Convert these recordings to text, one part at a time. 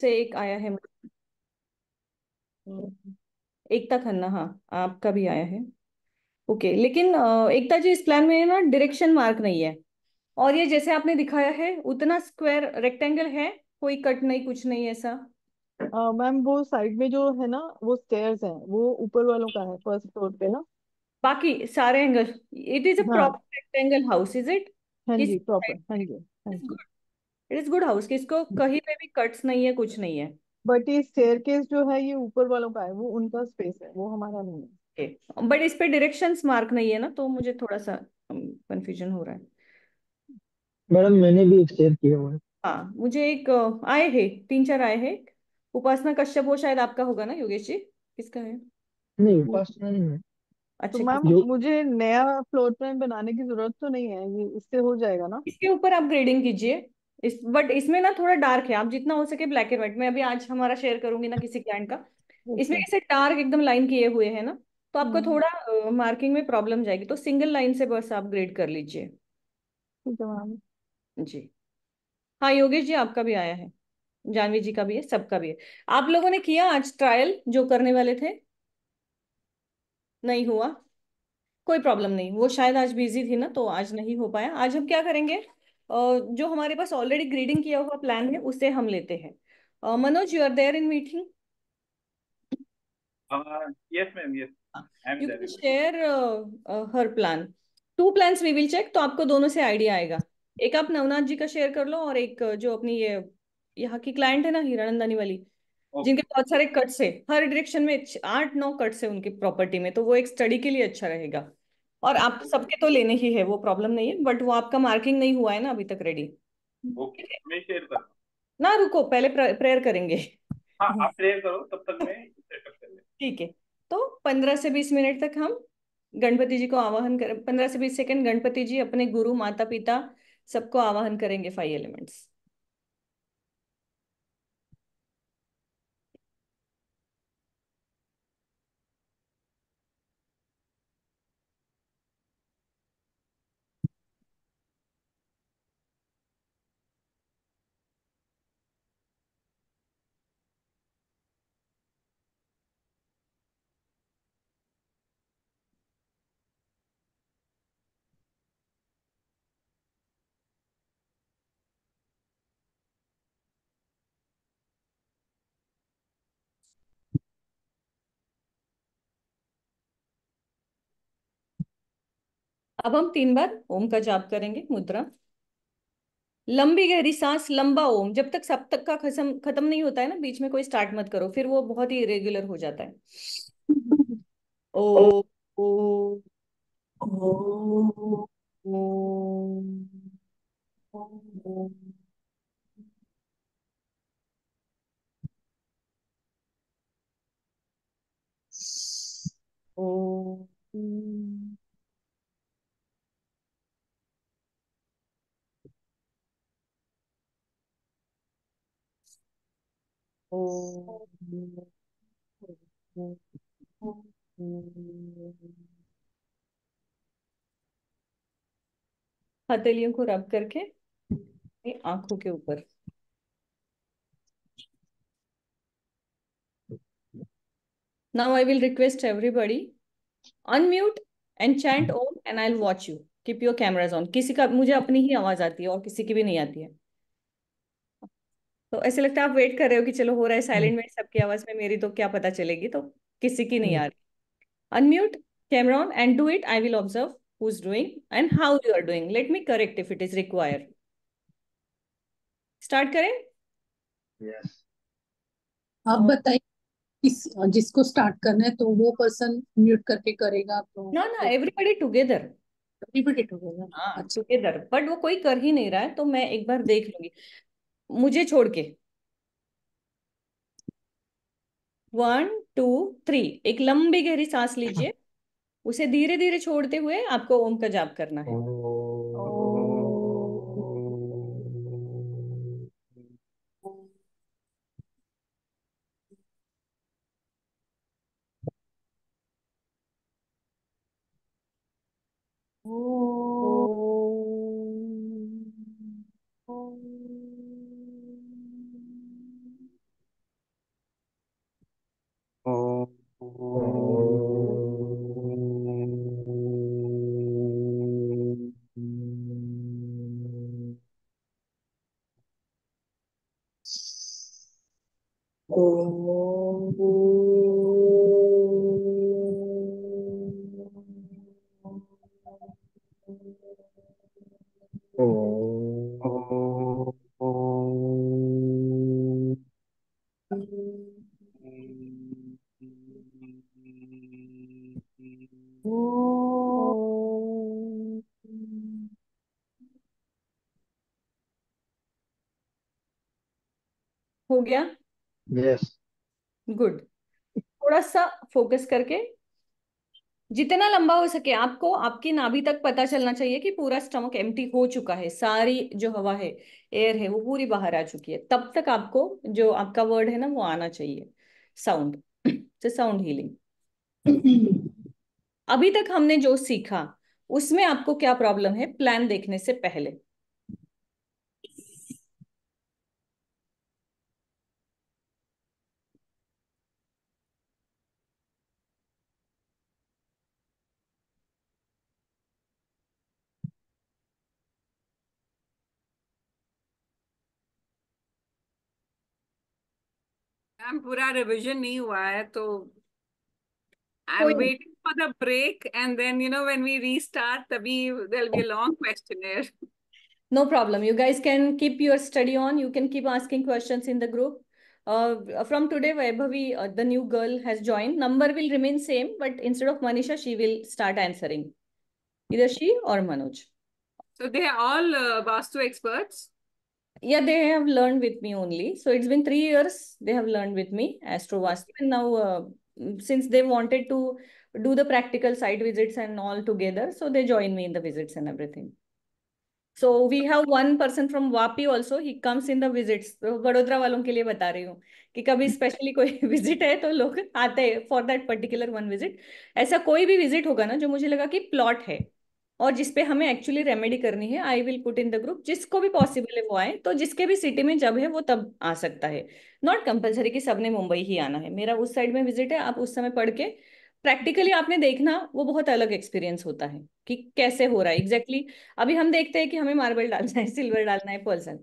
से एक आया है एकता खन्ना, हाँ आपका भी आया है। ओके, लेकिन एकता जी, इस प्लान में ना डायरेक्शन मार्क नहीं है। और ये जैसे आपने दिखाया है उतना स्क्वायर रेक्टेंगल है, कोई कट नहीं कुछ नहीं ऐसा। मैम वो साइड में जो है ना, वो स्टेयर्स हैं, वो ऊपर वालों का है, फर्स्ट फ्लोर पे ना। बाकी सारे एंगल, इट इज अ हाँ। Proper rectangle house is it? हाँ किस जी, प्रॉपर, हाँ जी। हाँ इज जी। Good, it is good house, किसको कहीं पे भी कट्स नहीं है कुछ नहीं है। बट ये स्टेयरकेस जो है, ये ऊपर वालों का है, वो उनका स्पेस है, वो हमारा नहीं है। बट इस पे डायरेक्शंस मार्क नहीं है ना, तो मुझे थोड़ा सा कंफ्यूजन हो रहा है। मैडम मैंने भी एक शेयर किया हुआ है। हाँ, मुझे एक आए हैं, तीन चार आए हैं। उपासना कश्यप, वो शायद आपका होगा ना योगेश जी? किसका है? नहीं, उपासना नहीं है। तो अच्छा, मैम किस जो मुझे नया फ्लोर प्लान बनाने की जरूरत तो नहीं है, ये इससे हो जाएगा ना? इसके ऊपर आप ग्रेडिंग कीजिए। बट इसमें ना थोड़ा डार्क है, आप जितना हो सके ब्लैक एंड व्हाइट, मैं अभी आज हमारा शेयर करूंगी ना किसी क्लाइंट का। इसमें ओके। ऐसे डार्क एकदम लाइन किए हुए हैं ना, तो आपको हम्म। थोड़ा मार्किंग में प्रॉब्लम जाएगी, तो सिंगल लाइन से बस आप ग्रेड कर लीजिए। ठीक है मैम। जी। हाँ योगेश जी, आपका भी आया है, जानवी जी का भी है, सबका भी है। आप लोगों ने किया आज ट्रायल जो करने वाले थे? नहीं हुआ? कोई प्रॉब्लम नहीं, वो शायद आज बिजी थी ना, तो आज नहीं हो पाया। आज हम क्या करेंगे, जो हमारे पास ऑलरेडी ग्रीडिंग किया हुआ प्लान है उसे हम लेते हैं। Manoj, you are there in meeting? Yes, ma'am. Yes, I'm you there can in meeting. Share her plan, two plans we will check, तो आपको दोनों से आइडिया आएगा। एक आप नवनाथ जी का शेयर कर लो, और एक जो अपनी ये यहाँ की क्लाइंट है ना हीरानंदानी वाली, जिनके Okay. बहुत सारे कट्स है हर डायरेक्शन में, 8 9 कट्स है उनकी प्रॉपर्टी में, तो वो एक स्टडी के लिए अच्छा रहेगा। और आप Okay. सबके तो लेने ही है, वो प्रॉब्लम नहीं है, बट वो आपका मार्किंग नहीं हुआ है ना अभी तक रेडी। Okay. मैं शेयर कर रहा हूँ. ना रुको, पहले प्रेयर करेंगे। हाँ, आप प्रेयर करो तब तक मैं सेटअप कर लेता ठीक है। तो 15 से 20 मिनट तक हम गणपति जी को आवाहन कर, 15 से 20 सेकंड गणपति जी अपने गुरु माता पिता सबको आवाहन करेंगे, 5 एलिमेंट्स। अब हम 3 बार ओम का जाप करेंगे, मुद्रा। लंबी गहरी सांस, लंबा ओम, जब तक सब तक का खत्म खत्म नहीं होता है ना, बीच में कोई स्टार्ट मत करो, फिर वो बहुत ही इरेगुलर हो जाता है। ओ, ओ, ओ, ओ, ओ, ओ, ओ, हथेलियों को रब करके ये आंखों के ऊपर। Now I will request everybody, unmute and chant Om, and I will watch you. Keep your cameras on. किसी का, मुझे अपनी ही आवाज आती है और किसी की भी नहीं आती है, तो ऐसे लगता है आप वेट कर रहे हो कि चलो हो रहा है हम्म, साइलेंट में सबकी आवाज में, मेरी तो क्या पता चलेगी, तो किसी की नहीं हम्म। आ रही। Unmute, camera on and do it, I will observe who is doing and how you are doing, let me correct if it is required. Start करें? यस। आप बताइए, किस जिसको स्टार्ट करना है तो वो पर्सन म्यूट करके करेगा तो ना ना, एवरीबॉडी टुगेदर। रिपीट होगा। हाँ अच्छा। टुगेदर, बट वो कोई कर ही नहीं रहा है, तो मैं एक बार देख लूंगी मुझे छोड़ के। 1 2 3, एक लंबी गहरी सांस लीजिए, उसे धीरे धीरे छोड़ते हुए आपको ओम का जाप करना ओ। है। ओम। हो गया? यस। गुड। थोड़ा सा फोकस करके, जितना लंबा हो सके आपको आपकी नाभि तक पता चलना चाहिए कि पूरा स्टमक एम्प्टी हो चुका है, सारी जो हवा है, एयर है, वो पूरी बाहर आ चुकी है। तब तक आपको जो आपका वर्ड है ना वो आना चाहिए, साउंड से साउंड हीलिंग। अभी तक हमने जो सीखा उसमें आपको क्या प्रॉब्लम है प्लान देखने से पहले? मैम पूरा रिवीजन नहीं हुआ है तो आई कोई एम नहीं, waiting for the break and then when we restart तभी there will be a long questionnaire. no problem. You guys can keep your study on. You can keep asking questions in the group. From today, Vaibhavi, the new girl, has joined. Number will remain same, but instead of Manisha, she will start answering. Either she or Manoj. So they are all Vastu experts. Yeah, they have learned with me only. So it's been 3 years they have learned with me, Astro Vastu. And now, since they wanted to do the practical site visits and all together, so they join me in the visits and everything. So we have one person from Vapi also. He comes in the visits. तो बड़ोदरा वालों के लिए बता रही हूँ कि कभी specially कोई विजिट है तो लोग आते हैं for that particular one visit. ऐसा कोई भी विजिट होगा ना जो मुझे लगा कि प्लॉट है और जिसपे हमें एक्चुअली रेमेडी करनी है, I will put in the group. जिसको भी पॉसिबल है वो आए, तो जिसके भी सिटी में जब है वो तब आ सकता है। नॉट कंपल्सरी कि सबने मुंबई ही आना है। मेरा उस साइड में विजिट है, आप उस समय पढ़ के प्रैक्टिकली आपने देखना, वो बहुत अलग एक्सपीरियंस होता है कि कैसे हो रहा है एग्जैक्टली अभी हम देखते हैं कि हमें मार्बल डालना है, सिल्वर डालना है, पर्सन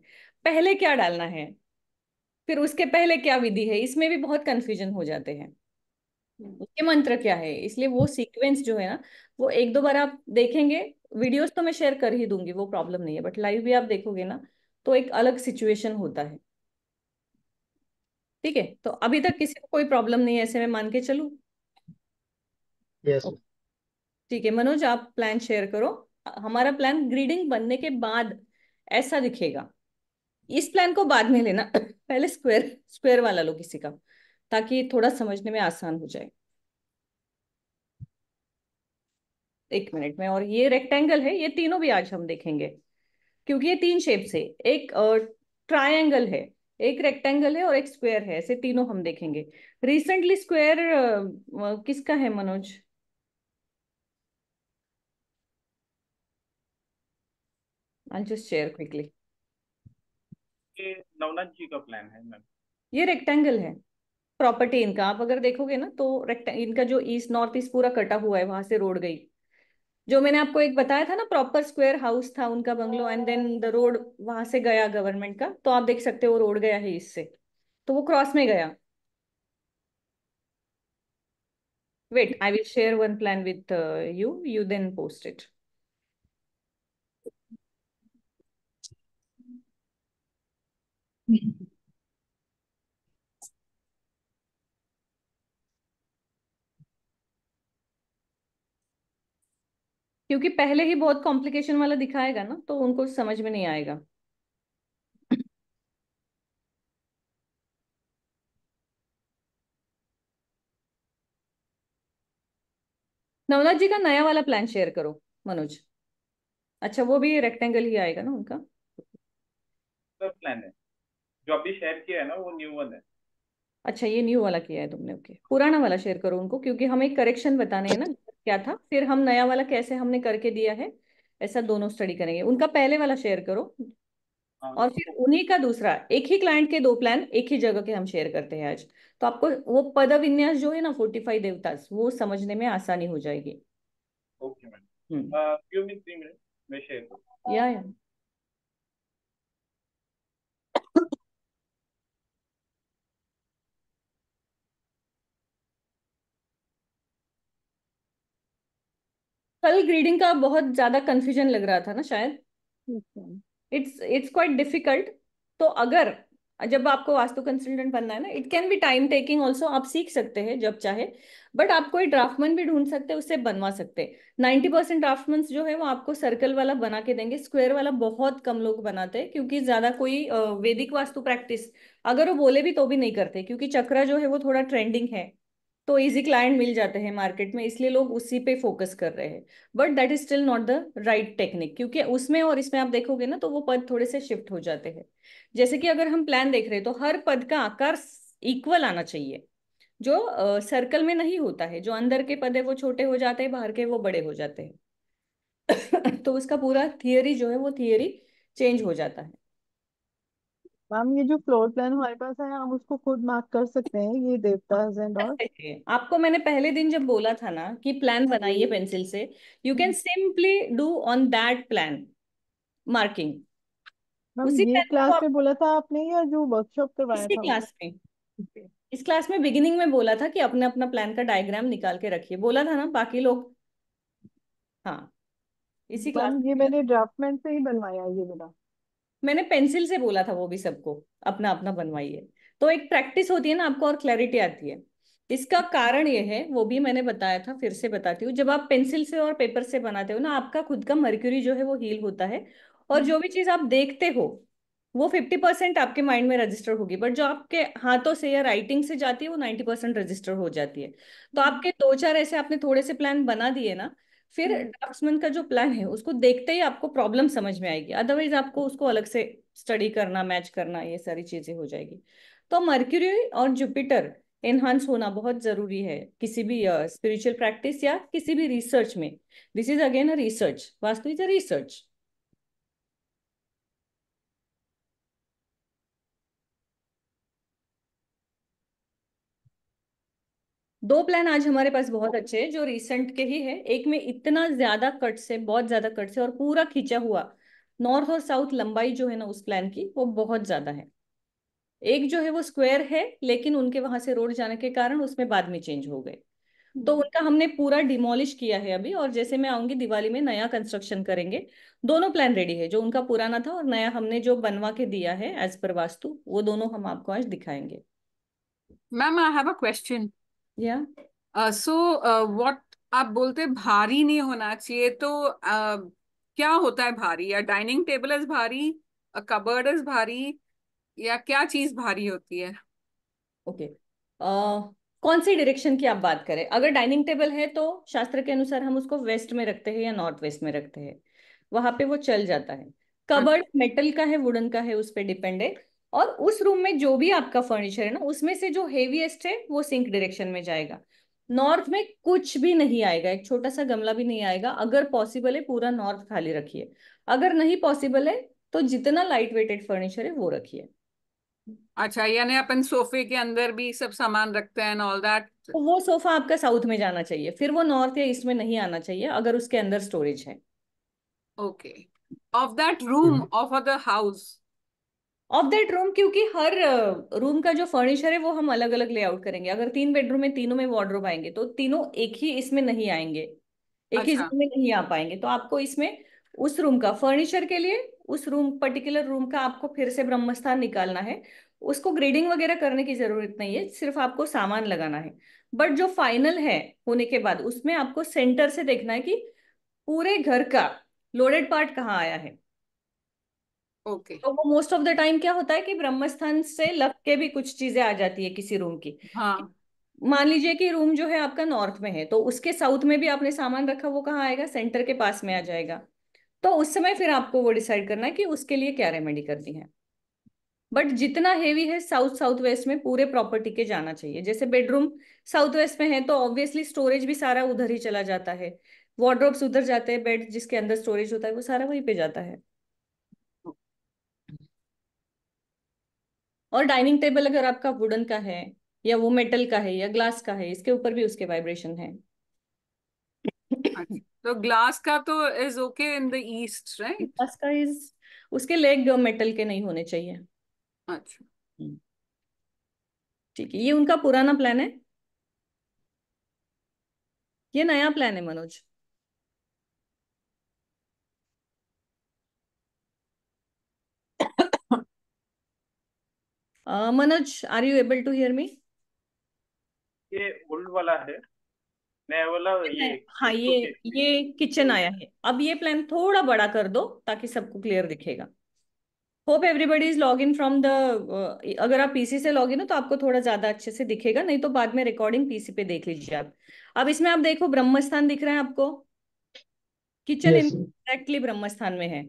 पहले क्या डालना है, फिर उसके पहले क्या विधि है, इसमें भी बहुत कंफ्यूजन हो जाते हैं। उसके मंत्र क्या है, इसलिए वो सीक्वेंस जो है ना वो एक दो बार आप देखेंगे। वीडियोस तो मैं शेयर कर ही दूंगी, वो प्रॉब्लम नहीं है, बट लाइव भी आप देखोगे ना तो एक अलग सिचुएशन होता है। ठीक है, तो अभी तक किसी को कोई प्रॉब्लम नहीं है ऐसे में मान के चलूं? यस। ओ, ठीक है मनोज, आप प्लान शेयर करो। हमारा प्लान ग्रीडिंग बनने के बाद ऐसा दिखेगा। इस प्लान को बाद में लेना पहले स्क्वायर स्क्वायर वाला लो किसी का, ताकि थोड़ा समझने में आसान हो जाए। 1 मिनट में। और ये रेक्टेंगल है, ये तीनों भी आज हम देखेंगे क्योंकि ये 3 शेप से, एक ट्रायंगल है, एक रेक्टेंगल है और एक स्क्वायर है, ऐसे तीनों हम देखेंगे। रिसेंटली स्क्वायर किसका है Manoj? I just share quickly. ये नवनाथ जी का प्लान है मैम। ये रेक्टेंगल है, प्रॉपर्टी इनका आप अगर देखोगे ना तो इनका जो ईस्ट नॉर्थ ईस्ट पूरा कटा हुआ है, वहां से रोड गई। जो मैंने आपको एक बताया था ना, प्रॉपर स्क्वायर हाउस था उनका bungalow, and then the road वहां से गया गवर्नमेंट का, तो आप देख सकते हो वो रोड गया है इससे, तो वो क्रॉस में गया। Wait, I will share one plan with you, you then post it. क्योंकि पहले ही बहुत कॉम्प्लिकेशन वाला दिखाएगा ना तो उनको समझ में नहीं आएगा। नवनाथ जी का नया वाला प्लान शेयर करो मनोज। अच्छा, वो भी रेक्टेंगल ही आएगा ना उनका? प्लान है जो अभी शेयर किया है ना, वो न्यू वन है। अच्छा, ये न्यू वाला किया है तुमने, ओके। पुराना वाला शेयर करो उनको, क्योंकि हमें करेक्शन बताने हैं ना क्या था, फिर हम नया वाला कैसे हमने करके दिया है, ऐसा दोनों स्टडी करेंगे। उनका पहले वाला शेयर करो। और फिर उन्हीं का दूसरा, एक ही क्लाइंट के दो प्लान एक ही जगह के हम शेयर करते हैं आज। तो आपको वो पद विन्यास जो है ना 45 देवतास, वो समझने में आसानी हो जाएगी। Okay madam, give me 3 minute, मैं शेयर करूँ। या कल ग्रीडिंग का बहुत ज्यादा कंफ्यूजन लग रहा था ना शायद। ठीक है। It's quite difficult. तो अगर जब आपको वास्तु कंसल्टेंट बनना है ना, it can be time taking also, आप सीख सकते हैं जब चाहे। बट आप कोई ड्राफ्टमैन भी ढूंढ सकते हैं, उससे बनवा सकते हैं। 90% ड्राफ्टमैन जो है वो आपको सर्कल वाला बना के देंगे, स्क्वायर वाला बहुत कम लोग बनाते हैं, क्योंकि ज्यादा कोई वैदिक वास्तु प्रैक्टिस अगर वो बोले भी तो भी नहीं करते, क्योंकि चक्रा जो है वो थोड़ा ट्रेंडिंग है। तो इजी क्लाइंट मिल जाते हैं मार्केट में, इसलिए लोग उसी पे फोकस कर रहे हैं। But that is still not the right technique, क्योंकि उसमें और इसमें आप देखोगे ना तो वो पद थोड़े से शिफ्ट हो जाते हैं। जैसे कि अगर हम प्लान देख रहे हैं तो हर पद का आकार इक्वल आना चाहिए, जो सर्कल में नहीं होता है। जो अंदर के पद है वो छोटे हो जाते हैं, बाहर के वो बड़े हो जाते हैं। तो उसका पूरा थियरी जो है वो थियरी चेंज हो जाता है। मैम ये जो फ्लोर प्लान हमारे पास है, हम उसको खुद मार्क कर सकते हैं, ये देवताज एंड और? आपको मैंने पहले दिन जब बोला था ना कि प्लान बनाइए पेंसिल से, you can simply do on that plan marking. Ma'am उसी ये प्लान को क्लास आप में बोला था आपने या जो वर्कशॉप करवाया इसी था वो? क्लास में, इस क्लास में बिगिनिंग में बोला था कि अपने अपना प्लान का डायग्राम निकाल के रखिए, बोला था ना बाकी लोग। हाँ, इसी क्लास मैम ये में मैंने ड्राफ्टमैन से ही बनवाया ये मेरा। मैंने पेंसिल से बोला था, वो भी सबको अपना अपना बनवाइए। तो एक प्रैक्टिस होती है ना आपको, और क्लैरिटी आती है। इसका कारण ये है, वो भी मैंने बताया था, फिर से बताती हूँ। जब आप पेंसिल से और पेपर से बनाते हो ना, आपका खुद का मर्क्यूरी जो है वो हील होता है। और जो भी चीज आप देखते हो वो 50% आपके माइंड में रजिस्टर होगी, बट जो आपके हाथों से या राइटिंग से जाती है वो 90% रजिस्टर हो जाती है। तो आपके दो चार ऐसे आपने थोड़े से प्लान बना दिए ना, फिर ड्राफ्ट्समैन का जो प्लान है उसको देखते ही आपको प्रॉब्लम समझ में आएगी, अदरवाइज आपको उसको अलग से स्टडी करना, मैच करना, ये सारी चीजें हो जाएगी। तो मर्क्यूरी और जुपिटर एनहांस होना बहुत जरूरी है किसी भी स्पिरिचुअल प्रैक्टिस या किसी भी रिसर्च में। This is again a research, vastu is a research. दो प्लान आज हमारे पास बहुत अच्छे हैं जो रिसेंट के ही है। एक में इतना ज्यादा कट से, बहुत ज्यादा कट से और पूरा खींचा हुआ, नॉर्थ और साउथ लंबाई जो है ना उस प्लान की वो बहुत ज्यादा है। एक जो है वो स्क्वायर है, लेकिन उनके वहां से रोड जाने के कारण उसमें बाद में चेंज हो गए। तो उनका हमने पूरा डिमोलिश किया है अभी, और जैसे मैं आऊंगी दिवाली में नया कंस्ट्रक्शन करेंगे। दोनों प्लान रेडी है, जो उनका पुराना था और नया हमने जो बनवा के दिया है एज पर वास्तु, वो दोनों हम आपको आज दिखाएंगे। Ma'am I have a question. या सो व्हाट आप बोलते भारी नहीं होना चाहिए, तो क्या होता है भारी? या डाइनिंग टेबल इज भारी, कबर्ड इज भारी, या क्या चीज भारी होती है? ओके, कौन सी डायरेक्शन की आप बात करें? अगर डाइनिंग टेबल है तो शास्त्र के अनुसार हम उसको वेस्ट में रखते हैं या नॉर्थ वेस्ट में रखते हैं, वहां पे वो चल जाता है। कबर्ड मेटल का है, वुडन का है, उस पे डिपेंड है। और उस रूम में जो भी आपका फर्नीचर है ना, उसमें से जो हेवीएस्ट है वो सिंक डायरेक्शन में जाएगा। नॉर्थ में कुछ भी नहीं आएगा, एक छोटा सा गमला भी नहीं आएगा। अगर पॉसिबल है पूरा नॉर्थ खाली रखिए, अगर नहीं पॉसिबल है तो जितना लाइट वेटेड फर्नीचर है वो रखिए। अच्छा, यानी अपन सोफे के अंदर भी सब सामान रखते हैं ऑल दैट? तो वो सोफा आपका साउथ में जाना चाहिए, फिर वो नॉर्थ या ईस्ट में नहीं आना चाहिए अगर उसके अंदर स्टोरेज है। Okay. Of that room, of the house? Of that room, क्योंकि हर रूम का जो फर्नीचर है वो हम अलग अलग लेआउट करेंगे। अगर 3 बेडरूम है, तीनों में वार्डरोब आएंगे, तो तीनों एक ही इसमें नहीं आएंगे, एक ही अच्छा। जोन में नहीं आ पाएंगे। तो आपको इसमें उस रूम का फर्नीचर के लिए, उस रूम पर्टिकुलर रूम का आपको फिर से ब्रह्मस्थान निकालना है। उसको ग्रेडिंग वगैरह करने की जरूरत नहीं है, सिर्फ आपको सामान लगाना है। बट जो फाइनल है होने के बाद, उसमें आपको सेंटर से देखना है कि पूरे घर का लोडेड पार्ट कहाँ आया है। ओके। तो वो मोस्ट ऑफ द टाइम क्या होता है कि ब्रह्मस्थान से लग के भी कुछ चीजें आ जाती है किसी रूम की। हाँ। मान लीजिए कि रूम जो है आपका नॉर्थ में है, तो उसके साउथ में भी आपने सामान रखा, वो कहाँ आएगा? सेंटर के पास में आ जाएगा। तो उस समय फिर आपको वो डिसाइड करना है कि उसके लिए क्या रेमेडी करनी है। बट जितना हेवी है साउथ साउथ वेस्ट में पूरे प्रॉपर्टी के जाना चाहिए। जैसे बेडरूम साउथ वेस्ट में है तो ऑब्वियसली स्टोरेज भी सारा उधर ही चला जाता है, वार्डरोब्स उधर जाते हैं, बेड जिसके अंदर स्टोरेज होता है वो सारा वहीं पे जाता है। और डाइनिंग टेबल अगर आपका वुडन का है या वो मेटल का है या ग्लास का है, इसके ऊपर भी उसके वाइब्रेशन है। अच्छा, तो ग्लास का तो is okay in the east, right? Glass का इज, उसके लेग मेटल के नहीं होने चाहिए। अच्छा। हम्म, ठीक है, ये उनका पुराना प्लान है, ये नया प्लान है Manoj. Manoj, are you able to hear me? ये ओल्ड वाला है, नया वाला ये हाँ, इट्स ये ओके। ये किचन आया है। अब ये प्लान थोड़ा बड़ा कर दो ताकि सबको क्लियर दिखेगा। Hope everybody is log in from the, अगर आप पीसी से लॉग इन हो तो आपको थोड़ा ज्यादा अच्छे से दिखेगा, नहीं तो बाद में रिकॉर्डिंग पीसी पे देख लीजिए आप। अब इसमें आप देखो, ब्रह्मस्थान दिख रहा है आपको? Kitchen Yes. इनएक्टली ब्रह्मस्थान में है।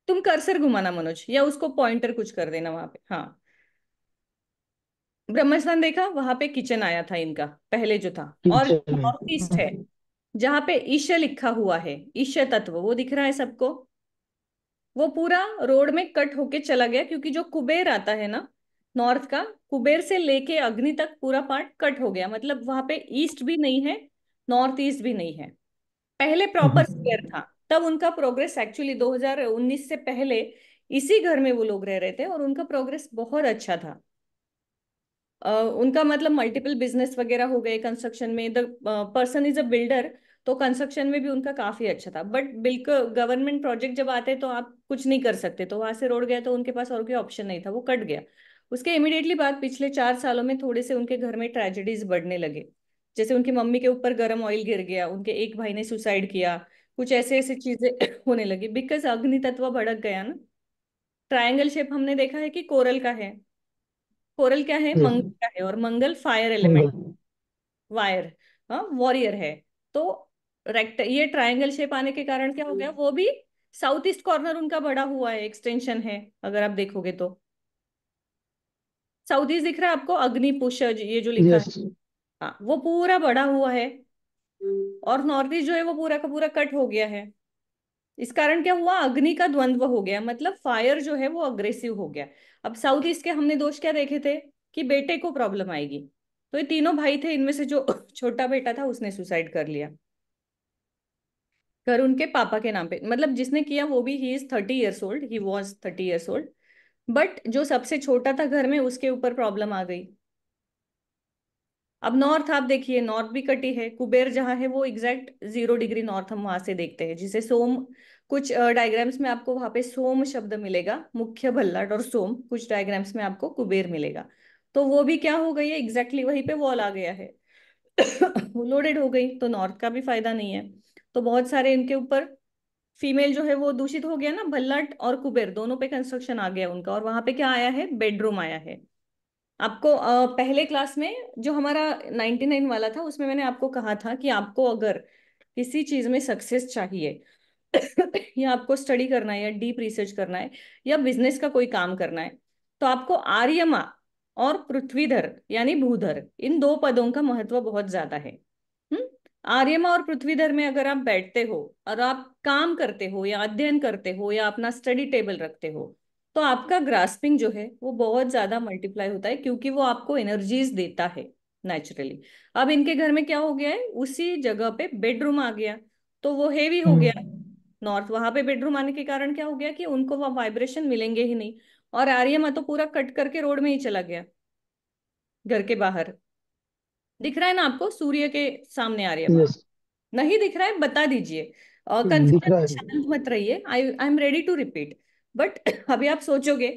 तुम कर्सर घुमाना मनोज, या उसको पॉइंटर कुछ कर देना वहां पे। हाँ, ब्रह्मस्थान देखा, वहां पे किचन आया था इनका पहले जो था। और किचन में। नॉर्थ ईस्ट है, जहां पे ईश लिखा हुआ है, ईश तत्व, वो दिख रहा है सबको? वो पूरा रोड में कट होके चला गया, क्योंकि जो कुबेर आता है ना नॉर्थ का, कुबेर से लेके अग्नि तक पूरा पार्ट कट हो गया। मतलब वहां पे ईस्ट भी नहीं है, नॉर्थ ईस्ट भी नहीं है। पहले प्रॉपर स्क्वायर था, तब उनका प्रोग्रेस एक्चुअली 2019 से पहले इसी घर में वो लोग रह रहे थे और उनका प्रोग्रेस बहुत अच्छा था। उनका मतलब मल्टीपल बिजनेस वगैरह हो गए कंस्ट्रक्शन में, the person is a builder, तो कंस्ट्रक्शन में भी उनका काफी अच्छा था। बट बिल्कुल गवर्नमेंट प्रोजेक्ट जब आते तो आप कुछ नहीं कर सकते, तो वहां से रोड गया तो उनके पास और कोई ऑप्शन नहीं था, वो कट गया। उसके इमीडिएटली बाद पिछले 4 सालों में थोड़े से उनके घर में ट्रेजेडीज बढ़ने लगे। जैसे उनकी मम्मी के ऊपर गर्म ऑयल गिर गया, उनके एक भाई ने सुसाइड किया, कुछ ऐसे ऐसे चीजें होने लगी, बिकॉज अग्नि तत्व भड़क गया ना। ट्रायंगल शेप हमने देखा है कि कोरल का है। कोरल क्या है? Yes. मंगल का है, और मंगल फायर एलिमेंट, मंगल। वायर, हाँ वॉरियर है। तो रेक्ट, ये ट्रायंगल शेप आने के कारण क्या हो गया, वो भी साउथ ईस्ट कॉर्नर उनका बड़ा हुआ है, एक्सटेंशन है। अगर आप देखोगे तो साउथ ईस्ट दिख रहा है आपको, अग्नि पुष ये जो लिखा है, Yes. हाँ वो पूरा बड़ा हुआ है। और नॉर्थ ईस्ट जो है वो पूरा का पूरा कट हो गया है। इस कारण क्या हुआ, अग्नि का द्वंद्व हो गया, मतलब फायर जो है वो अग्रेसिव हो गया। अब साउथ ईस्ट के हमने दोष क्या देखे थे, कि बेटे को प्रॉब्लम आएगी। तो ये तीनों भाई थे, इनमें से जो छोटा बेटा था उसने सुसाइड कर लिया, घर उनके पापा के नाम पे। मतलब जिसने किया वो भी, he is 30 years old, he was 30 years old. But जो सबसे छोटा था घर में, उसके ऊपर प्रॉब्लम आ गई। अब नॉर्थ आप देखिए, नॉर्थ भी कटी है, कुबेर जहां है वो एग्जैक्ट 0 डिग्री नॉर्थ हम वहां से देखते हैं, जिसे सोम, कुछ डायग्राम्स में आपको वहां पे सोम शब्द मिलेगा, मुख्य भल्लाट और सोम, कुछ डायग्राम्स में आपको कुबेर मिलेगा। तो वो भी क्या हो गई है, एग्जैक्टली वहीं पे वॉल आ गया है। वो लोडेड हो गई, तो नॉर्थ का भी फायदा नहीं है। तो बहुत सारे इनके ऊपर फीमेल जो है वो दूषित हो गया ना, भल्लाट और कुबेर दोनों पे कंस्ट्रक्शन आ गया उनका। और वहां पे क्या आया है, बेडरूम आया है। आपको पहले क्लास में जो हमारा 99 वाला था, उसमें मैंने आपको कहा था कि आपको अगर किसी चीज में सक्सेस चाहिए या आपको स्टडी करना है या डीप रिसर्च करना है या बिजनेस का कोई काम करना है, तो आपको आर्यमा और पृथ्वीधर यानी भूधर, इन दो पदों का महत्व बहुत ज्यादा है। हम्म, आर्यमा और पृथ्वीधर में अगर आप बैठते हो और आप काम करते हो या अध्ययन करते हो या अपना स्टडी टेबल रखते हो, तो आपका ग्रास्पिंग जो है वो बहुत ज्यादा मल्टीप्लाई होता है, क्योंकि वो आपको एनर्जीज देता है नेचुरली। अब इनके घर में क्या हो गया है, उसी जगह पे बेडरूम आ गया, तो वो हेवी हो गया। नॉर्थ, वहां पे बेडरूम आने के कारण क्या हो गया कि उनको वह वाइब्रेशन मिलेंगे ही नहीं। और आर्यमा तो पूरा कट करके रोड में ही चला गया, घर के बाहर। दिख रहा है ना आपको, सूर्य के सामने आर्यमा? Yes. नहीं दिख रहा है, बता दीजिए। दिख कंफ्यूजन, रहा है। शांत मत रहिए, I am ready to repeat. But अभी आप सोचोगे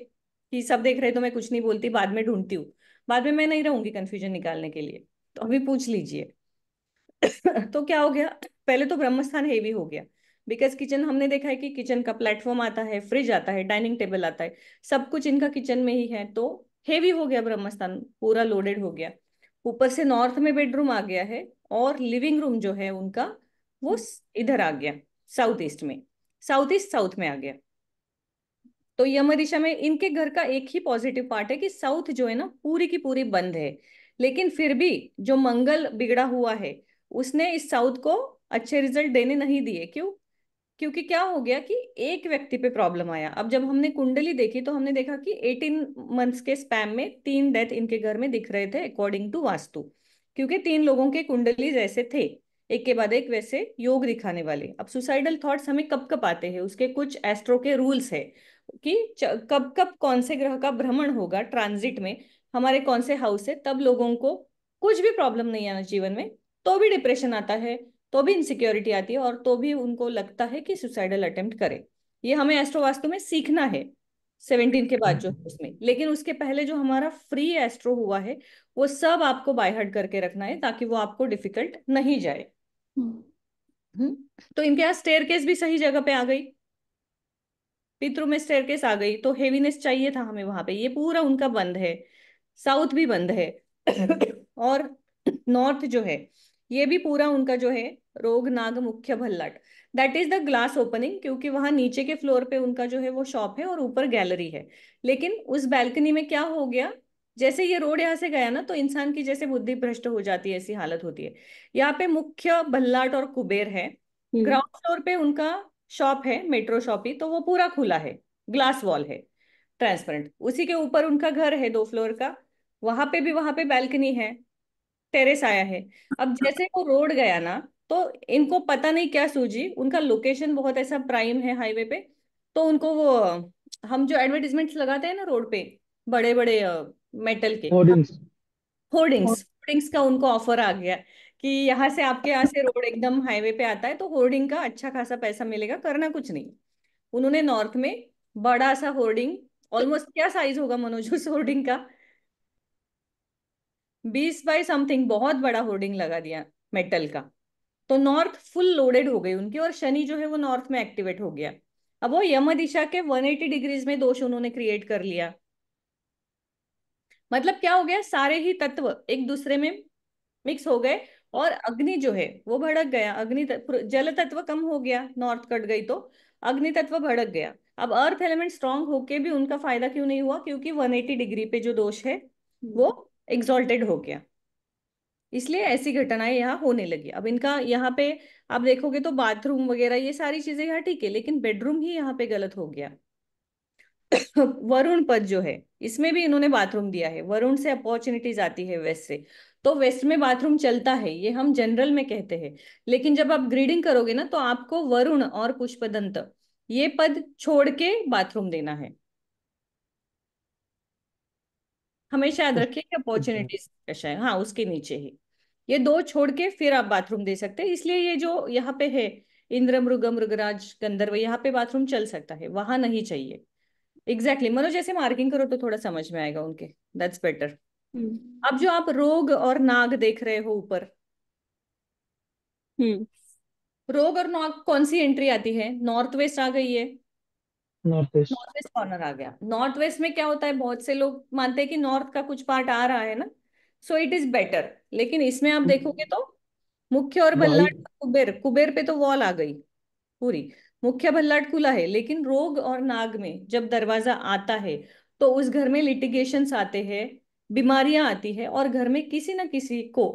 कि सब देख रहे तो मैं कुछ नहीं बोलती, बाद में ढूंढती हूँ। बाद में मैं नहीं रहूंगी कंफ्यूजन निकालने के लिए, तो अभी पूछ लीजिए। तो क्या हो गया, पहले तो ब्रह्मस्थान हेवी हो गया, बिकॉज किचन हमने देखा है कि किचन का प्लेटफॉर्म आता है, फ्रिज आता है, डाइनिंग टेबल आता है, सब कुछ इनका किचन में ही है, तो हेवी हो गया ब्रह्मस्थान, पूरा लोडेड हो गया। ऊपर से नॉर्थ में बेडरूम आ गया है, और लिविंग रूम जो है उनका वो इधर आ गया, साउथ ईस्ट में, साउथ ईस्ट साउथ में आ गया। तो यम दिशा में इनके घर का एक ही पॉजिटिव पार्ट है कि साउथ जो है ना पूरी की पूरी बंद है। लेकिन फिर भी जो मंगल बिगड़ा हुआ है, उसने इस साउथ को अच्छे रिजल्ट देने नहीं दिए। क्यों? क्योंकि क्या हो गया कि एक व्यक्ति पे प्रॉब्लम आया। अब जब हमने कुंडली देखी तो हमने देखा कि 18 मंथ्स के स्पैम में 3 डेथ इनके घर में दिख रहे थे अकॉर्डिंग टू वास्तु, क्योंकि 3 लोगों के कुंडली जैसे थे, एक के बाद एक वैसे योग दिखाने वाले। अब सुसाइडल थॉट्स हमें कब कब आते हैं, उसके कुछ एस्ट्रो के रूल्स है कि कब कब कौन से ग्रह का भ्रमण होगा ट्रांजिट में, हमारे कौन से हाउस से, तब लोगों को कुछ भी प्रॉब्लम नहीं आना जीवन में, तो भी डिप्रेशन आता है, तो भी इनसिक्योरिटी आती है, और तो भी उनको लगता है कि सुसाइडल अटेम्प्ट करें। ये हमें एस्ट्रो वास्तु में सीखना है 17 के बाद जो है उसमें। लेकिन उसके पहले जो हमारा फ्री एस्ट्रो हुआ है वो सब आपको बाय हार्ट करके रखना है, ताकि वो आपको डिफिकल्ट नहीं जाए। तो इनके यहाँ स्टेयरकेस भी सही जगह पे आ गई, पितरों में स्टेयरकेस आ गई, तो हेवीनेस चाहिए था हमें वहां पे, ये पूरा उनका बंद है। साउथ भी बंद है और नॉर्थ जो है ये भी पूरा उनका जो है Rog Nag Mukhya Bhallat, that is the glass opening, क्योंकि वहां नीचे के फ्लोर पे उनका जो है वो शॉप है और ऊपर गैलरी है। लेकिन उस बैल्कनी में क्या हो गया, जैसे ये रोड यहाँ से गया ना तो इंसान की जैसे बुद्धि भ्रष्ट हो जाती है, ऐसी हालत होती है। यहाँ पे मुख्य भल्लाट और कुबेर है, ग्राउंड फ्लोर पे उनका शॉप है मेट्रो शॉप ही, तो वो पूरा खुला है, ग्लास वॉल है ट्रांसपेरेंट। उसी के ऊपर उनका घर है 2 फ्लोर का, वहां पे बैल्कनी है, टेरेस आया है। अब जैसे वो रोड गया ना तो इनको पता नहीं क्या सूझी, उनका लोकेशन बहुत ऐसा प्राइम है हाईवे पे, तो उनको वो हम जो एडवर्टीजमेंट्स लगाते हैं ना रोड पे, बड़े बड़े मेटल के होर्डिंग्स। होर्डिंग्स, होर्डिंग्स का उनको ऑफर आ गया कि यहाँ से आपके यहाँ से रोड एकदम हाईवे पे आता है तो होर्डिंग का अच्छा खासा पैसा मिलेगा, करना कुछ नहीं। उन्होंने नॉर्थ में बड़ा सा होर्डिंग, ऑलमोस्ट क्या साइज होगा मनोज उस होर्डिंग का, 20 बाई समथिंग, बहुत बड़ा होर्डिंग लगा दिया मेटल का। तो नॉर्थ फुल लोडेड हो गई उनकी, और शनि जो है वो नॉर्थ में एक्टिवेट हो गया। अब वो यम दिशा के 180 डिग्रीज में दोष उन्होंने क्रिएट कर लिया। मतलब क्या हो गया, सारे ही तत्व एक दूसरे में मिक्स हो गए, और अग्नि जो है वो भड़क गया। जल तत्व कम हो गया, नॉर्थ कट गई तो अग्नि तत्व भड़क गया। अब अर्थ एलिमेंट स्ट्रांग होके भी उनका फायदा क्यों नहीं हुआ, क्योंकि 180 डिग्री पे जो दोष है वो एग्जॉल्टेड हो गया, इसलिए ऐसी घटनाएं यहाँ होने लगी। अब इनका यहाँ पे आप देखोगे तो बाथरूम वगैरह ये सारी चीजें यहाँ ठीक है, लेकिन बेडरूम ही यहाँ पे गलत हो गया। वरुण पद जो है इसमें भी इन्होंने बाथरूम दिया है, वरुण से अपॉर्चुनिटीज आती है वेस्ट से, तो वेस्ट में बाथरूम चलता है, ये हम जनरल में कहते हैं। लेकिन जब आप ग्रीडिंग करोगे ना तो आपको वरुण और पुष्पदंत ये पद छोड़ के बाथरूम देना है, हमेशा याद रखिए कि अपॉर्चुनिटीज है, हाँ उसके नीचे ही ये दो छोड़ के फिर आप बाथरूम दे सकते हैं। इसलिए ये जो यहाँ पे है इंद्र मृग मृगराज गंधर्व, यहाँ पे बाथरूम चल सकता है, वहां नहीं चाहिए। एग्जैक्टली मनोज, जैसे मार्किंग करो तो थोड़ा समझ में आएगा उनके, दैट्स बेटर। अब जो आप रोग और नाग देख रहे हो ऊपर, रोग और नाग कौन सी एंट्री आती है, नॉर्थ वेस्ट आ गई है, north east. North west corner आ गया। नॉर्थ वेस्ट में क्या होता है, बहुत से लोग मानते हैं कि नॉर्थ का कुछ पार्ट आ रहा है ना, सो इट इज बेटर। लेकिन इसमें आप देखोगे तो मुख्य और भाई, भल्लाट, कुबेर, कुबेर पे तो वॉल आ गई पूरी, मुख्य भल्लाट खुला है। लेकिन रोग और नाग में जब दरवाजा आता है तो उस घर में लिटिगेशंस आते हैं, बीमारियां आती है, और घर में किसी ना किसी को,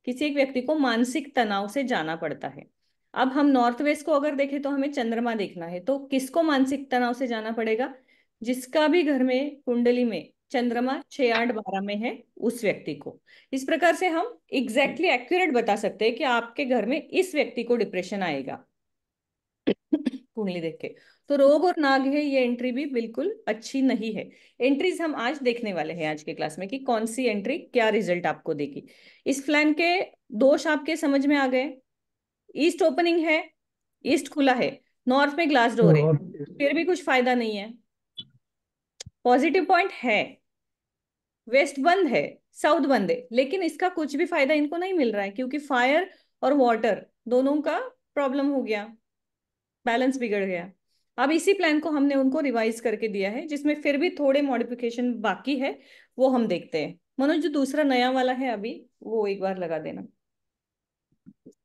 किसी एक व्यक्ति को मानसिक तनाव से जाना पड़ता है। अब हम नॉर्थ वेस्ट को अगर देखें तो हमें चंद्रमा देखना है, तो किसको मानसिक तनाव से जाना पड़ेगा, जिसका भी घर में कुंडली में चंद्रमा 6 8 12 में है उस व्यक्ति को। इस प्रकार से हम एग्जैक्टली एक्यूरेट बता सकते हैं कि आपके घर में इस व्यक्ति को डिप्रेशन आएगा कुंडली देख के। तो रोग और नाग है ये एंट्री भी बिल्कुल अच्छी नहीं है। एंट्रीज हम आज देखने वाले हैं आज के क्लास में कि कौन सी एंट्री क्या रिजल्ट आपको देगी। इस प्लान के दोष आपके समझ में आ गए। ईस्ट ओपनिंग है, ईस्ट खुला है, नॉर्थ में ग्लास डोर है, नॉर्थ। फिर भी कुछ फायदा नहीं है। पॉजिटिव पॉइंट है, वेस्ट बंद है, साउथ बंद है, लेकिन इसका कुछ भी फायदा इनको नहीं मिल रहा है, क्योंकि फायर और वाटर दोनों का प्रॉब्लम हो गया, बैलेंस बिगड़ गया। अब इसी प्लान को हमने उनको रिवाइज करके दिया है, जिसमें फिर भी थोड़े मॉडिफिकेशन बाकी है, वो हम देखते हैं। मनोज जो दूसरा नया वाला है अभी वो एक बार लगा देना।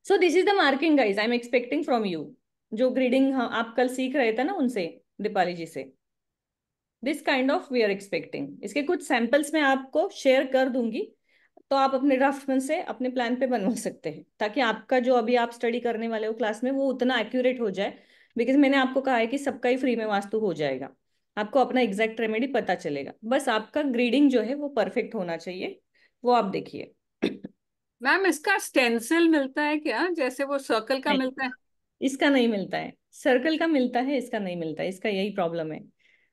So this is the marking guys I am expecting from you, जो ग्रीडिंग आप कल सीख रहे थे ना उनसे, दीपाली जी से, this kind of we are expecting. इसके कुछ सैंपल्स मैं आपको शेयर कर दूंगी, तो आप अपने रफ में से अपने प्लान पे बनवा सकते हैं, ताकि आपका जो अभी आप स्टडी करने वाले हो क्लास में वो उतना एक्यूरेट हो जाए बिकॉज मैंने आपको कहा है कि सबका ही फ्री में वास्तु हो जाएगा, आपको अपना एग्जैक्ट रेमेडी पता चलेगा, बस आपका ग्रीडिंग जो है वो परफेक्ट होना चाहिए, वो आप देखिए। मैम इसका स्टेंसिल मिलता है क्या, जैसे वो सर्कल का नहीं, मिलता है? इसका नहीं मिलता है, सर्कल का मिलता है, इसका नहीं मिलता है, इसका यही प्रॉब्लम है।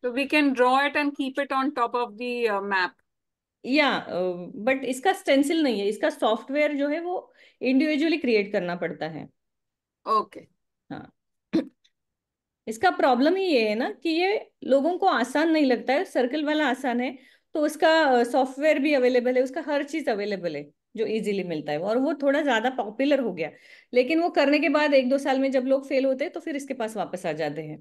तो we can draw it and keep it on top of the map. या बट इसका स्टेंसिल नहीं है, इसका सॉफ्टवेयर जो है वो इंडिविजुअली क्रिएट करना पड़ता है। ओके। हाँ। इसका प्रॉब्लम ही ये है ना कि ये लोगों को आसान नहीं लगता है, सर्कल वाला आसान है, तो उसका सॉफ्टवेयर भी अवेलेबल है, उसका हर चीज अवेलेबल है जो इजीली मिलता है, और वो थोड़ा ज्यादा पॉपुलर हो गया। लेकिन वो करने के बाद 1-2 साल में जब लोग फेल होते हैं तो फिर इसके पास वापस आ जाते हैं।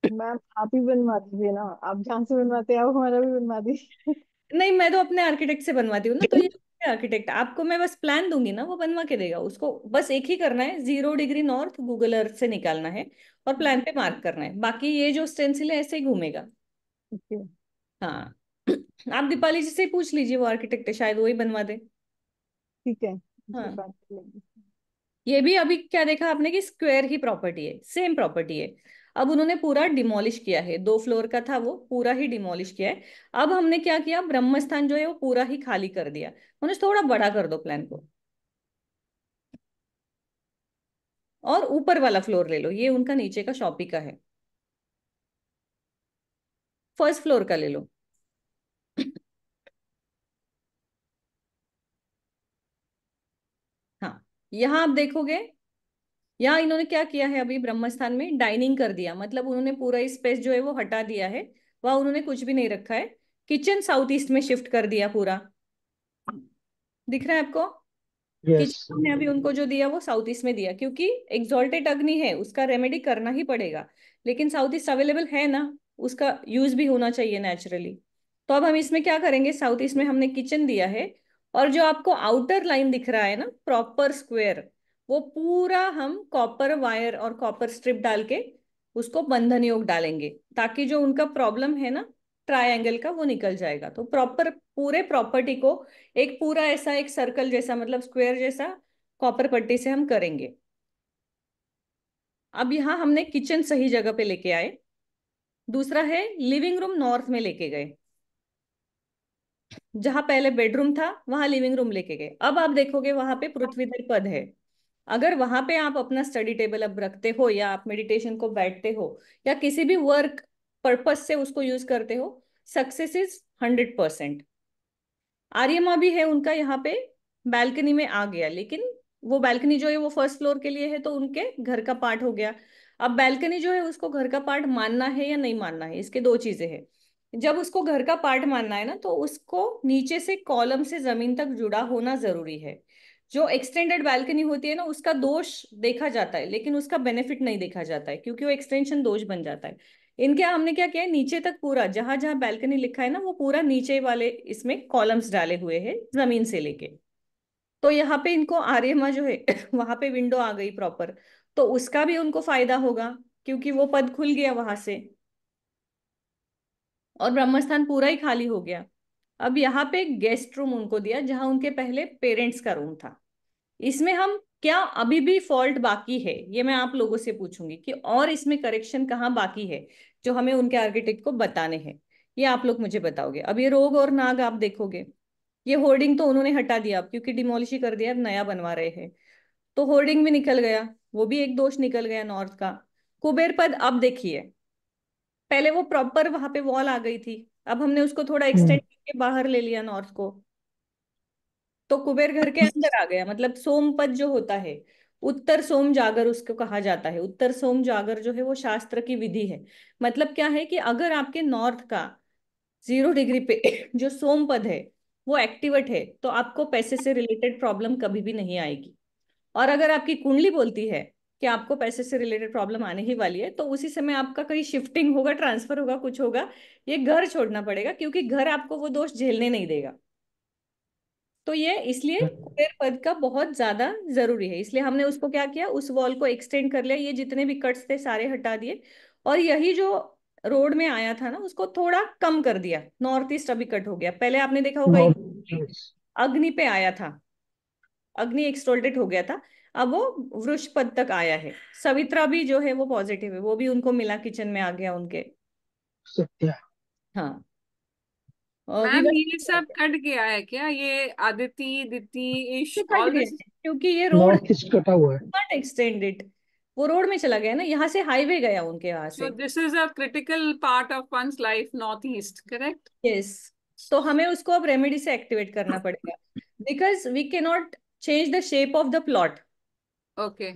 मैम आप ही बनवा दीजिए ना, आप जहाँ से बनवाते हैं आप हमारा भी बनवा दीजिए। नहीं, मैं तो अपने आर्किटेक्ट से बनवाती हूँ ना, तो ये आर्किटेक्ट आपको मैं बस प्लान दूंगी ना, वो बनवा के देगा, उसको बस एक ही करना है, 0 डिग्री नॉर्थ गूगल अर्थ से निकालना है और प्लान पे मार्क करना है, बाकी ये जो स्टेंसिल है ऐसे ही घूमेगा। ओके। हाँ। आप दीपाली जी से ही पूछ लीजिए, वो आर्किटेक्ट है, शायद वही बनवा दे। ठीक है, उनसे हाँ। बात कर लेंगे। ये भी अभी क्या देखा आपने कि स्क्वायर ही प्रॉपर्टी है, सेम प्रॉपर्टी है। अब उन्होंने पूरा डिमोलिश किया है, 2 फ्लोर का था वो पूरा ही डिमोलिश किया है। अब हमने क्या किया, ब्रह्म स्थान जो है वो पूरा ही खाली कर दिया, उन्हें थोड़ा बड़ा कर दो प्लान को, और ऊपर वाला फ्लोर ले लो, ये उनका नीचे का शॉपी का है, फर्स्ट फ्लोर का ले लो। हाँ, यहाँ आप देखोगे, यहाँ इन्होंने क्या किया है, अभी ब्रह्मस्थान में डाइनिंग कर दिया, मतलब उन्होंने पूरा स्पेस जो है वो हटा दिया है, वहां उन्होंने कुछ भी नहीं रखा है। किचन साउथ ईस्ट में शिफ्ट कर दिया पूरा, दिख रहा है आपको? यस। किचन ने अभी उनको जो दिया वो साउथ ईस्ट में दिया, क्योंकि एग्जॉल्टेड अग्नि है, उसका रेमेडी करना ही पड़ेगा, लेकिन साउथ ईस्ट अवेलेबल है ना, उसका यूज भी होना चाहिए नेचुरली। तो अब हम इसमें क्या करेंगे, साउथ ईस्ट में हमने किचन दिया है, और जो आपको आउटर लाइन दिख रहा है ना प्रॉपर स्क्वायर, वो पूरा हम कॉपर वायर और कॉपर स्ट्रिप डाल के उसको बंधन योग डालेंगे, ताकि जो उनका प्रॉब्लम है ना ट्रायंगल का, वो निकल जाएगा। तो प्रॉपर पूरे प्रॉपर्टी को एक पूरा ऐसा एक सर्कल जैसा, मतलब स्क्वायर जैसा कॉपर पट्टी से हम करेंगे। अब यहाँ हमने किचन सही जगह पे लेके आए, दूसरा है लिविंग रूम नॉर्थ में लेके गए, जहां पहले बेडरूम था वहां लिविंग रूम लेके गए। अब आप देखोगे वहां पे पृथ्वीधर पद है, अगर वहां पे आप अपना स्टडी टेबल अब रखते हो, या आप मेडिटेशन को बैठते हो, या किसी भी वर्क पर्पस से उसको यूज करते हो, सक्सेस इज 100%। आर्यमा भी है उनका यहाँ पे बालकनी में आ गया, लेकिन वो बालकनी जो है वो फर्स्ट फ्लोर के लिए है, तो उनके घर का पार्ट हो गया। अब बालकनी जो है उसको घर का पार्ट मानना है या नहीं मानना है, इसके दो चीजें हैं। जब उसको घर का पार्ट मानना है ना, तो उसको नीचे से कॉलम से जमीन तक जुड़ा होना जरूरी है। जो एक्सटेंडेड बालकनी होती है ना, उसका दोष देखा जाता है, लेकिन उसका बेनिफिट नहीं देखा जाता है, क्योंकि वो एक्सटेंशन दोष बन जाता है। इनके यहाँ हमने क्या किया है, नीचे तक पूरा जहां जहां बैल्कनी लिखा है ना, वो पूरा नीचे वाले इसमें कॉलम्स डाले हुए हैं जमीन से लेके। तो यहाँ पे इनको आर्यमा जो है वहां पे विंडो आ गई प्रॉपर, तो उसका भी उनको फायदा होगा, क्योंकि वो पद खुल गया वहां से, और ब्रह्मस्थान पूरा ही खाली हो गया। अब यहाँ पे गेस्ट रूम उनको दिया, जहां उनके पहले पेरेंट्स का रूम था। इसमें हम क्या अभी भी फॉल्ट बाकी है, ये मैं आप लोगों से पूछूंगी कि और इसमें करेक्शन कहाँ बाकी है, जो हमें उनके आर्किटेक्ट को बताने हैं, ये आप लोग मुझे बताओगे। अब ये रोग और नाग आप देखोगे, ये होर्डिंग तो उन्होंने हटा दिया अब, क्योंकि डिमोलिश ही कर दिया, अब नया बनवा रहे हैं, तो होर्डिंग भी निकल गया, वो भी एक दोष निकल गया नॉर्थ का। कुबेर पद अब देखिए, पहले वो प्रॉपर वहां पे वॉल आ गई थी, अब हमने उसको थोड़ा एक्सटेंड करके बाहर ले लिया नॉर्थ को, तो कुबेर घर के अंदर आ गया। मतलब सोमपद जो होता है, उत्तर सोम जागर उसको कहा जाता है, उत्तर सोम जागर जो है वो शास्त्र की विधि है। मतलब क्या है कि अगर आपके नॉर्थ का 0 डिग्री पे जो सोम पद है वो एक्टिवेट है, तो आपको पैसे से रिलेटेड प्रॉब्लम कभी भी नहीं आएगी। और अगर आपकी कुंडली बोलती है कि आपको पैसे से रिलेटेड प्रॉब्लम आने ही वाली है, तो उसी समय आपका कहीं शिफ्टिंग होगा, ट्रांसफर होगा, कुछ होगा, ये घर छोड़ना पड़ेगा, क्योंकि घर आपको वो दोष झेलने नहीं देगा। तो ये इसलिए कुबेर पद का बहुत ज्यादा जरूरी है, इसलिए हमने उसको क्या किया, उस वॉल को एक्सटेंड कर लिया, ये जितने भी कट्स थे सारे हटा दिए, और यही जो रोड में आया था ना उसको थोड़ा कम कर दिया, नॉर्थ ईस्ट अभी कट हो गया। पहले आपने देखा होगा एक नॉर्थ। अग्नि पे आया था, अग्नि एक्सटोल्टेड हो गया था, अब वो वृष पद तक आया है। सवित्रा भी जो है वो पॉजिटिव है, वो भी उनको मिला, किचन में आ गया उनके। सत्या। हाँ। मैम ये सब विवश कट गया है क्या, ये आदिति दिति इश कट ऑल गया दिस? है क्योंकि ये रोड नॉर्थ ईस्ट कटा हुआ है। नॉट एक्सटेंडेड, वो रोड में चला गया ना, यहाँ से हाईवे गया उनके यहाँ So से। this is a critical part of one's life, northeast, correct? Yes, तो हमें उसको अब रेमेडी से एक्टिवेट करना पड़ेगा, because we can not change the shape of the plot. Okay.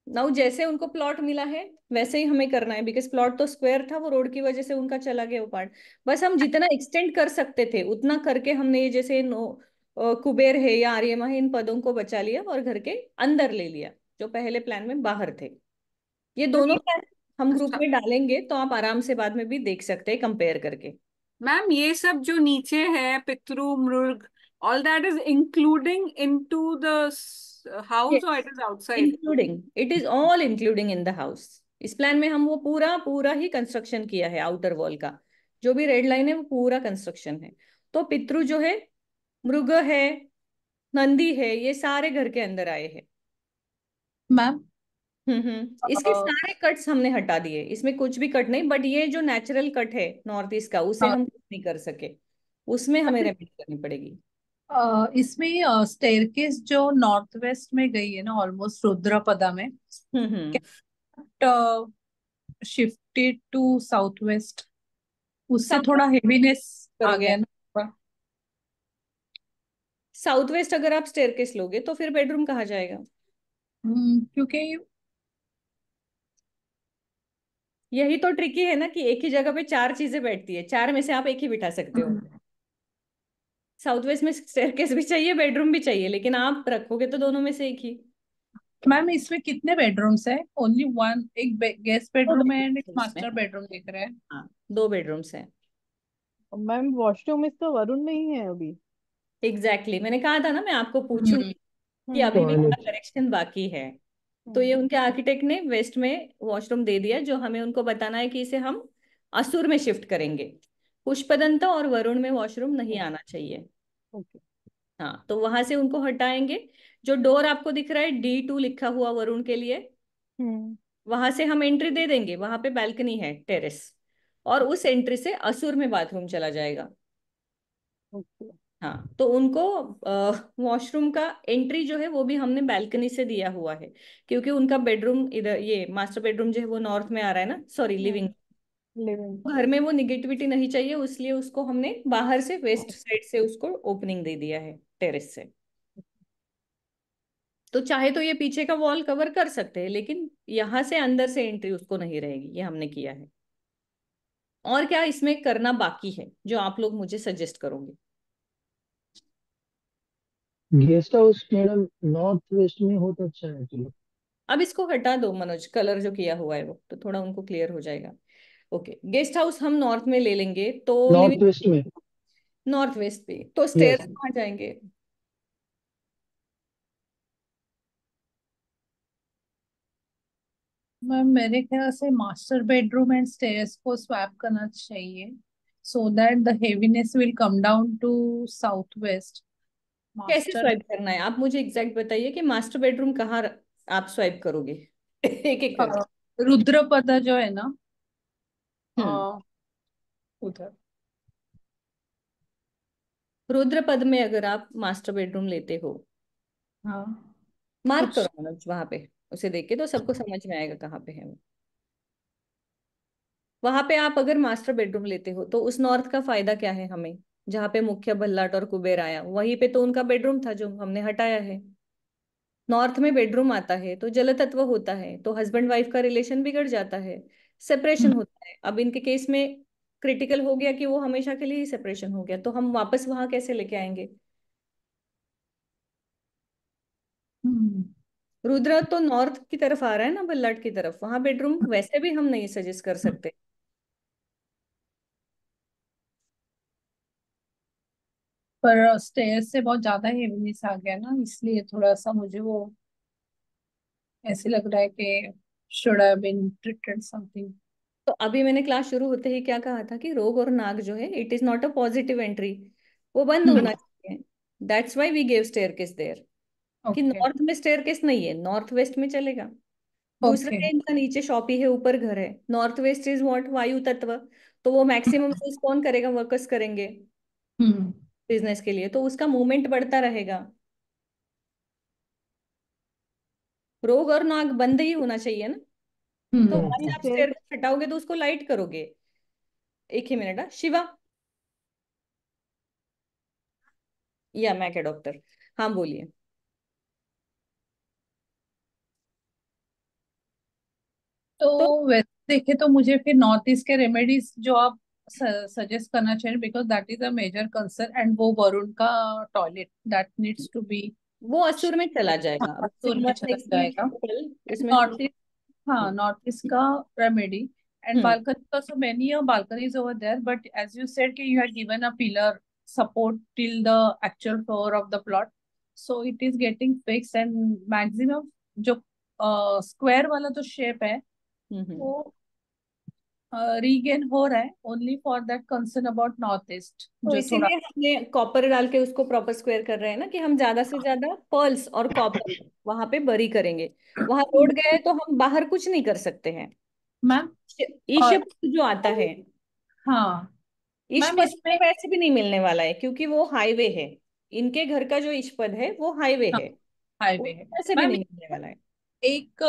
Now जैसे उनको प्लॉट मिला है वैसे ही हमें करना है, बिकॉज प्लॉट तो स्क्वायर था, वो रोड की वजह से उनका चला गया वो पार्ट। बस हम जितना एक्सटेंड कर सकते थे उतना करके हमने ये जैसे कुबेर है या आर्यमा है, इन पदों को बचा लिया और घर के अंदर ले लिया, जो पहले प्लान में बाहर थे। ये तो दोनों ये प्लान हम ग्रुप अच्छा में डालेंगे तो आप आराम से बाद में भी देख सकते हैं कंपेयर करके। मैम, ये सब जो नीचे है पितृ मृग, all that is including into the house or it is outside? Including, it is all including in the house. इस प्लान में हम वो पूरा पूरा ही कंस्ट्रक्शन किया है, आउटर वॉल का जो भी रेड लाइन है वो पूरा कंस्ट्रक्शन है। तो पितृ जो है, मृग है, नंदी है, ये सारे घर के अंदर आए हैं। मैम इसके सारे कट्स हमने हटा दिए, इसमें कुछ भी कट नहीं, बट ये जो नेचुरल कट है नॉर्थ ईस्ट का उसे हम कुछ नहीं कर सके, उसमें हमें रेमेडी करनी पड़ेगी। इसमें स्टेयरकेस जो नॉर्थ वेस्ट में गई है ना, ऑलमोस्ट रुद्रपदा में, हम्म। शिफ्टेड टू साउथ वेस्ट, उससे साउथ थोड़ा हेवीनेस आ करोगे, गया ना। साउथ वेस्ट अगर आप स्टेयरकेस लोगे तो फिर बेडरूम कहाँ जाएगा? क्योंकि यही तो ट्रिकी है ना, कि एक ही जगह पे चार चीजें बैठती है, चार में से आप एक ही बिठा सकते हो। साउथ वेस्ट में स्टेयरकेस भी चाहिए, बेडरूम भी चाहिए, लेकिन आप रखोगे तो दोनों में से एक ही। मैम इसमें कितने बेडरूम्स है? ओनली वन, एक गेस्ट दो बेडरूम है एंड एक बेडरूम्स है इसमें। मास्टर बेडरूम दिख रहा है। हाँ, दो बेडरूम्स हैं। मैम वॉशरूम इसका वरुण में ही है अभी। एग्जैक्टली, मैंने कहा था ना मैं आपको पूछूंगी हम्म कि अभी भी हम्म थोड़ा टॉयलेट। करेक्शन बाकी है। तो ये हम्म उनके आर्किटेक्ट ने वेस्ट में वॉशरूम दे दिया, जो हमें उनको बताना है कि इसे हम असुर में शिफ्ट करेंगे। पुष्पदंता और वरुण में वॉशरूम नहीं आना चाहिए। ओके। हाँ, तो वहां से उनको हटाएंगे। जो डोर आपको दिख रहा है D2 लिखा हुआ वरुण के लिए, हम्म वहां से हम एंट्री दे देंगे, वहां पे बैल्कनी है, टेरेस, और उस एंट्री से असुर में बाथरूम चला जाएगा। ओके। हाँ, तो उनको वॉशरूम का एंट्री जो है वो भी हमने बैल्कनी से दिया हुआ है, क्योंकि उनका बेडरूम इधर, ये मास्टर बेडरूम जो है वो नॉर्थ में आ रहा है ना, सॉरी लिविंग। लिविंग। घर में वो निगेटिविटी नहीं चाहिए, इसलिए उसको हमने बाहर से वेस्ट साइड से उसको ओपनिंग दे दिया है, टेरेस से। तो चाहे तो ये पीछे का वॉल कवर कर सकते हैं, लेकिन यहाँ से अंदर से एंट्री उसको नहीं रहेगी, ये हमने किया है। और क्या इसमें करना बाकी है जो आप लोग मुझे सजेस्ट करोगे? Guest house madam north west में हो तो अच्छा है एक्चुअली। अब इसको हटा दो मनोज, कलर जो किया हुआ है वो, तो थोड़ा उनको क्लियर हो जाएगा। ओके, गेस्ट हाउस हम नॉर्थ में ले लेंगे, तो नॉर्थ लिविंग वेस्ट में। नॉर्थ वेस्ट पे, तो यस। स्टेयर्स कहाँ जाएंगे? मैम मेरे ख्याल से मास्टर बेडरूम एंड स्टेयर्स को स्वैप करना चाहिए, so that the heaviness will come down to south west. कैसे मास्टर स्वाइप करना है, आप मुझे एग्जैक्ट बताइए कि मास्टर बेडरूम कहाँ आप स्वाइप करोगे एक एक करके। रुद्रपदा जो है ना, हम्म। उधर। रुद्रपद में अगर आप मास्टर बेडरूम लेते हो, हाँ मार्क कुछ करो मनोज वहां पे, उसे देख के तो सबको समझ में आएगा कहाँ पे है वो। वहां पे आप अगर मास्टर बेडरूम लेते हो तो उस नॉर्थ का फायदा क्या है हमें, जहाँ पे मुख्य भल्लाट और कुबेर आया, वहीं पे तो उनका बेडरूम था जो हमने हटाया है। नॉर्थ में बेडरूम आता है तो जल तत्व होता है, तो हस्बैंड वाइफ का रिलेशन बिगड़ जाता है, सेपरेशन होता है। अब इनके केस में क्रिटिकल हो गया कि वो हमेशा के लिए ही सेपरेशन हो गया, तो हम वापस वहां कैसे लेके आएंगे? हम्म, रुद्र तो नॉर्थ की तरफ आ रहा है ना, बल्लाट की तरफ, वहां बेडरूम वैसे भी हम नहीं सजेस्ट कर सकते। पर स्टेयर्स से बहुत ज्यादा हेवीनेस आ गया ना, इसलिए थोड़ा सा मुझे वो ऐसे लग रहा है कि should have been treated something. तो अभी मैंने क्लास शुरू होते ही क्या कहा था कि रोग और नाग जो है it is not a positive entry, वो बंद होना चाहिए। That's why we gave staircase there. कि ओके नॉर्थ में स्टेयरकेस नहीं है, नॉर्थ वेस्ट में चलेगा। दूसरा ओके। है इनका नीचे शॉपी है, ऊपर घर है। नॉर्थ वेस्ट इज व्हाट, वायु तत्व। तो वो मैक्सिमम यूज कौन करेगा, वर्कर्स करेंगे हम्म बिजनेस के लिए, तो उसका मूवमेंट बढ़ता रहेगा। रोग और नाग बंद ही होना चाहिए ना। तो वहां ये से आप हम्म। स्टेयर हटाओगे तो उसको लाइट करोगे। एक ही मिनट। शिवा, या मैं क्या डॉक्टर, हाँ बोलिए। तो तो वैसे देखे तो मुझे फिर नॉर्थ ईस्ट के रेमेडीज जो आप सजेस्ट करना चाहिए, because that is a major concern, एंड वो वरुण का toilet that needs to be, वो असुर में चला हाँ जाएगा, अब टूर में चला नेक्स्ट वीक जाएगा। कल उसमें हम नॉर्थ लोग। ईस्ट, हाँ नॉर्थ ईस्ट का remedy and hmm. balcony, also many balconies over there, but as you said कि you had given a pillar support till the actual floor of the plot, so it is getting fixed, and maximum जो square वाला जो shape है हम्म। वो regain हो रहा है, only for that concern about north east तो जो थोड़ा। इसीलिए हमने कॉपर डाल के उसको प्रॉपर स्क्वायर कर रहे हैं ना, कि हम ज्यादा से ज्यादा पर्ल्स और कॉपर वहां पे बरी करेंगे। वहां रोड गए तो हम बाहर कुछ नहीं कर सकते हैं। मैम ईश और जो आता है, हाँ मैम इशपद इसमें, वैसे भी नहीं मिलने वाला है, क्योंकि वो हाईवे है। इनके घर का जो इशपद है वो हाईवे हाँ है, वो हाईवे है वैसे भी मैम। नहीं मिलने वाला है। एक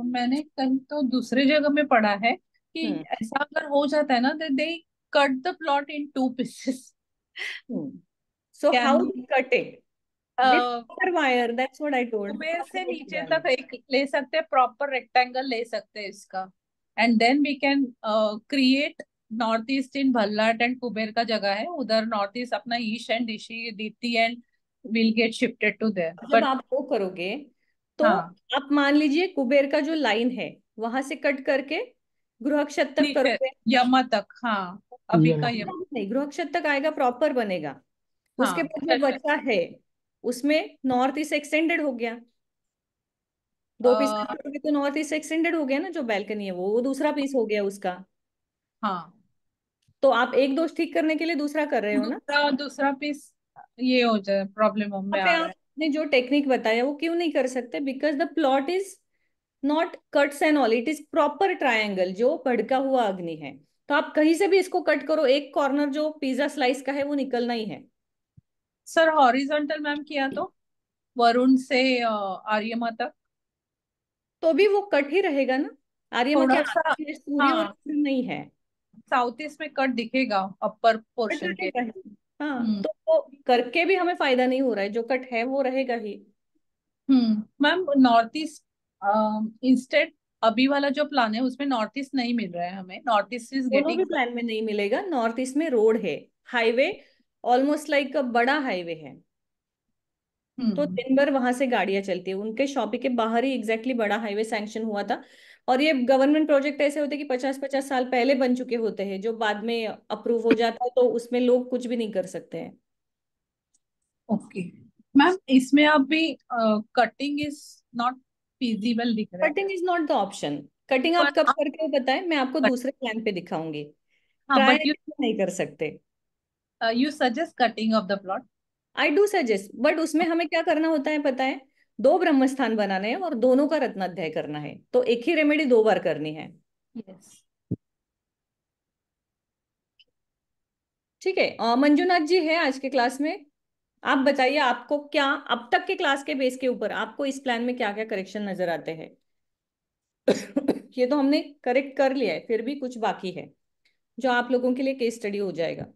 मैंने कहीं तो दूसरे जगह में पढ़ा है कि हम्म। ऐसा अगर हो जाता है ना, they cut the plot into pieces. Hmm. So how can cut it with copper wire, that's what I told. ऊपर से नीचे तक एक ले सकते हैं, प्रॉपर रेक्टेंगल ले सकते हैं इसका, and then we can create north east in Bhallat and Kuber का जगह है उधर, नॉर्थ ईस्ट अपना Ish and Rishi Dipti and will get shifted to there, जब बट आप वो करोगे तो हाँ आप मान लीजिए कुबेर का जो लाइन है वहां से कट करके गृहक्षत तक नीचे करोगे। यमा तक, हाँ अभी ये का मत। यमा। नहीं, गृहक्षत तक आएगा, प्रॉपर बनेगा। उसके हाँ बाद जो बचा है उसमें नॉर्थ ईस्ट एक्सटेंडेड हो गया। दो पीस अ, करोगे तो नॉर्थ ईस्ट एक्सटेंडेड हो गया ना, जो बैल्कनी है वो दूसरा पीस हो गया उसका। हाँ तो आप एक दोष ठीक करने के लिए दूसरा कर रहे हो ना। दूसरा दूसरा पीस ये हो जाए, प्रॉब्लम में यहाँ पे आ रहा है। आपने जो टेक्निक बताया वो क्यों नहीं कर सकते, because the plot is not cuts and all, it is proper triangle जो भड़का हुआ अग्नि है। तो आप कहीं से भी इसको कट करो, एक कॉर्नर जो पिज्जा स्लाइस का है वो निकलना ही है। सर हॉरिजॉन्टल मैम किया तो वरुण से आर्यमा तक तो भी वो कट ही रहेगा ना। आर्यमा के थोड़ा सा, आगे सूर्य और हाँ चंद्र नहीं है, साउथ ईस्ट में कट दिखेगा अपर कट पोर्शन के। रहेगा ही। हाँ, हम्म तो वो करके भी हमें फायदा नहीं हो रहा है, जो कट है वो रहेगा ही। मैम नॉर्थ ईस्ट इंस्टेड, अभी वाला जो प्लान है उसमें नॉर्थ ईस्ट नहीं मिल रहा है हमें, नॉर्थ ईस्ट इज दोनों भी गेटिंग। प्लान में नहीं मिलेगा। नॉर्थ ईस्ट में रोड है, हाईवे, ऑलमोस्ट लाइक बड़ा हाईवे है। तो हम्म दिन भर वहां से गाड़ियां चलती है, उनके शॉपिंग के बाहर ही एग्जैक्टली बड़ा हाईवे सैंक्शन हुआ था। और ये गवर्नमेंट प्रोजेक्ट ऐसे होते हैं कि 50-50 साल पहले बन चुके होते हैं, जो बाद में अप्रूव हो जाता है तो उसमें लोग कुछ भी नहीं कर सकते हैं। ओके मैम इसमें अभी कटिंग इज नॉट फिजिबल दिख रहा है, cutting is not the option. Cutting आप पर कब आप करके हो बताएं, मैं आपको कट, दूसरे प्लान पे दिखाऊंगी। हाँ ट्राई बट नहीं कर सकते। You suggest cutting of the plot. I do suggest, but उसमें हमें क्या करना होता है पता है, दो ब्रह्म स्थान बनाने हैं और दोनों का रत्नाध्याय करना है, तो एक ही रेमेडी दो बार करनी है। यस ठीक है। मंजुनाथ जी है आज के क्लास में। आप बताइए, आपको क्या अब तक के क्लास के बेस के ऊपर आपको इस प्लान में क्या क्या करेक्शन नजर आते हैं? ये तो हमने करेक्ट कर लिया है, फिर भी कुछ बाकी है जो आप लोगों के लिए केस स्टडी हो जाएगा।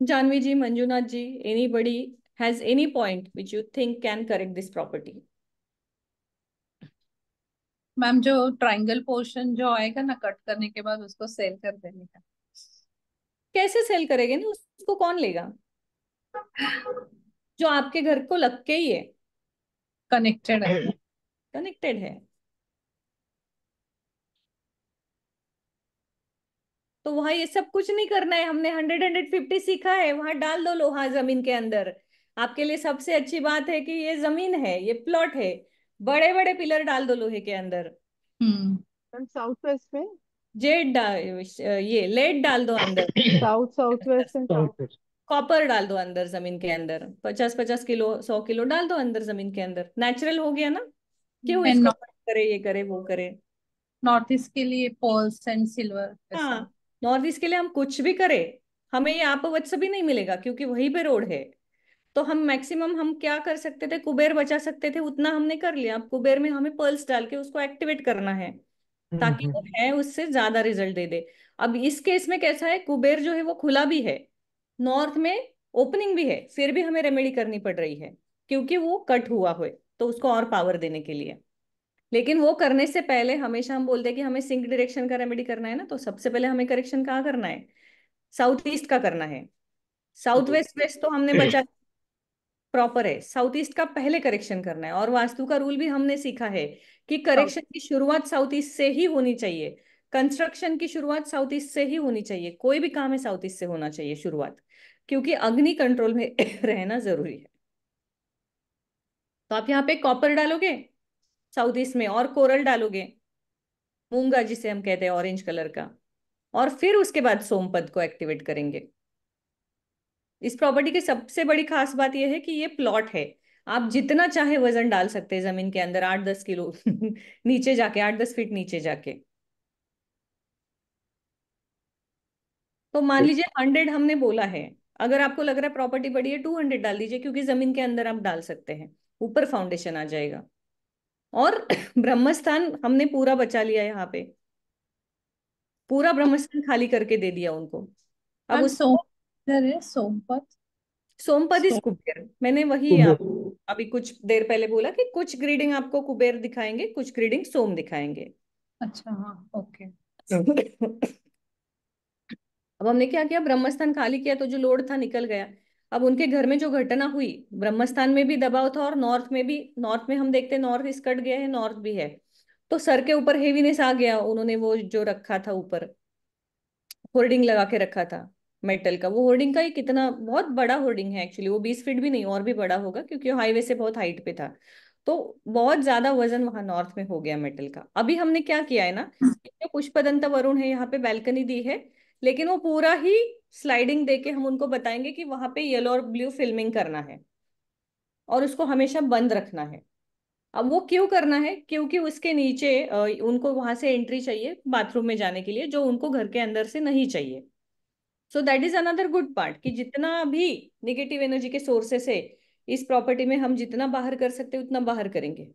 Jahnavi ji, Manjunath ji, anybody has any point which you think can correct this property? Ma'am जो ट्रायंगल पोर्शन जो आएगा ना कट करने के बाद उसको सेल कर देने का। कैसे सेल करेंगे ना, उसको कौन लेगा? जो आपके घर को लग के ही है, कनेक्टेड है। कनेक्टेड है। तो वहां ये सब कुछ नहीं करना है, हमने 100-150 सीखा है, वहां डाल दो लोहा जमीन के अंदर। आपके लिए सबसे अच्छी बात है कि ये जमीन है, ये प्लॉट है, बड़े बड़े पिलर डाल दो लोहे के अंदर। हम्म साउथ वेस्ट में जेड ये लेड डाल दो अंदर। South south west and south. South. Copper डाल दो अंदर जमीन के अंदर, 50-50 किलो 100 किलो डाल दो अंदर जमीन के अंदर, नेचुरल हो गया ना। क्यों एंड इसको करे, ये करे वो करे। नॉर्थ ईस्ट के लिए पर्ल्स एंड सिल्वर ऐसा। हाँ, नॉर्थ ईस्ट के लिए हम कुछ भी करें, हमें ये अपवत्स भी नहीं मिलेगा क्योंकि वहीं पे रोड है। तो हम मैक्सिमम हम क्या कर सकते थे, कुबेर बचा सकते थे, उतना हमने कर लिया। अब कुबेर में हमें पर्ल्स डाल के उसको एक्टिवेट करना है ताकि वो हम्म। है उससे ज्यादा रिजल्ट दे दे। अब इस केस में कैसा है, कुबेर जो है वो खुला भी है, नॉर्थ में ओपनिंग भी है, फिर भी हमें रेमेडी करनी पड़ रही है क्योंकि वो कट हुआ है, तो उसको और पावर देने के लिए। लेकिन वो करने से पहले हमेशा हम बोलते हैं कि हमें सिंक डायरेक्शन का रेमेडी करना है ना, तो सबसे पहले हमें करेक्शन कहाँ करना है, साउथ ईस्ट का करना है। साउथ वेस्ट वेस्ट तो हमने बचा, प्रॉपर है, साउथ ईस्ट का पहले करेक्शन करना है। और वास्तु का रूल भी हमने सीखा है कि करेक्शन की शुरुआत साउथ ईस्ट से ही होनी चाहिए, कंस्ट्रक्शन की शुरुआत साउथ ईस्ट से ही होनी चाहिए, कोई भी काम है साउथ ईस्ट से होना चाहिए शुरुआत, क्योंकि अग्नि कंट्रोल में रहना जरूरी है। तो आप यहाँ पे कॉपर डालोगे साउथ ईस्ट में, और कोरल डालोगे, मूंगा जिसे हम कहते हैं ऑरेंज कलर का, और फिर उसके बाद सोमपद को एक्टिवेट करेंगे। इस प्रॉपर्टी की सबसे बड़ी खास बात यह है कि ये प्लॉट है, आप जितना चाहे वजन डाल सकते हैं जमीन के अंदर, 8-10 किलो नीचे जाके, 8-10 फीट नीचे जाके। तो मान लीजिए 100 हमने बोला है, अगर आपको लग रहा है प्रॉपर्टी बड़ी है 200 डाल दीजिए, क्योंकि जमीन के अंदर आप डाल सकते हैं, ऊपर फाउंडेशन आ जाएगा। और ब्रह्मस्थान हमने पूरा बचा लिया यहाँ पे, पूरा ब्रह्मस्थान खाली करके दे दिया उनको। अब मैम उसको इधर है सोमपत। सोमपद इस सोम कुबेर, मैंने वही कुबेर। आप अभी कुछ देर पहले बोला कि कुछ ग्रीडिंग आपको कुबेर दिखाएंगे, कुछ ग्रीडिंग सोम दिखाएंगे। अच्छा हाँ ओके। अब हमने क्या किया, ब्रह्मस्थान खाली किया तो जो लोड था निकल गया। अब उनके घर में जो घटना हुई, ब्रह्मस्थान में भी दबाव था और नॉर्थ में भी, नॉर्थ में हम देखते हैं नॉर्थ ईस्ट कट गया है, नॉर्थ भी है, तो सर के ऊपर हेवीनेस आ गया। उन्होंने वो जो रखा था ऊपर, होर्डिंग लगा के रखा था मेटल का, वो होर्डिंग का ही कितना बहुत बड़ा होर्डिंग है एक्चुअली, वो 20 फीट भी नहीं और भी बड़ा होगा क्योंकि हाईवे से बहुत हाइट पे था। तो बहुत ज्यादा वजन वहां नॉर्थ में हो गया मेटल का। अभी हमने क्या किया है ना, जो पुष्पदंत वरुण है यहाँ पे बैल्कनी दी है, लेकिन वो पूरा ही स्लाइडिंग दे के हम उनको बताएंगे कि वहां पे येलो और ब्लू फिल्मिंग करना है और उसको हमेशा बंद रखना है। अब वो क्यों करना है, क्योंकि उसके नीचे उनको वहां से एंट्री चाहिए बाथरूम में जाने के लिए, जो उनको घर के अंदर से नहीं चाहिए। So that is another good part कि जितना भी निगेटिव एनर्जी के सोर्सेस है इस प्रॉपर्टी में, हम जितना बाहर कर सकते हैं उतना बाहर करेंगे।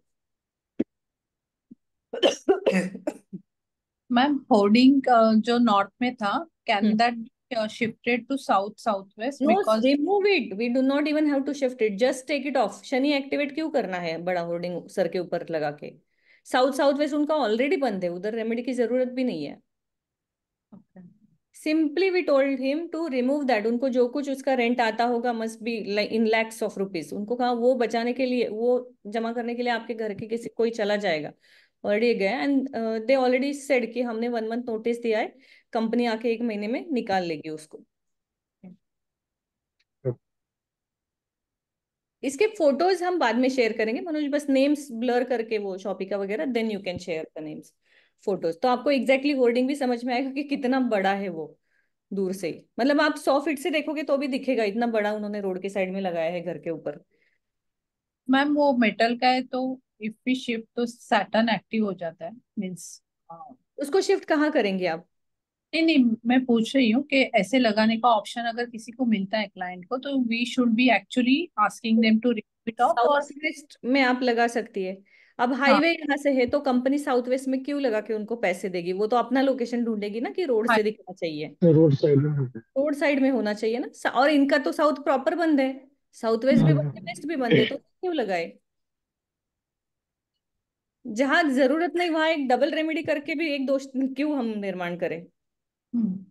मैम होर्डिंग जो नॉर्थ में था, can hmm. That shifted to south south west no, because. Remove it, we do not even have to shift it, just take it off. Shani activate क्यों करना है बड़ा होर्डिंग सर के ऊपर लगा के, साउथ साउथ वेस्ट उनका ऑलरेडी बंद है, उधर रेमेडी की जरूरत भी नहीं है। Simply we told him to remove that. उनको जो कुछ उसका रेंट आता होगा must be in lakhs of rupees, उनको कहा वो बचाने के लिए, वो जमा करने के लिए आपके घर के किसी कोई चला जाएगा, ऑलरेडी गया। एंड दे ऑलरेडी सेड कि हमने 1 मंथ नोटिस दिया है, कंपनी आके 1 महीने में निकाल लेगी उसको। इसके फोटोज हम बाद में शेयर करेंगे मनोज, बस नेम्स ब्लर करके वो शॉपिका वगैरह, then you can share the names photos, तो आपको एग्जैक्टली होर्डिंग भी समझ में आएगा कि कितना बड़ा है वो दूर से ही। मतलब आप 100 फीट से देखोगे तो भी दिखेगा, इतना बड़ा उन्होंने रोड के साइड में लगाया है घर के ऊपर। मैम वो मेटल का है तो इफ वी शिफ्ट तो सैटर्न एक्टिव हो जाता है मीन्स। उसको शिफ्ट कहाँ करेंगे आप? नहीं नहीं, मैं पूछ रही हूँ कि ऐसे लगाने का ऑप्शन अगर किसी को मिलता है क्लाइंट को, तो we should be actually asking them to remove it off south और। वेस्ट में आप लगा सकती है। अब हाँ हाईवे यहाँ से है तो कंपनी साउथ वेस्ट में क्यों लगा के उनको पैसे देगी, वो तो अपना लोकेशन ढूंढेगी ना कि रोड हाँ। से दिखना चाहिए, रोड साइड में होता रोड साइड में होना चाहिए ना। और इनका तो साउथ प्रॉपर बंद है, साउथ है। वेस्ट भी बंद है, वेस्ट भी बंद है, तो क्यों लगाए? जहां जरूरत नहीं वहां एक डबल रेमेडी करके भी एक दोष क्यों हम निर्माण करें। हम्म,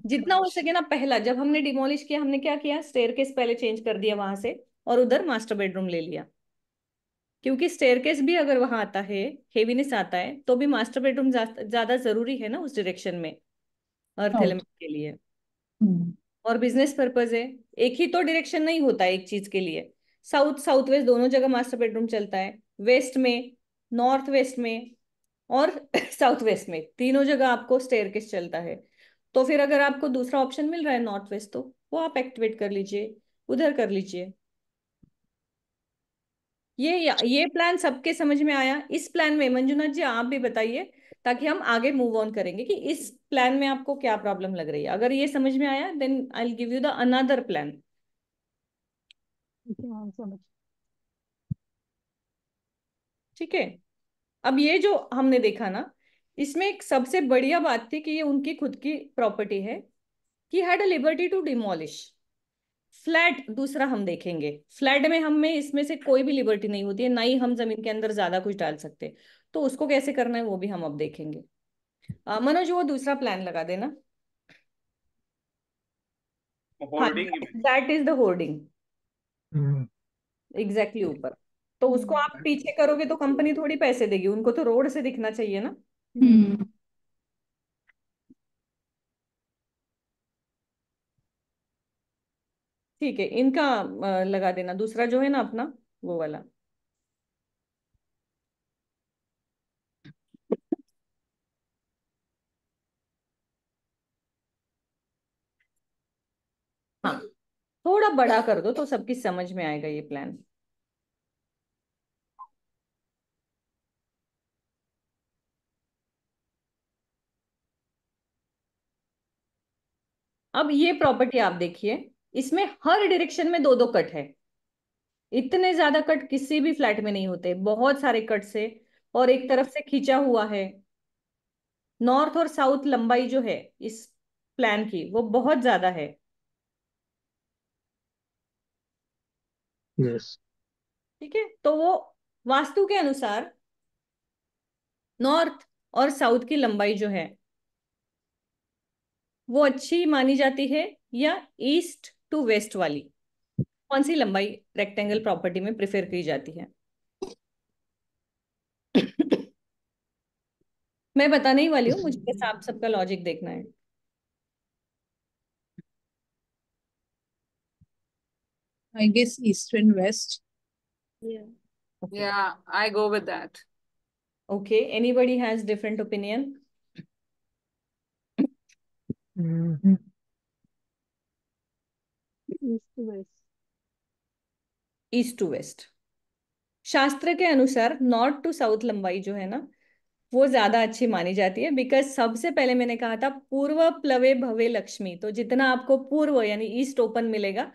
जितना हो सके ना, पहला जब हमने डिमोलिश किया हमने क्या किया, स्टेयरकेस पहले चेंज कर दिया वहां से और उधर मास्टर बेडरूम ले लिया, क्योंकि स्टेयरकेस भी अगर वहां आता है, हेवीनेस आता है, तो भी मास्टर बेडरूम ज्यादा जरूरी है ना उस डायरेक्शन में, अर्थ एलिमेंट के लिए। हम्म, और बिजनेस पर्पज है, एक ही तो डायरेक्शन नहीं होता है एक चीज के लिए। साउथ साउथ वेस्ट दोनों जगह मास्टर बेडरूम चलता है, वेस्ट में, नॉर्थ वेस्ट में, और साउथ वेस्ट में, तीनों जगह आपको स्टेयरकेस चलता है। तो फिर अगर आपको दूसरा ऑप्शन मिल रहा है नॉर्थ वेस्ट, तो वो आप एक्टिवेट कर लीजिए, उधर कर लीजिए। ये प्लान सबके समझ में आया? इस प्लान में मंजुनाथ जी आप भी बताइए, ताकि हम आगे मूव ऑन करेंगे कि इस प्लान में आपको क्या प्रॉब्लम लग रही है। अगर ये समझ में आया, then I will give you the another plan. ठीक है मैम, समझ। ठीक है। अब ये जो हमने देखा ना, इसमें एक सबसे बढ़िया बात थी कि ये उनकी खुद की प्रॉपर्टी है, कि had a liberty to demolish. Flat दूसरा हम देखेंगे, फ्लैट में हमें इसमें से कोई भी लिबर्टी नहीं होती है, ना ही हम जमीन के अंदर ज्यादा कुछ डाल सकते। तो उसको कैसे करना है वो भी हम अब देखेंगे। मनोज वो दूसरा प्लान लगा देना। हाँ, hoarding that is the hoarding, hmm, exactly ऊपर। तो उसको आप हम्म। पीछे करोगे तो कंपनी थोड़ी पैसे देगी, उनको तो रोड से दिखना चाहिए ना। हम्म। ठीक है, इनका लगा देना दूसरा जो है ना अपना, वो वाला। हाँ, थोड़ा बड़ा कर दो तो सबकी समझ में आएगा ये प्लान। अब ये प्रॉपर्टी आप देखिए, इसमें हर डायरेक्शन में दो दो कट है। इतने ज्यादा कट किसी भी फ्लैट में नहीं होते, बहुत सारे कट से, और एक तरफ से खींचा हुआ है। नॉर्थ और साउथ लंबाई जो है इस प्लान की वो बहुत ज्यादा है। यस। ठीक है, तो वो वास्तु के अनुसार नॉर्थ और साउथ की लंबाई जो है वो अच्छी मानी जाती है, या ईस्ट टू वेस्ट वाली कौन सी लंबाई रेक्टेंगल प्रॉपर्टी में प्रेफर की जाती है? मैं बताने ही वाली हूँ, मुझे बस आप सबका लॉजिक देखना है। I guess east and west. Okay, Yeah, I go with that. Okay, anybody has different opinion? Hmm, east west. East to west, शास्त्र के अनुसार नॉर्थ टू साउथ लंबाई जो है ना वो ज्यादा अच्छी मानी जाती है, बिकॉज सबसे पहले मैंने कहा था पूर्व प्लवे भवे लक्ष्मी। तो जितना आपको पूर्व यानी ईस्ट ओपन मिलेगा,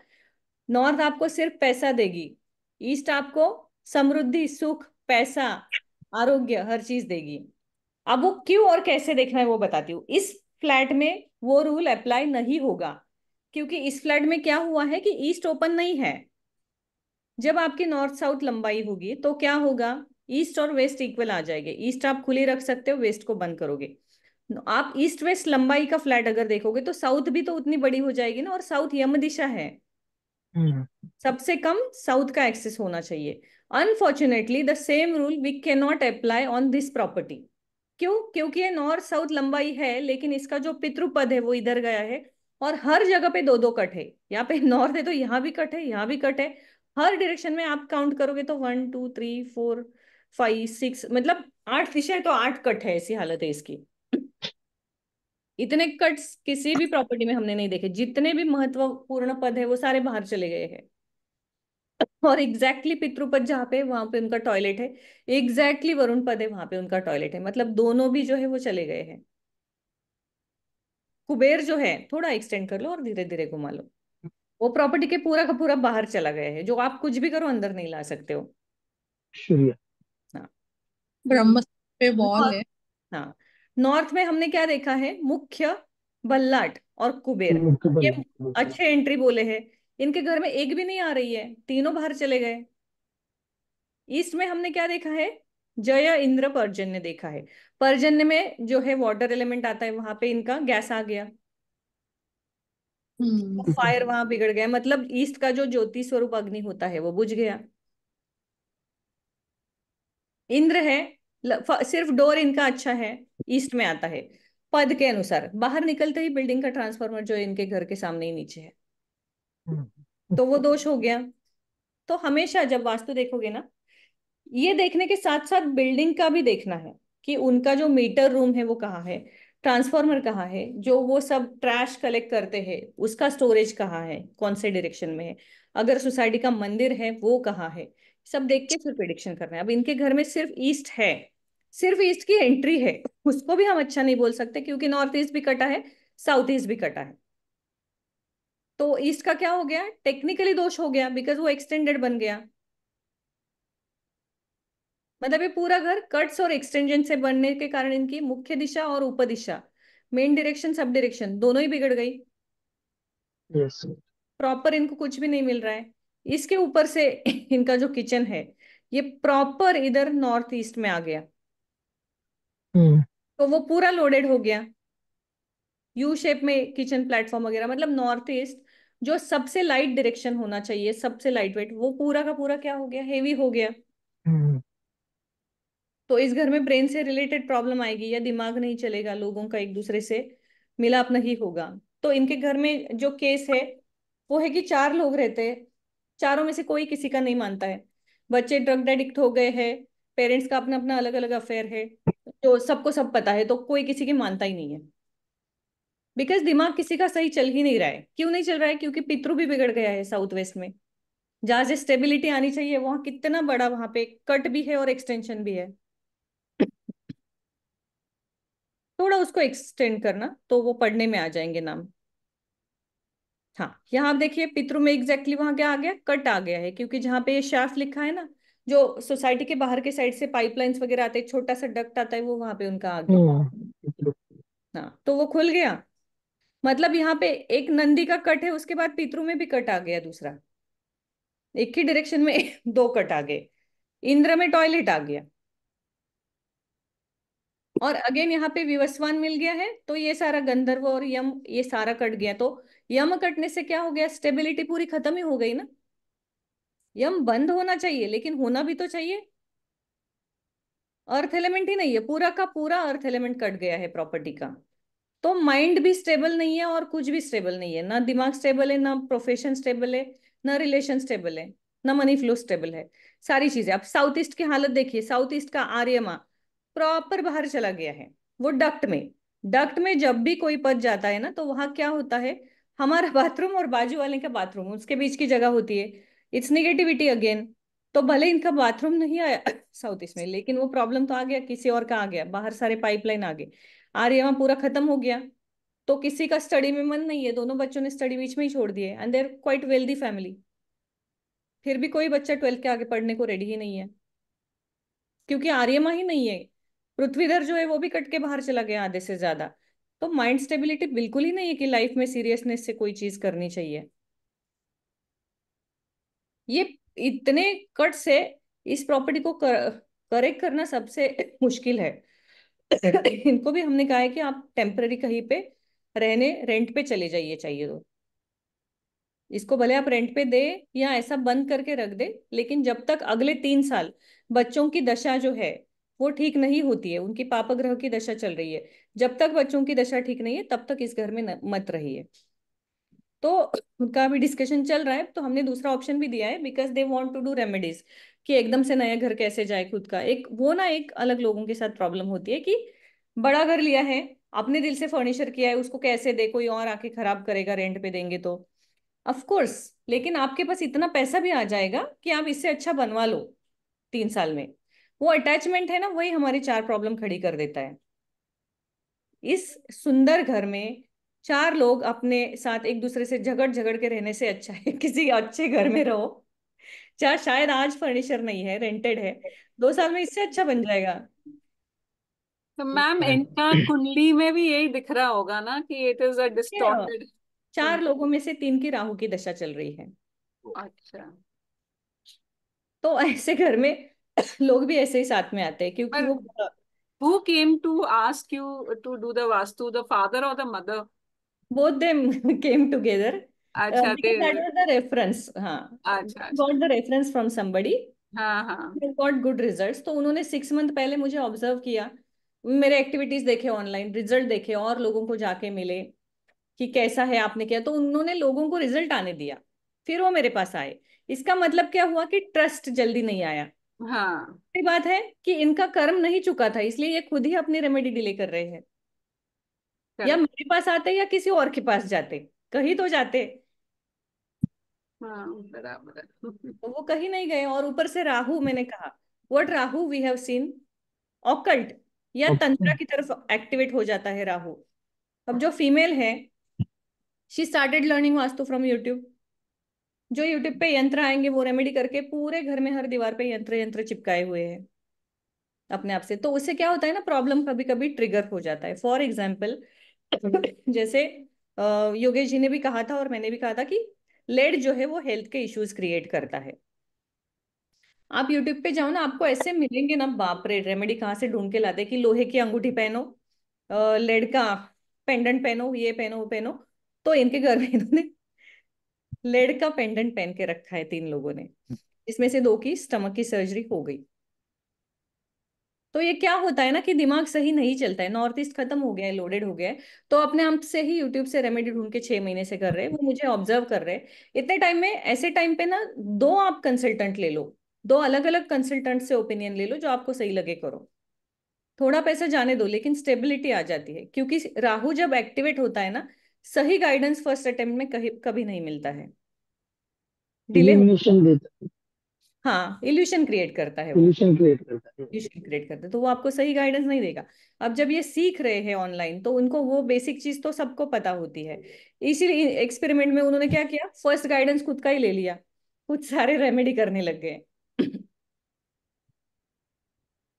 नॉर्थ आपको सिर्फ पैसा देगी, ईस्ट आपको समृद्धि, सुख, पैसा, आरोग्य, हर चीज देगी। अब वो क्यों और कैसे देखना है वो बताती हूँ। इस फ्लैट में वो रूल अप्लाई नहीं होगा, क्योंकि इस फ्लैट में क्या हुआ है कि ईस्ट ओपन नहीं है। जब आपकी नॉर्थ साउथ लंबाई होगी तो क्या होगा, ईस्ट और वेस्ट इक्वल आ जाएंगे। ईस्ट आप खुली रख सकते हो, वेस्ट को बंद करोगे। आप ईस्ट वेस्ट लंबाई का फ्लैट अगर देखोगे तो साउथ भी तो उतनी बड़ी हो जाएगी ना, और साउथ यम दिशा है, हम्म, सबसे कम साउथ का एक्सेस होना चाहिए। Unfortunately the same rule we can not apply on this property. क्यों? क्योंकि ये नॉर्थ साउथ लंबाई है, लेकिन इसका जो पितृपद है वो इधर गया है, और हर जगह पे दो दो कट है। यहाँ पे नॉर्थ है तो यहाँ भी कट है, यहाँ भी कट है। हर डायरेक्शन में आप काउंट करोगे तो 1 2 3 4 5 6, मतलब 8 दिशा है तो 8 कट है, ऐसी हालत है इसकी। इतने कट्स किसी भी प्रॉपर्टी में हमने नहीं देखे, जितने भी महत्वपूर्ण पद है वो सारे बाहर चले गए हैं। और एग्जैक्टली पितृपद जहाँ पे वहां पे उनका टॉयलेट है, एग्जैक्टली वरुण पद है वहां पे उनका टॉयलेट है, मतलब दोनों भी जो है वो चले गए हैं। कुबेर जो है थोड़ा एक्सटेंड कर लो और धीरे धीरे घुमा लो, वो प्रॉपर्टी के पूरा का पूरा बाहर चला गया है, जो आप कुछ भी करो अंदर नहीं ला सकते हो। शुक्रिया। हाँ, ब्रह्मस्त्र पे वॉल नॉर्थ, है। हाँ, नॉर्थ में हमने क्या देखा है, मुख्य, बल्लाट और कुबेर, मुकबल ये मुकबल। अच्छे एंट्री बोले हैं। इनके घर में एक भी नहीं आ रही है, तीनों बाहर चले गए। ईस्ट में हमने क्या देखा है, जय, इंद्र, पर्जन्य देखा है। पर्जन्य में जो है वाटर एलिमेंट आता है, वहां पे इनका गैस आ गया, फायर वहां बिगड़ गया, मतलब ईस्ट का जो ज्योति स्वरूप अग्नि होता है वो बुझ गया। इंद्र है, सिर्फ डोर इनका अच्छा है, ईस्ट में आता है। पद के अनुसार बाहर निकलते ही बिल्डिंग का ट्रांसफार्मर जो है इनके घर के सामने ही नीचे है, तो वो दोष हो गया। तो हमेशा जब वास्तु देखोगे ना, ये देखने के साथ साथ बिल्डिंग का भी देखना है। कि उनका जो मीटर रूम है वो कहाँ है, ट्रांसफार्मर कहाँ है, जो वो सब ट्रैश कलेक्ट करते हैं उसका स्टोरेज कहाँ है, कौन से डायरेक्शन में है, अगर सोसाइटी का मंदिर है वो कहाँ है, सब देख के फिर प्रिडिक्शन करना है। अब इनके घर में सिर्फ ईस्ट है, सिर्फ ईस्ट की एंट्री है, उसको भी हम अच्छा नहीं बोल सकते क्योंकि नॉर्थ ईस्ट भी कटा है, साउथ ईस्ट भी कटा है। तो ईस्ट का क्या हो गया, टेक्निकली दोष हो गया बिकॉज वो एक्सटेंडेड बन गया। मतलब ये पूरा घर कट्स और एक्सटेंशन से बनने के कारण इनकी मुख्य दिशा और उपदिशा, मेन डायरेक्शन सब डायरेक्शन दोनों ही बिगड़ गई। यस। प्रॉपर इनको कुछ भी नहीं मिल रहा है। इसके ऊपर से इनका जो किचन है ये प्रॉपर इधर नॉर्थ ईस्ट में आ गया, हम्म। तो वो पूरा लोडेड हो गया, यू शेप में किचन प्लेटफॉर्म वगैरह। मतलब नॉर्थ ईस्ट जो सबसे लाइट डायरेक्शन होना चाहिए, सबसे लाइट वेट, वो पूरा का पूरा क्या हो गया, हेवी हो गया। हम्म। तो इस घर में ब्रेन से रिलेटेड प्रॉब्लम आएगी या दिमाग नहीं चलेगा, लोगों का एक दूसरे से मिलाप नहीं होगा। तो इनके घर में जो केस है वो है कि 4 लोग रहते हैं, चारों में से कोई किसी का नहीं मानता है, बच्चे ड्रग एडिक्ट हो गए हैं, पेरेंट्स का अपना अपना अलग अलग अफेयर है, जो सबको सब पता है, तो कोई किसी की मानता ही नहीं है। बिकॉज दिमाग किसी का सही चल ही नहीं रहा है। क्यों नहीं चल रहा है, क्योंकि पितृ भी बिगड़ गया है साउथ वेस्ट में। जहां से स्टेबिलिटी आनी चाहिए वहां कितना बड़ा, वहां पे कट भी है और एक्सटेंशन भी है। थोड़ा उसको एक्सटेंड करना तो वो पढ़ने में आ जाएंगे नाम। हाँ, यहाँ आप देखिए पितृ में एग्जैक्टली वहां क्या आ गया, कट आ गया है, क्योंकि जहाँ पे ये शाफ्ट लिखा है ना, जो सोसाइटी के बाहर के साइड से पाइपलाइंस वगैरह आते हैं, छोटा सा डक्ट आता है, वो वहां पे उनका आ गया। हम्म। हाँ, तो वो खुल गया। मतलब यहाँ पे एक नंदी का कट है, उसके बाद पितृ में भी कट आ गया दूसरा, एक ही डायरेक्शन में 2 कट आ गए। इंद्र में टॉयलेट आ गया, और अगेन यहाँ पे विवस्वान मिल गया है, तो ये सारा गंधर्व और यम ये सारा कट गया। तो यम कटने से क्या हो गया, स्टेबिलिटी पूरी खत्म ही हो गई ना। यम बंद होना चाहिए लेकिन होना भी तो चाहिए। अर्थ एलिमेंट ही नहीं है, पूरा का पूरा अर्थ एलिमेंट कट गया है प्रॉपर्टी का। तो माइंड भी स्टेबल नहीं है और कुछ भी स्टेबल नहीं है, ना दिमाग स्टेबल है, ना प्रोफेशन स्टेबल है, ना रिलेशन स्टेबल है, ना मनी फ्लो स्टेबल है। सारी चीजें। आप साउथ ईस्ट की हालत देखिए, साउथ ईस्ट का आर्यमा प्रॉपर बाहर चला गया है, वो डक्ट में। डक्ट में जब भी कोई पद जाता है ना, तो वहां क्या होता है, हमारा बाथरूम और बाजू वाले का बाथरूम, उसके बीच की जगह होती है। It's negativity again. तो भले इनका बाथरूम नहीं आया साउथ ईस्ट में, लेकिन वो प्रॉब्लम तो आ गया, किसी और का आ गया, बाहर सारे पाइपलाइन आ गए, आर्यमा पूरा खत्म हो गया। तो किसी का स्टडी में मन नहीं है, दोनों बच्चों ने स्टडी बीच में ही छोड़ दिए, and there quite wealthy family. फिर भी कोई बच्चा 12th के आगे पढ़ने को रेडी ही नहीं है, क्योंकि आर्यमा ही नहीं है। पृथ्वीधर जो है वो भी कट के बाहर चला गया आधे से ज्यादा। तो माइंड स्टेबिलिटी बिल्कुल ही नहीं है कि लाइफ में सीरियसनेस से कोई चीज करनी चाहिए। ये इतने कट से इस प्रॉपर्टी को करेक्ट करना सबसे मुश्किल है। इनको भी हमने कहा है कि आप टेम्पररी कहीं पे रहने, रेंट पे चले जाइए चाहिए तो। इसको भले आप रेंट पे दे या ऐसा बंद करके रख दे, लेकिन जब तक अगले 3 साल बच्चों की दशा जो है वो ठीक नहीं होती है, उनकी पाप ग्रह की दशा चल रही है, जब तक बच्चों की दशा ठीक नहीं है तब तक इस घर में मत रहिए। तो उनका अभी डिस्कशन चल रहा है, तो हमने दूसरा ऑप्शन भी दिया है, because they want to do remedies, कि एकदम से नया घर कैसे जाए खुद का। एक वो ना, एक अलग लोगों के साथ प्रॉब्लम होती है कि बड़ा घर लिया है, अपने दिल से फर्नीचर किया है, उसको कैसे दे, कोई और आके खराब करेगा रेंट पे देंगे तो। ऑफ कोर्स, लेकिन आपके पास इतना पैसा भी आ जाएगा कि आप इससे अच्छा बनवा लो 3 साल में। वो अटैचमेंट है ना, वही हमारी 4 प्रॉब्लम खड़ी कर देता है। इस सुंदर घर में 4 लोग अपने साथ एक दूसरे से झगड़ झगड़ के रहने से अच्छा है किसी अच्छे घर में रहो। चाहे शायद आज फर्नीचर नहीं है, रेंटेड है, 2 साल में इससे अच्छा बन जाएगा। तो मैम इनका कुंडली में भी यही दिख रहा होगा ना कि इट इज अ ये डिस्टॉर्टेड 4 कुंडली। लोगों में से 3 की राहु की दशा चल रही है। अच्छा। तो ऐसे घर में लोग भी ऐसे ही साथ में आते हैं, क्योंकि पर वो who came to ask you to do the vastu, the father or the mother? both them came together, अच्छा because that was the reference. हाँ, अच्छा अच्छा। got the reference from somebody, हाँ हाँ। they got good results। तो उन्होंने 6 month पहले मुझे ऑब्जर्व किया, मेरे एक्टिविटीज देखे ऑनलाइन, रिजल्ट देखे, और लोगों को जाके मिले कि कैसा है आपने किया, तो उन्होंने लोगों को रिजल्ट आने दिया, फिर वो मेरे पास आए। इसका मतलब क्या हुआ कि ट्रस्ट जल्दी नहीं आया। हाँ ये बात है कि इनका कर्म नहीं चुका था, इसलिए ये खुद ही अपनी रेमेडी डिले कर रहे हैं। या करेक्ट। मेरे पास आते या किसी और के पास जाते, कहीं तो जाते। हाँ बराबर है। तो वो कहीं नहीं गए। और ऊपर से राहु, मैंने कहा what Rahu we have seen, occult या ओके। तंत्र की तरफ एक्टिवेट हो जाता है राहु। अब जो फीमेल है, she started learning vastu from YouTube. जो यूट्यूब पे यंत्र आएंगे वो रेमेडी करके पूरे घर में हर दीवार पे यंत्र यंत्र चिपकाए हुए हैं अपने आप से। तो उससे क्या होता है ना, प्रॉब्लम कभी कभी ट्रिगर हो जाता है। फॉर एग्जाम्पल जैसे योगेश जी ने भी कहा था और मैंने भी कहा था कि लेड जो है वो हेल्थ के इश्यूज क्रिएट करता है। आप यूट्यूब पे जाओ ना, आपको ऐसे मिलेंगे ना, बाप रे, रेमेडी कहाँ से ढूंढ के लाते कि लोहे की अंगूठी पहनो, लेड का पेंडेंट पहनो, ये पहनो वो पहनो। तो इनके घर में इन्होंने लेड का पेंडेंट पहन के रखा है 3 लोगों ने, इसमें से 2 की स्टमक की सर्जरी हो गई। तो ये क्या होता है ना कि दिमाग सही नहीं चलता है, नॉर्थ ईस्ट खत्म हो गया है, लोडेड हो गया है। तो अपने आप से ही यूट्यूब से रेमेडी ढूंढ के 6 महीने से कर रहे हैं, वो मुझे ऑब्जर्व कर रहे हैं। इतने टाइम में, ऐसे टाइम पे ना, 2 आप कंसल्टेंट ले लो, 2 अलग अलग कंसल्टेंट से ओपिनियन ले लो, जो आपको सही लगे करो। थोड़ा पैसा जाने दो, लेकिन स्टेबिलिटी आ जाती है, क्योंकि राहु जब एक्टिवेट होता है ना, सही गाइडेंस फर्स्ट अटेम्प्ट में कहीं कभी नहीं मिलता है, डिले हो। इल्यूमिनेशन देता हाँ, इल्यूशन क्रिएट करता है है, वो, इल्यूशन क्रिएट करता है। इल्यूशन क्रिएट करता है, तो वो आपको सही गाइडेंस नहीं देगा। अब जब ये सीख रहे हैं ऑनलाइन, तो उनको वो बेसिक चीज तो सबको पता होती है। इसीलिए एक्सपेरिमेंट में उन्होंने क्या किया, फर्स्ट गाइडेंस खुद का ही ले लिया, कुछ सारे रेमेडी करने लग गए।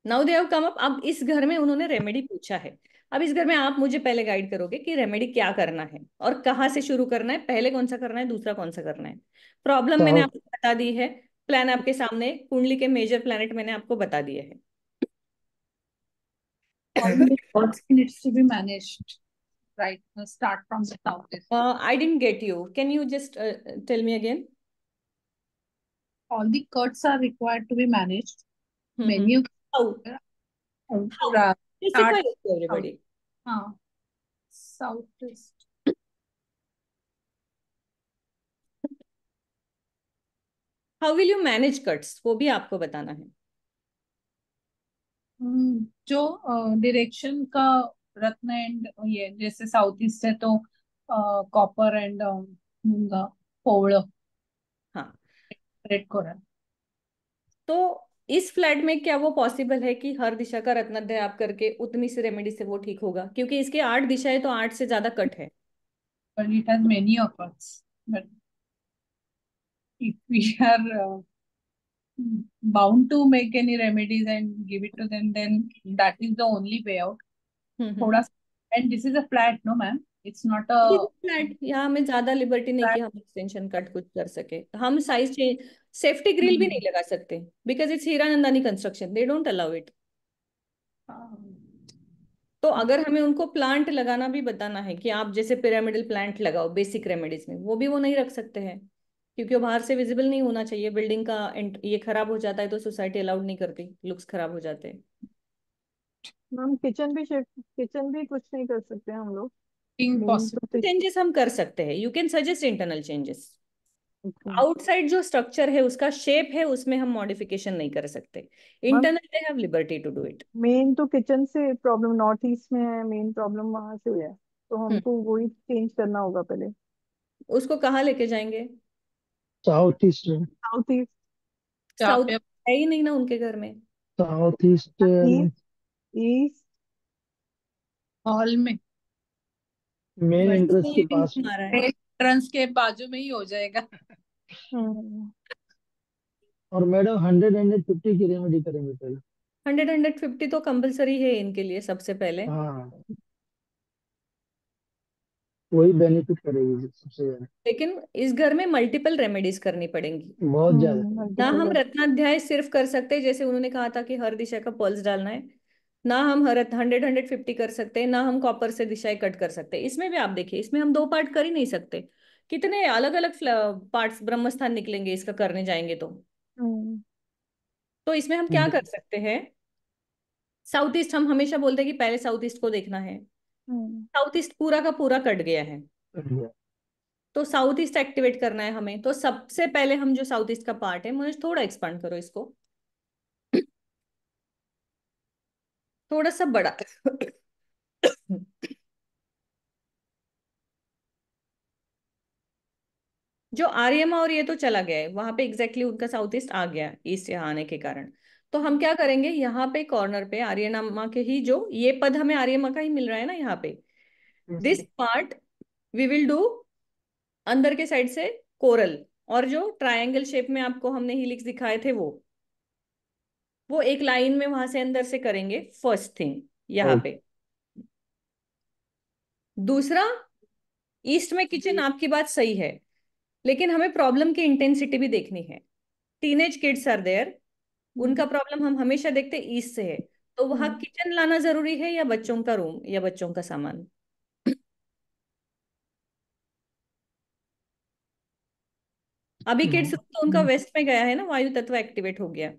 Now they have come up. अब इस घर में उन्होंने रेमेडी पूछा है। अब इस घर में आप मुझे पहले गाइड करोगे कि रेमेडी क्या करना है और कहाँ से शुरू करना है, पहले कौन सा करना है, दूसरा कौन सा करना है। प्रॉब्लम मैंने साउथ आपको बता दी है, प्लान आपके सामने, कुंडली के मेजर प्लैनेट मैंने आपको बता दिए हैं। All the gods needs to be managed, right? Start from the southeast. I didn't get you. Can you just tell me again? All the cuts are required to be managed. Mm-hmm. Many of How? How? start Specify it to south. everybody. Southeast. How will you manage cuts? वो भी आपको बताना है। जो direction का रत्न and ये जैसे south east है तो कॉपर एंड मूंगा पोवड़ हाँ, रेड कोरल। तो इस फ्लैट में क्या वो पॉसिबल है कि हर दिशा का रत्नाध्याय आप करके उतनी सी रेमेडी से वो ठीक होगा? क्योंकि इसके 8 दिशाएं, तो 8 से ज्यादा कट है। But it has many of us. But if we are bound to make any remedies and give it to them, then that is the only way out. थोड़ा and this is a flat, no ma'am. It's not a flat, यहाँ हमें ज्यादा liberty नहीं कि flat. हम extension cut कुछ कर सके। हम साइज चेंज, सेफ्टी ग्रिल भी नहीं लगा सकते, because it's Hiranandani construction, they don't allow it. तो अगर हमें उनको प्लांट लगाना भी बताना है कि आप जैसे पिरामिडल प्लांट लगाओ बेसिक रेमेडीज में, वो भी वो नहीं रख सकते हैं, क्योंकि वो बाहर से विजिबल नहीं होना चाहिए। बिल्डिंग का ये खराब हो जाता है तो सोसाइटी अलाउड नहीं करती, लुक्स खराब हो जाते हैं। मैम किचन भी शिफ्ट, किचन भी कुछ नहीं कर सकते हम लोग। Impossible. तो चेंजेस हम कर सकते हैं, you can suggest internal changes. अच्छा। आउटसाइड जो स्ट्रक्चर है, उसका शेप है, उसमें हम मॉडिफिकेशन नहीं कर सकते। Ma'am internal they have liberty to do it. Main तो किचन से प्रॉब्लम नॉर्थ ईस्ट में है, मेन प्रॉब्लम वहां से है, तो हमको वही चेंज करना होगा पहले। उसको कहाँ लेके जाएंगे? साउथ ईस्ट में। साउथ ईस्ट, जहाँ साउथ पे है ही नहीं ना उनके घर में। South east east, east. Hall में मेन बट एंट्रेंस के पास में। हमारा है। एंट्रेंस के बाजू में ही हो जाएगा। और मैडम 100-150 की रेमेडी करेंगे पहले। 100-150 तो कंपलसरी है इनके लिए सबसे पहले। हाँ, वही बेनिफिट करेगी सबसे ज्यादा। लेकिन इस घर में मल्टीपल रेमेडीज करनी पड़ेंगी। बहुत ज्यादा। ना मल्टीपल हम है। रत्नाध्याय सिर्फ कर सकते हैं, जैसे उन्होंने कहा था कि हर दिशा का पल्स डालना है। ना हम हर 100-150 कर सकते हैं, ना हम कॉपर से दिशाएं कट कर सकते हैं। इसमें भी आप देखिए, इसमें हम 2 पार्ट कर ही नहीं सकते। कितने अलग अलग पार्ट्स ब्रह्मस्थान निकलेंगे इसका करने जाएंगे तो। हम्म, तो इसमें हम क्या कर सकते हैं? साउथ ईस्ट, हम हमेशा बोलते हैं कि पहले साउथ ईस्ट को देखना है। हम्म, साउथ ईस्ट पूरा का पूरा कट गया है, बढ़िया। तो साउथ ईस्ट एक्टिवेट करना है हमें। तो सबसे पहले हम जो साउथ ईस्ट का पार्ट है, मुझे थोड़ा एक्सपांड करो इसको। थोड़ा सा बड़ा। जो आर्यमा और ये तो चला गया है वहां पे, एग्जैक्टली उनका साउथ ईस्ट आ गया ईस्ट यहाँ आने के कारण। तो हम क्या करेंगे, यहाँ पे कॉर्नर पे आर्यमा के ही, जो ये पद हमें आर्यमा का ही मिल रहा है ना यहाँ पे, this part we will do अंदर के साइड से कोरल। और जो ट्रायंगल शेप में आपको हमने हीलिक्स दिखाए थे वो एक लाइन में वहां से अंदर से करेंगे, फर्स्ट थिंग यहाँ पे। दूसरा, ईस्ट में किचन, आपकी बात सही है, लेकिन हमें प्रॉब्लम की इंटेंसिटी भी देखनी है। टीनेज किड्स आर देयर, उनका प्रॉब्लम हम हमेशा देखते ईस्ट से है। तो वहां किचन लाना जरूरी है या बच्चों का रूम या बच्चों का सामान? अभी किड्स रूम तो उनका वेस्ट में गया है ना, वायु तत्व एक्टिवेट हो गया,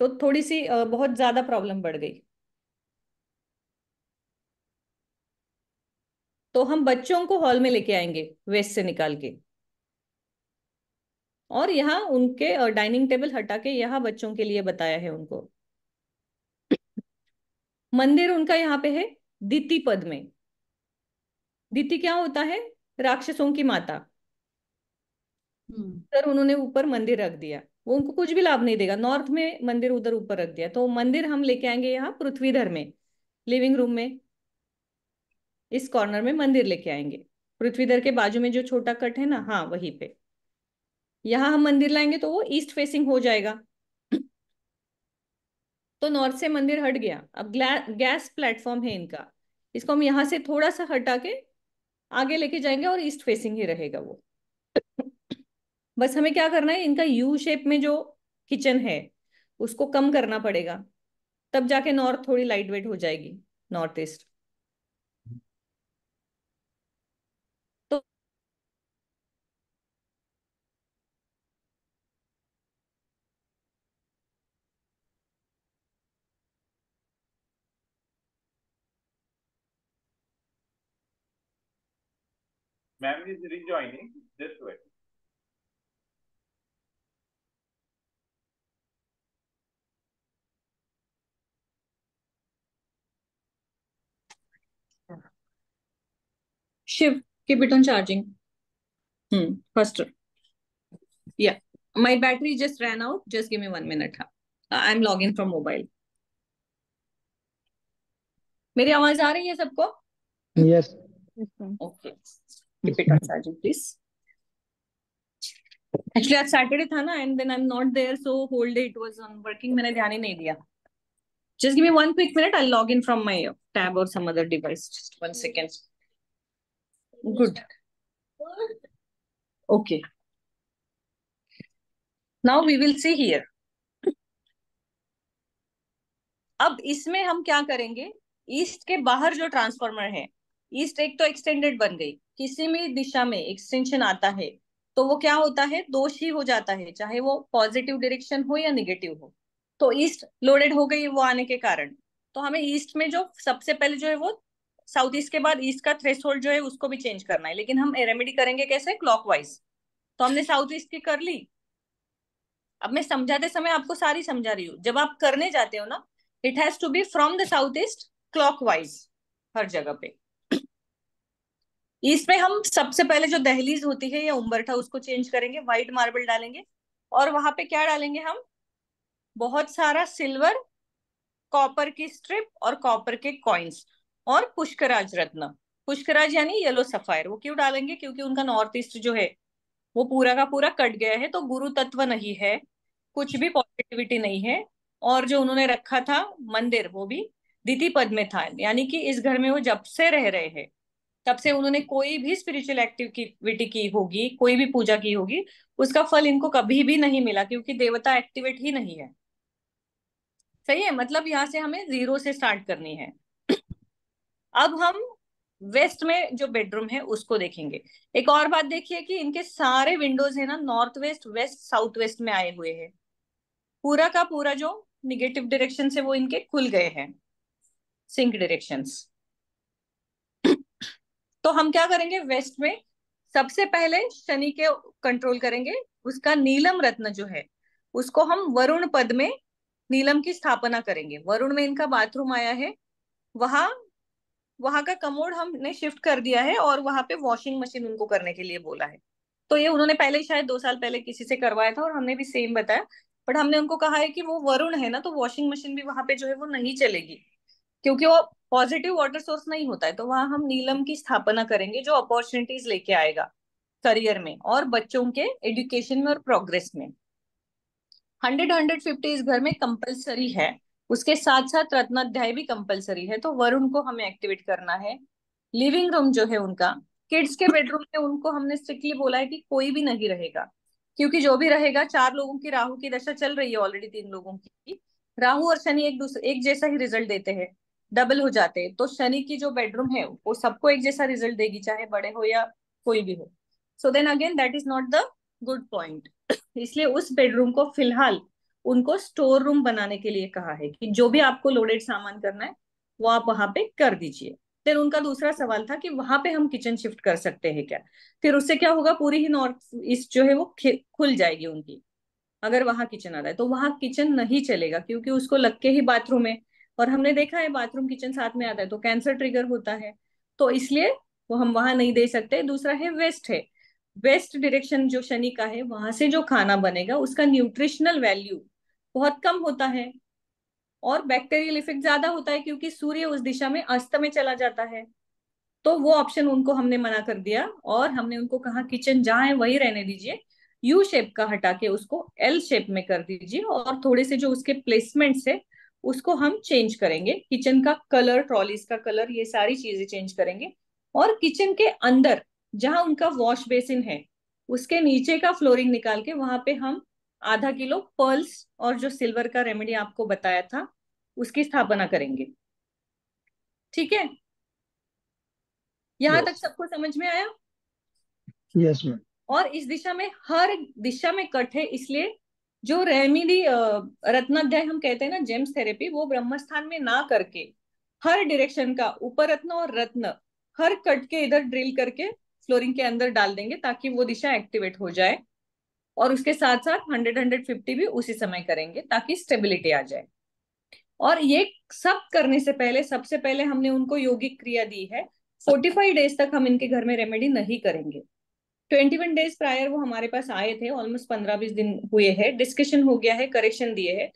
तो थोड़ी सी बहुत ज्यादा प्रॉब्लम बढ़ गई। तो हम बच्चों को हॉल में लेके आएंगे वेस्ट से निकाल के, और यहाँ उनके डाइनिंग टेबल हटा के यहाँ बच्चों के लिए बताया है उनको। मंदिर उनका यहाँ पे है दिति पद में। दिति क्या होता है? राक्षसों की माता। सर उन्होंने ऊपर मंदिर रख दिया, वो उनको कुछ भी लाभ नहीं देगा। नॉर्थ में मंदिर उधर ऊपर रख दिया, तो मंदिर हम लेके आएंगे यहाँ पृथ्वीधर में, लिविंग रूम में, इस कॉर्नर में मंदिर लेके आएंगे। पृथ्वीधर के बाजू में जो छोटा कट है ना, हाँ वहीं पे, यहाँ हम मंदिर लाएंगे तो वो ईस्ट फेसिंग हो जाएगा। तो नॉर्थ से मंदिर हट गया। अब गैस प्लेटफॉर्म है इनका, इसको हम यहाँ से थोड़ा सा हटा के आगे लेके जाएंगे और ईस्ट फेसिंग ही रहेगा वो। बस हमें क्या करना है, इनका यू शेप में जो किचन है उसको कम करना पड़ेगा, तब जाके नॉर्थ थोड़ी लाइट वेट हो जाएगी, नॉर्थ ईस्ट। तो Ma'am is rejoining. Just wait. Shiv, keep it on charging. Faster. Yeah. My battery just ran out. Just give me 1 minute. I'm logging from mobile. मेरी आवाज आ रही है सबको? Yes. Okay. Keep it on charging, please. Actually, आज Saturday था ना, and then I'm not there, so whole day it was on working. मैंने ध्यान ही नहीं दिया. Just give me 1 quick minute. I'll log in from my tab or some other device. Just 1 second. Good. Okay. Now we will see here. अब इसमें हम क्या करेंगे, east के बाहर जो ट्रांसफार्मर है, ईस्ट एक तो एक्सटेंडेड बन गई, किसी भी दिशा में एक्सटेंशन आता है तो वो क्या होता है, दोष ही हो जाता है, चाहे वो पॉजिटिव डायरेक्शन हो या निगेटिव हो। तो ईस्ट लोडेड हो गई वो आने के कारण, तो हमें ईस्ट में जो सबसे पहले जो है वो साउथ ईस्ट के बाद ईस्ट का थ्रेशोल्ड जो है उसको भी चेंज करना है, लेकिन हम रेमेडी करेंगे कैसे, क्लॉकवाइज। तो हमने साउथ ईस्ट की कर ली। अब मैं समझाते समय आपको सारी समझा रही हूँ, जब आप करने जाते हो ना, it has to be from the south east clockwise हर जगह पे। ईस्ट में हम सबसे पहले जो दहलीज होती है या उम्बरठा उसको चेंज करेंगे, व्हाइट मार्बल डालेंगे, और वहां पे क्या डालेंगे हम, बहुत सारा सिल्वर, कॉपर की स्ट्रिप और कॉपर के कॉइन्स और पुष्कराज रत्न। पुष्कराज यानी येलो सफायर। वो क्यों डालेंगे, क्योंकि उनका नॉर्थ ईस्ट जो है वो पूरा का पूरा कट गया है, तो गुरु तत्व नहीं है, कुछ भी पॉजिटिविटी नहीं है। और जो उन्होंने रखा था मंदिर वो भी द्वितीय पद में था, यानी कि इस घर में वो जब से रह रहे हैं तब से उन्होंने कोई भी स्पिरिचुअल एक्टिविटी की होगी, कोई भी पूजा की होगी, उसका फल इनको कभी भी नहीं मिला, क्योंकि देवता एक्टिवेट ही नहीं है। सही है, मतलब यहाँ से हमें जीरो से स्टार्ट करनी है। अब हम वेस्ट में जो बेडरूम है उसको देखेंगे। एक और बात देखिए कि इनके सारे विंडोज है ना, north west, west, south west में आए हुए हैं। पूरा का पूरा जो निगेटिव डायरेक्शन से वो इनके खुल गए हैं, सिंक डायरेक्शंस। तो हम क्या करेंगे, वेस्ट में सबसे पहले शनि के कंट्रोल करेंगे, उसका नीलम रत्न जो है उसको हम वरुण पद में नीलम की स्थापना करेंगे। वरुण में इनका बाथरूम आया है, वहां वहां का कमोड हमने शिफ्ट कर दिया है और वहां पे वॉशिंग मशीन उनको करने के लिए बोला है। तो ये उन्होंने पहले ही शायद 2 साल पहले किसी से करवाया था और हमने भी सेम बताया, बट हमने उनको कहा है कि वो वरुण है ना, तो वॉशिंग मशीन भी वहां पे जो है वो नहीं चलेगी, क्योंकि वो पॉजिटिव वाटर सोर्स नहीं होता है। तो वहां हम नीलम की स्थापना करेंगे जो अपॉर्चुनिटीज लेके आएगा करियर में और बच्चों के एजुकेशन में और प्रोग्रेस में। 100-150 इस घर में कंपलसरी है, उसके साथ साथ रत्नाध्याय भी कंपलसरी है, तो वरुण को हमें एक्टिवेट करना है। लिविंग रूम जो है उनका, किड्स के बेडरूम में उनको हमने स्ट्रिक्टली बोला है कि कोई भी नहीं रहेगा, क्योंकि जो भी रहेगा, 4 लोगों की राहु की दशा चल रही है ऑलरेडी, 3 लोगों की। राहु और शनि एक जैसा ही रिजल्ट देते हैं, डबल हो जाते हैं, तो शनि की जो बेडरूम है वो सबको एक जैसा रिजल्ट देगी, चाहे बड़े हो या कोई भी हो। So then again that is not the good point. इसलिए उस बेडरूम को फिलहाल उनको स्टोर रूम बनाने के लिए कहा है कि जो भी आपको लोडेड सामान करना है वो आप वहां पे कर दीजिए। फिर उनका दूसरा सवाल था कि वहां पे हम किचन शिफ्ट कर सकते हैं क्या। फिर उससे क्या होगा, पूरी ही नॉर्थ ईस्ट जो है वो खुल जाएगी उनकी। अगर वहां किचन आ रहा है तो वहां किचन नहीं चलेगा, क्योंकि उसको लग के ही बाथरूम है, और हमने देखा है बाथरूम किचन साथ में आता है तो कैंसर ट्रिगर होता है। तो इसलिए वो हम वहां नहीं दे सकते। दूसरा है वेस्ट है, वेस्ट डायरेक्शन जो शनि का है, वहां से जो खाना बनेगा उसका न्यूट्रिशनल वैल्यू बहुत कम होता है और बैक्टीरियल इफेक्ट ज्यादा होता है, क्योंकि सूर्य उस दिशा में अस्त में चला जाता है। तो वो ऑप्शन उनको हमने मना कर दिया और हमने उनको कहा किचन जहां है वही रहने दीजिए, यू शेप का हटा के उसको एल शेप में कर दीजिए, और थोड़े से जो उसके प्लेसमेंट्स है उसको हम चेंज करेंगे, किचन का कलर, ट्रॉलीज का कलर, ये सारी चीजें चेंज करेंगे। और किचन के अंदर जहां उनका वॉश बेसिन है उसके नीचे का फ्लोरिंग निकाल के वहां पे हम ½ किलो पर्ल्स और जो सिल्वर का रेमेडी आपको बताया था उसकी स्थापना करेंगे। ठीक है, यहां तक यस सबको समझ में आया। Yes ma'am. और इस दिशा में, हर दिशा में कट है, इसलिए जो रेमेडी रत्नाध्याय हम कहते हैं ना, जेम्स थेरेपी, वो ब्रह्म स्थान में ना करके हर डायरेक्शन का ऊपर रत्न और रत्न हर कट के इधर ड्रिल करके फ्लोरिंग के अंदर डाल देंगे, ताकि वो दिशा एक्टिवेट हो जाए। और उसके साथ साथ 100-150 भी उसी समय करेंगे ताकि स्टेबिलिटी आ जाए। और ये सब करने से पहले, सबसे पहले हमने उनको योगिक क्रिया दी है। 45 डेज तक हम इनके घर में रेमेडी नहीं करेंगे। 21 डेज प्रायर वो हमारे पास आए थे, ऑलमोस्ट 15-20 दिन हुए हैं, डिस्कशन हो गया है, करेक्शन दिए हैं,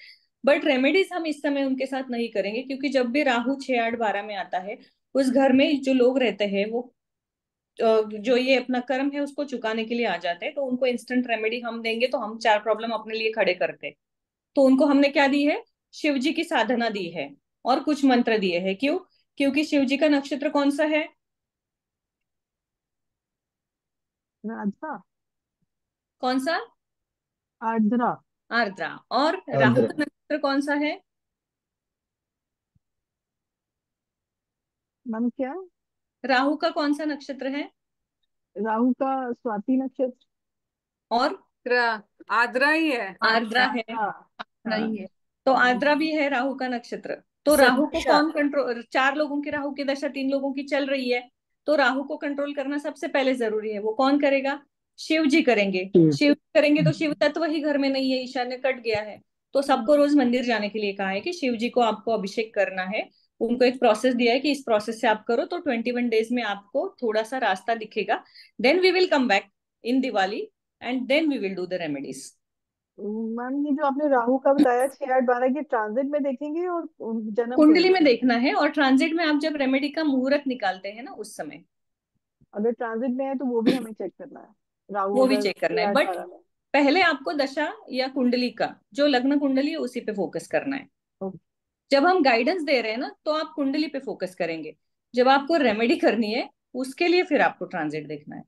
बट रेमेडीज हम इस समय उनके साथ नहीं करेंगे, क्योंकि जब भी राहु 6-8-12 में आता है उस घर में जो लोग रहते हैं वो जो ये अपना कर्म है उसको चुकाने के लिए आ जाते हैं, तो उनको इंस्टेंट रेमेडी हम देंगे तो हम 4 प्रॉब्लम अपने लिए खड़े करते। तो उनको हमने क्या दी है, शिव जी की साधना दी है और कुछ मंत्र दिए हैं। क्यों? क्योंकि शिव जी का नक्षत्र कौन सा है? राधा। कौन सा? आर्द्रा। आर्द्रा। और राहु आंध्र। का नक्षत्र कौन सा है? मैम क्या? राहु का कौन सा नक्षत्र है? राहु का स्वाति नक्षत्र। और आद्रा ही है। आर्द्रा है। हाँ हाँ। नहीं है। तो आर्द्रा भी है राहु का नक्षत्र। तो राहु को सच्चा। कौन कंट्रोल, 4 लोगों की राहु की दशा 3 लोगों की चल रही है, तो राहु को कंट्रोल करना सबसे पहले जरूरी है। वो कौन करेगा? शिव जी करेंगे। शिव जी करेंगे तो शिव तत्व ही घर में नहीं है, ईशान्य कट गया है। तो सबको रोज मंदिर जाने के लिए कहा है कि शिव जी को आपको अभिषेक करना है। उनको एक प्रोसेस दिया है कि इस प्रोसेस से आप करो तो 21 डेज में आपको थोड़ा सा रास्ता दिखेगा। Then we will come back in Diwali and then we will do the remedies. Ma'am ये जो आपने राहु का बताया 6-8-12 के ट्रांजिट में देखेंगे और जन्म कुंडली कुंडली में में? देखना है, और ट्रांजिट में आप जब रेमेडी का मुहूर्त निकालते हैं ना उस समय अगर ट्रांजिट में है तो वो भी हमें चेक करना है, राहु वो भी अगर चेक करना छह है। आठ बट बारह में। पहले आपको दशा या कुंडली का जो लग्न कुंडली है उसी पे फोकस करना है। ओके। जब हम गाइडेंस दे रहे हैं ना तो आप कुंडली पे फोकस करेंगे, जब आपको रेमेडी करनी है उसके लिए फिर आपको ट्रांजिट देखना है,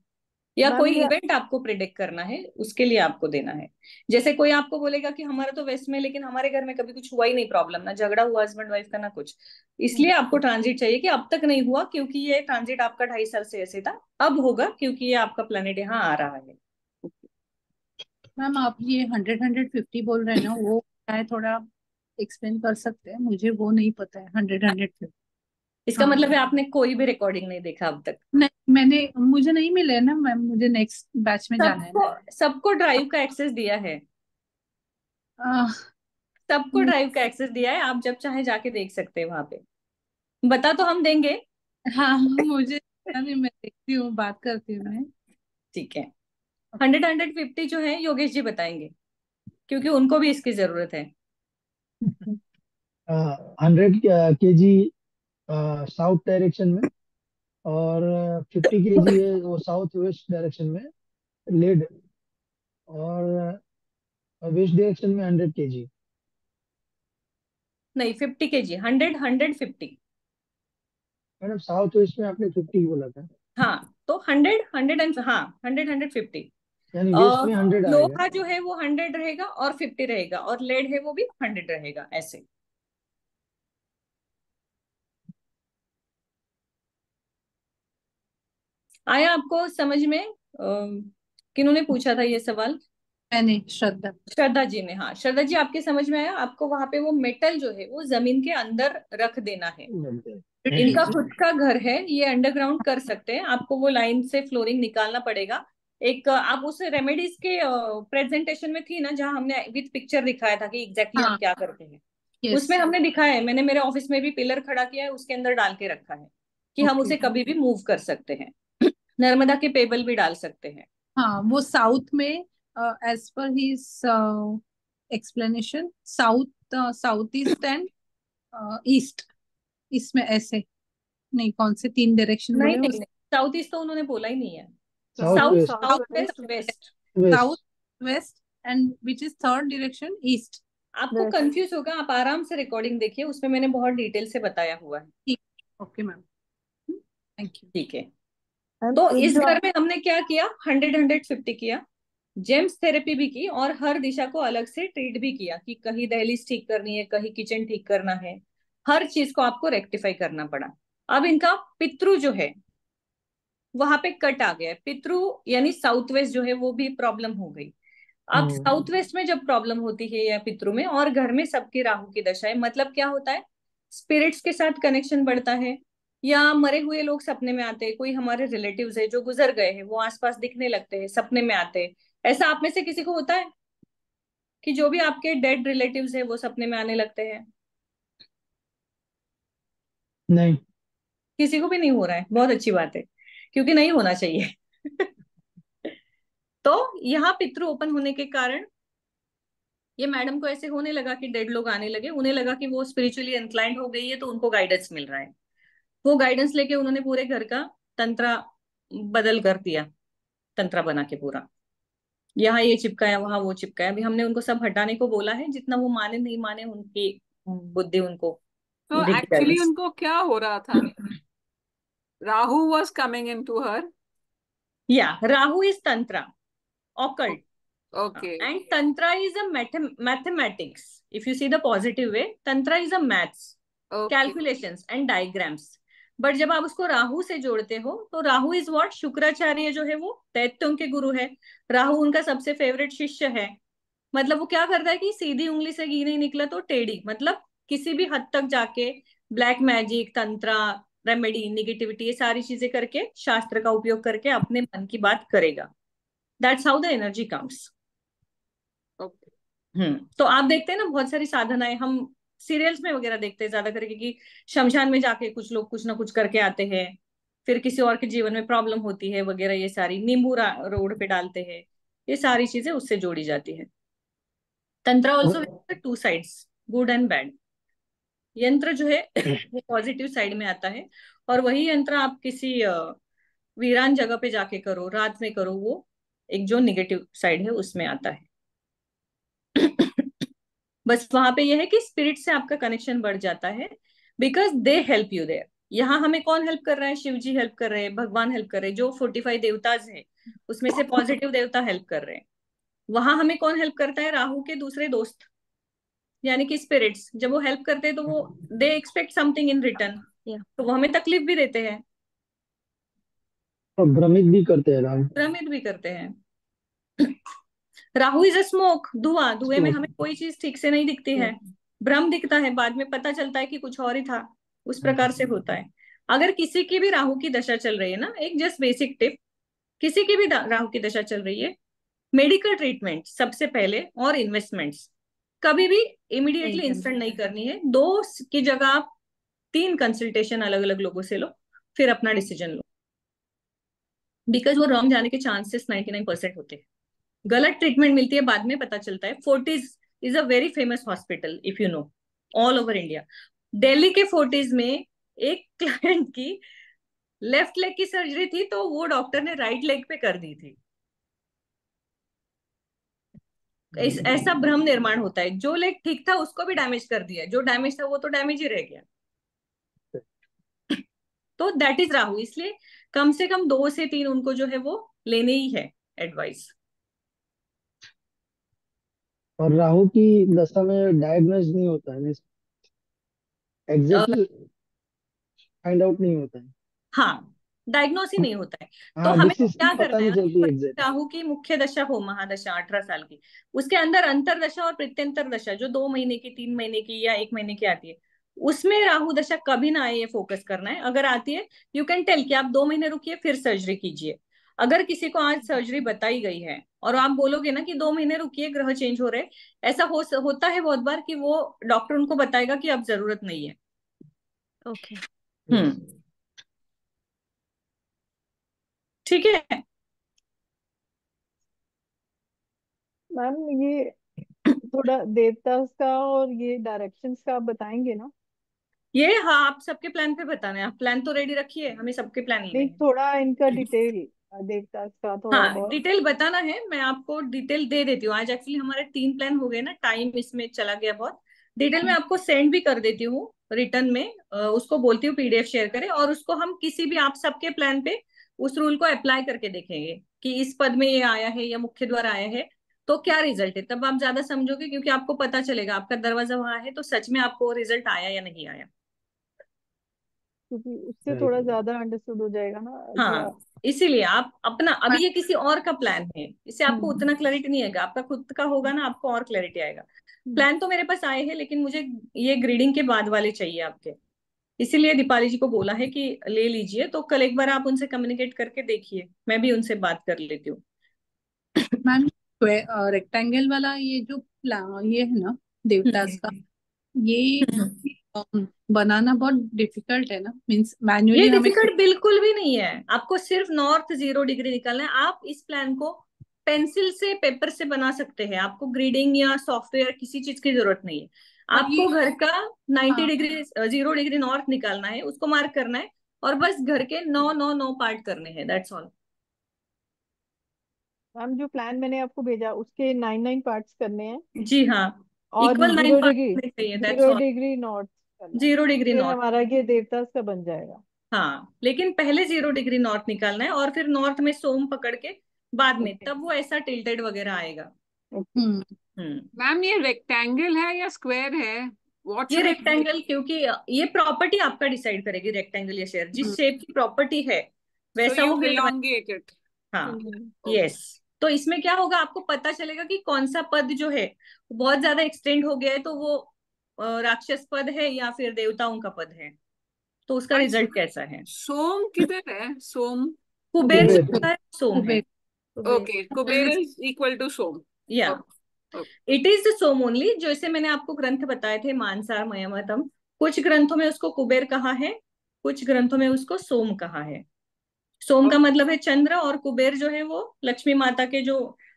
या मैम कोई ये इवेंट आपको प्रिडिक्ट करना है उसके लिए आपको देना है। जैसे कोई आपको बोलेगा कि हमारा तो वेस्ट में, लेकिन हमारे घर में कभी कुछ हुआ ही नहीं, प्रॉब्लम ना झगड़ा हुआ हस्बैंड वाइफ का ना कुछ, इसलिए आपको ट्रांजिट चाहिए कि अब तक नहीं हुआ, क्योंकि ये ट्रांजिट आपका 2.5 साल से ऐसे था, अब होगा क्योंकि ये आपका प्लेनेट यहाँ आ रहा है। मैम आप ये 100-150 बोल रहे हैं ना, वो क्या है, थोड़ा एक्सप्लेन कर सकते हैं? मुझे वो नहीं पता है 100-150। इसका हाँ। मतलब है आपने कोई भी रिकॉर्डिंग नहीं देखा अब तक। नहीं, मुझे नहीं मिले ना मैम, मुझे नेक्स्ट बैच में जाना है सबको ना। सबको ड्राइव का एक्सेस दिया है। सबको ड्राइव का एक्सेस दिया है, आप जब चाहे जाके देख सकते हैं वहां पे। बता तो हम देंगे। हाँ मुझे नहीं, मैं देखती हूँ, बात करती हूँ मैं। ठीक है। 100-150 जो है योगेश जी बताएंगे, क्योंकि उनको भी इसकी जरूरत है। 100 kg साउथ डायरेक्शन में, और 50 kg है वो साउथ वेस्ट डायरेक्शन में लेड, और वेस्ट डायरेक्शन में 100 kg। नहीं, 50 kg, 100-150। मैडम साउथ वेस्ट में आपने 50 बोला था, हाँ तो 100 एंड हाँ 100-150। यानी वेस्ट में 100 आएगा। लोहा जो है वो 100 रहेगा और 50 रहेगा, और लेड है वो भी 100 रहेगा, ऐसे। आया आपको समझ में? किन्होंने पूछा था ये सवाल? मैंने, श्रद्धा। श्रद्धा जी ने, हाँ श्रद्धा जी, आपके समझ में आया? आपको वहां पे वो मेटल जो है वो जमीन के अंदर रख देना है। इनका खुद का घर है, ये अंडरग्राउंड कर सकते हैं, आपको वो लाइन से फ्लोरिंग निकालना पड़ेगा। एक आप उस रेमेडीज के प्रेजेंटेशन में थी ना, जहां हमने विद पिक्चर दिखाया था कि एग्जैक्टली हम क्या करते हैं, उसमें हमने दिखाया है। मैंने मेरे ऑफिस में भी पिलर खड़ा किया है, उसके अंदर डाल के रखा है कि हम उसे कभी भी मूव कर सकते हैं। नर्मदा के पेबल भी डाल सकते हैं। हाँ वो साउथ में, as per his explanation, south east and east, इसमें ऐसे नहीं, कौन से 3 डायरेक्शन नहीं बोले? नहीं, साउथ ईस्ट तो उन्होंने बोला ही नहीं है। South south, west, south west, west, south west, and which is third direction? East. आपको कंफ्यूज होगा, आप आराम से रिकॉर्डिंग देखिए, उसमें मैंने बहुत डिटेल से बताया हुआ है। Okay ma'am, thank you. ठीक है। तो इस घर में हमने क्या किया? 100-150 किया, जेम्स थेरेपी भी की, और हर दिशा को अलग से ट्रीट भी किया कि कहीं दहलीज ठीक करनी है, कहीं किचन ठीक करना है, हर चीज को आपको रेक्टिफाई करना पड़ा। अब इनका पितृ जो है वहां पे कट आ गया है, पितृ यानी साउथ वेस्ट जो है वो भी प्रॉब्लम हो गई। अब साउथ वेस्ट में जब प्रॉब्लम होती है या पितृ में, और घर में सबकी राहु की दशा है, मतलब क्या होता है? स्पिरिट्स के साथ कनेक्शन बढ़ता है, या मरे हुए लोग सपने में आते हैं, कोई हमारे रिलेटिव्स है जो गुजर गए हैं वो आसपास दिखने लगते हैं, सपने में आते हैं। ऐसा आप में से किसी को होता है कि जो भी आपके डेड रिलेटिव्स है वो सपने में आने लगते हैं? नहीं। किसी को भी नहीं हो रहा है? बहुत अच्छी बात है, क्योंकि नहीं होना चाहिए। तो यहाँ पितृ ओपन होने के कारण ये मैडम को ऐसे होने लगा कि डेड लोग आने लगे, उन्हें लगा कि वो स्पिरिचुअली इंक्लाइंड हो गई है, तो उनको गाइडेंस मिल रहा है। वो गाइडेंस लेके उन्होंने पूरे घर का तंत्रा बदल कर दिया, तंत्रा बना के पूरा। यहाँ ये चिपकाया, वहां वो चिपकाया। अभी हमने उनको सब हटाने को बोला है, जितना वो माने नहीं माने, उनकी बुद्धि उनको तो दिख एक्चुअली जाएगी। उनको क्या हो रहा था? Rahu was coming into her. या Rahu is tantra, occult. Okay. And Tantra is a mathematics. If you see the positive way, Tantra is a maths, Okay. calculations and diagrams. But जब आप उसको राहु से जोड़ते हो तो राहु इज व्हाट? शुक्राचार्य जो है वो दैत्यों के गुरु है, राहु उनका सबसे फेवरेट शिष्य है। मतलब वो क्या करता है कि सीधी उंगली से घी नहीं निकला तो टेढ़ी, मतलब किसी भी हद तक जाके black magic, tantra, remedy, negativity, ये सारी चीजें करके, शास्त्र का उपयोग करके अपने मन की बात करेगा। That's how the energy comes. तो आप देखते हैं ना, बहुत सारी साधनाएं हम सीरियल्स में वगैरह देखते हैं ज्यादा करके, कि शमशान में जाके कुछ लोग कुछ ना कुछ करके आते हैं, फिर किसी और के जीवन में प्रॉब्लम होती है वगैरह, ये सारी नींबू रोड पे डालते हैं, ये सारी चीजें उससे जोड़ी जाती है। तंत्र also 2 sides, good and bad. यंत्र जो है वो पॉजिटिव साइड में आता है, और वही यंत्र आप किसी वीरान जगह पे जाके करो, रात में करो, वो एक जो निगेटिव साइड है उसमें आता है। बस वहां पे यह है कि स्पिरिट से आपका कनेक्शन बढ़ जाता है, because they help you there. यहाँ हमें कौन हेल्प कर रहा है? शिव जी हेल्प कर रहे हैं, भगवान हेल्प कर रहे हैं, जो 45 देवताज है उसमें से पॉजिटिव देवता हेल्प कर रहे हैं। वहां हमें कौन हेल्प करता है? राहु के दूसरे दोस्त, यानी कि स्पिरिट्स। जब वो हेल्प करते हैं तो वो they expect something in return, तो वो हमें तकलीफ भी देते हैं, और भ्रमित भी करते हैं राहु। भ्रमित भी करते हैं। राहु इज अ स्मोक, धुआं, धुएं में हमें कोई चीज ठीक से नहीं दिखती है, भ्रम दिखता है, बाद में पता चलता है कि कुछ और ही था, उस प्रकार से होता है। अगर किसी की भी राहु की दशा चल रही है ना, एक जस्ट बेसिक टिप, किसी की भी राहु की दशा चल रही है, मेडिकल ट्रीटमेंट सबसे पहले, और इन्वेस्टमेंट्स। कभी भी इमीडिएटली इंस्टेंट नहीं करनी है। 2 की जगह आप 3 कंसल्टेशन अलग अलग लोगों से लो, फिर अपना डिसीजन लो, बिकॉज वो रॉन्ग जाने के चांसेस 99% होते हैं। गलत ट्रीटमेंट मिलती है, बाद में पता चलता है। Forties is a very famous hospital if you know, all over India. Delhi के फोर्टिज में एक क्लाइंट की लेफ्ट लेग की सर्जरी थी, तो वो डॉक्टर ने राइट लेग पे कर दी थी। ऐसा भ्रम निर्माण होता है, जो लेग ठीक था उसको भी डैमेज कर दिया, जो डैमेज था वो तो डैमेज ही रह गया। तो दैट इज राहु। इसलिए कम से कम 2 से 3 उनको जो है वो लेने ही है एडवाइस। और राहु की दशा में डायग्नोज नहीं होता है, एग्जैक्टली फाइंड आउट नहीं होता है। हाँ, डायग्नोस ही नहीं होता है। तो हाँ, हमें डिसीज क्या पता करना है, नहीं चलती एग्जैक्ट। राहु की मुख्य दशा हो महादशा 18 साल की, उसके अंदर अंतर दशा और प्रत्यंतर दशा जो 2 महीने की, 3 महीने की या 1 महीने की आती है, उसमें राहु दशा कभी ना आए ये फोकस करना है। अगर आती है यू कैन टेल कि आप 2 महीने रुकिए फिर सर्जरी कीजिए। अगर किसी को आज सर्जरी बताई गई है और आप बोलोगे ना कि 2 महीने रुकिए ग्रह चेंज हो रहे, ऐसा होता है बहुत बार कि वो डॉक्टर उनको बताएगा कि अब जरूरत नहीं है। ओके। ठीक है मैम, ये थोड़ा देवतास का और ये डायरेक्शंस का आप बताएंगे ना? ये हाँ, आप सबके प्लान पे बताना है। आप प्लान तो रेडी रखिए, हमें सबके प्लान लेने नहीं, हैं। थोड़ा इनका डिटेल, देवतास का थोड़ा हाँ, बहुत। डिटेल बताना है, मैं आपको डिटेल दे देती हूँ। आज एक्चुअली हमारे 3 प्लान हो गए ना, टाइम इसमें चला गया बहुत। डिटेल मैं आपको सेंड भी कर देती हूँ रिटर्न में। उसको बोलती हूँ पीडीएफ शेयर करें, और उसको हम किसी भी आप सबके प्लान पे उस रूल को अप्लाई करके देखेंगे कि इस पद में ये आया है या मुख्य द्वार आया है तो क्या रिजल्ट है। तब आप ज्यादा समझोगे, क्योंकि आपको पता चलेगा आपका दरवाजा वहां है तो सच में आपको रिजल्ट आया या नहीं आया। क्योंकि उससे थोड़ा ज्यादा अंडरस्टूड हो जाएगा ना, थोड़ा। हाँ, इसीलिए आप अपना, अभी ये किसी और का प्लान है, इससे आपको हम्म। उतना क्लैरिटी नहीं आएगा। आपका खुद का होगा ना, आपको और क्लैरिटी आएगा। प्लान तो मेरे पास आए हैं, लेकिन मुझे ये ग्रीडिंग के बाद वाले चाहिए आपके। इसीलिए दीपाली जी को बोला है कि ले लीजिए। तो कल एक बार आप उनसे कम्युनिकेट करके देखिए, मैं भी उनसे बात कर लेती हूँ। मैम, रेक्टेंगल वाला ये जो ये है ना देवदास का, ये बनाना बहुत डिफिकल्ट है ना, मीन्स ये मैन्युअली हमें डिफिकल्ट बिल्कुल भी नहीं है। आपको सिर्फ नॉर्थ 0 डिग्री निकालना है। आप इस प्लान को पेंसिल से, पेपर से बना सकते हैं। आपको ग्रीडिंग या सॉफ्टवेयर किसी चीज की जरूरत नहीं है। और ये आपको घर का 90 हाँ, डिग्री 0 डिग्री नॉर्थ निकालना है, उसको मार्क करना है, और बस घर के 9 9 9 पार्ट करने हैं, दैट्स ऑल। मैम, जो प्लान मैंने आपको भेजा उसके 9 9 पार्ट्स करने हैं, जी हाँ, और इक्वल 9 जीरो पार्ट डिग्री होने चाहिए, that's zero all. Degree north करना है। 0 डिग्री फिर नॉर्थ। हमारा ये देवदास का बन जाएगा। हाँ, लेकिन पहले 0 डिग्री नॉर्थ निकालना है, और फिर नॉर्थ में सोम पकड़ के बाद में, ओके। तब वो ऐसा टिल्टेड वगैरह आएगा। ओके। हम्म। मैम ये रेक्टेंगल है या स्क्वायर है? व्हाट ये शुड आई? रेक्टेंगल, क्योंकि ये प्रॉपर्टी आपका डिसाइड करेगी, रेक्टेंगल या शेयर जिस शेप की प्रॉपर्टी है सो वैसा यू वो हेड बने। elongate it. हाँ, Okay. यस। तो इसमें क्या होगा, आपको पता चलेगा कि कौन सा पद जो है बहुत ज्यादा एक्सटेंड हो गया है, तो वो राक्षस पद है या फिर देवताओं का पद है, तो उसका And रिजल्ट कैसा है। सोम किधर है? सोम? कुबेर कुबेर। जो है सोम है। Kuber. Okay, Kuber is equal to Som. या okay. It is the Som only. जैसे मैंने आपको ग्रंथ बताए थे मानसार मयमतम, कुछ ग्रंथों में उसको कुबेर कहा है, कुछ ग्रंथों में उसको सोम कहा है। सोम का मतलब है चंद्र, और कुबेर जो है वो लक्ष्मी माता के जो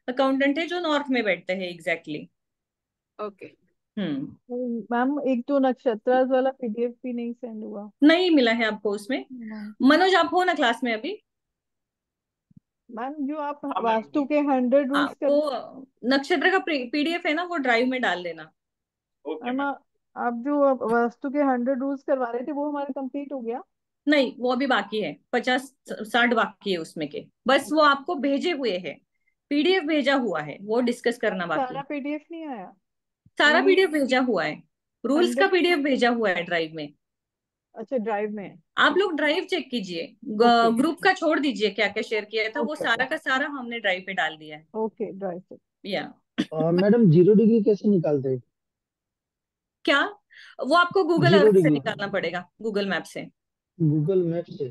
अकाउंटेंट है, जो नॉर्थ में बैठते हैं एग्जैक्टली। ओके। मैम, एक तो नक्षत्र वाला पीडीएफ भी नहीं सेंड हुआ। नहीं मिला है आपको उसमें? मैम, मनोज आप हो ना क्लास में अभी? मैम, जो आप हाँ मैम। वास्तु के 100 हाँ, रूल्स कर। वो नक्षत्र का पीडीएफ है ना, वो ड्राइव में डाल देना। Okay ma'am, ma'am. आप जो वास्तु के 100 रूल्स करवा रहे थे वो हमारा कंप्लीट हो गया। नहीं, वो अभी बाकी है, 50 60 बाकी है उसमें के, बस वो आपको भेजे हुए है। पीडीएफ भेजा हुआ है, वो डिस्कस करना बाकी सारा है। पीडीएफ नहीं आया? सारा ओनली पीडीएफ भेजा हुआ है, रूल्स का 100? पीडीएफ भेजा हुआ है ड्राइव में। अच्छा, ड्राइव में है। आप लोग ड्राइव चेक कीजिए, ओके। ग्रुप का छोड़ दीजिए, क्या क्या शेयर किया था वो ओके। सारा का सारा हमने ड्राइव पे डाल दिया है। ओके, ड्राइव से। या मैडम 0 डिग्री कैसे निकालते हैं? क्या, वो आपको गूगल जीरो अर्थ से डिग्री निकालना पड़ेगा, गूगल मैप से। गूगल मैप से,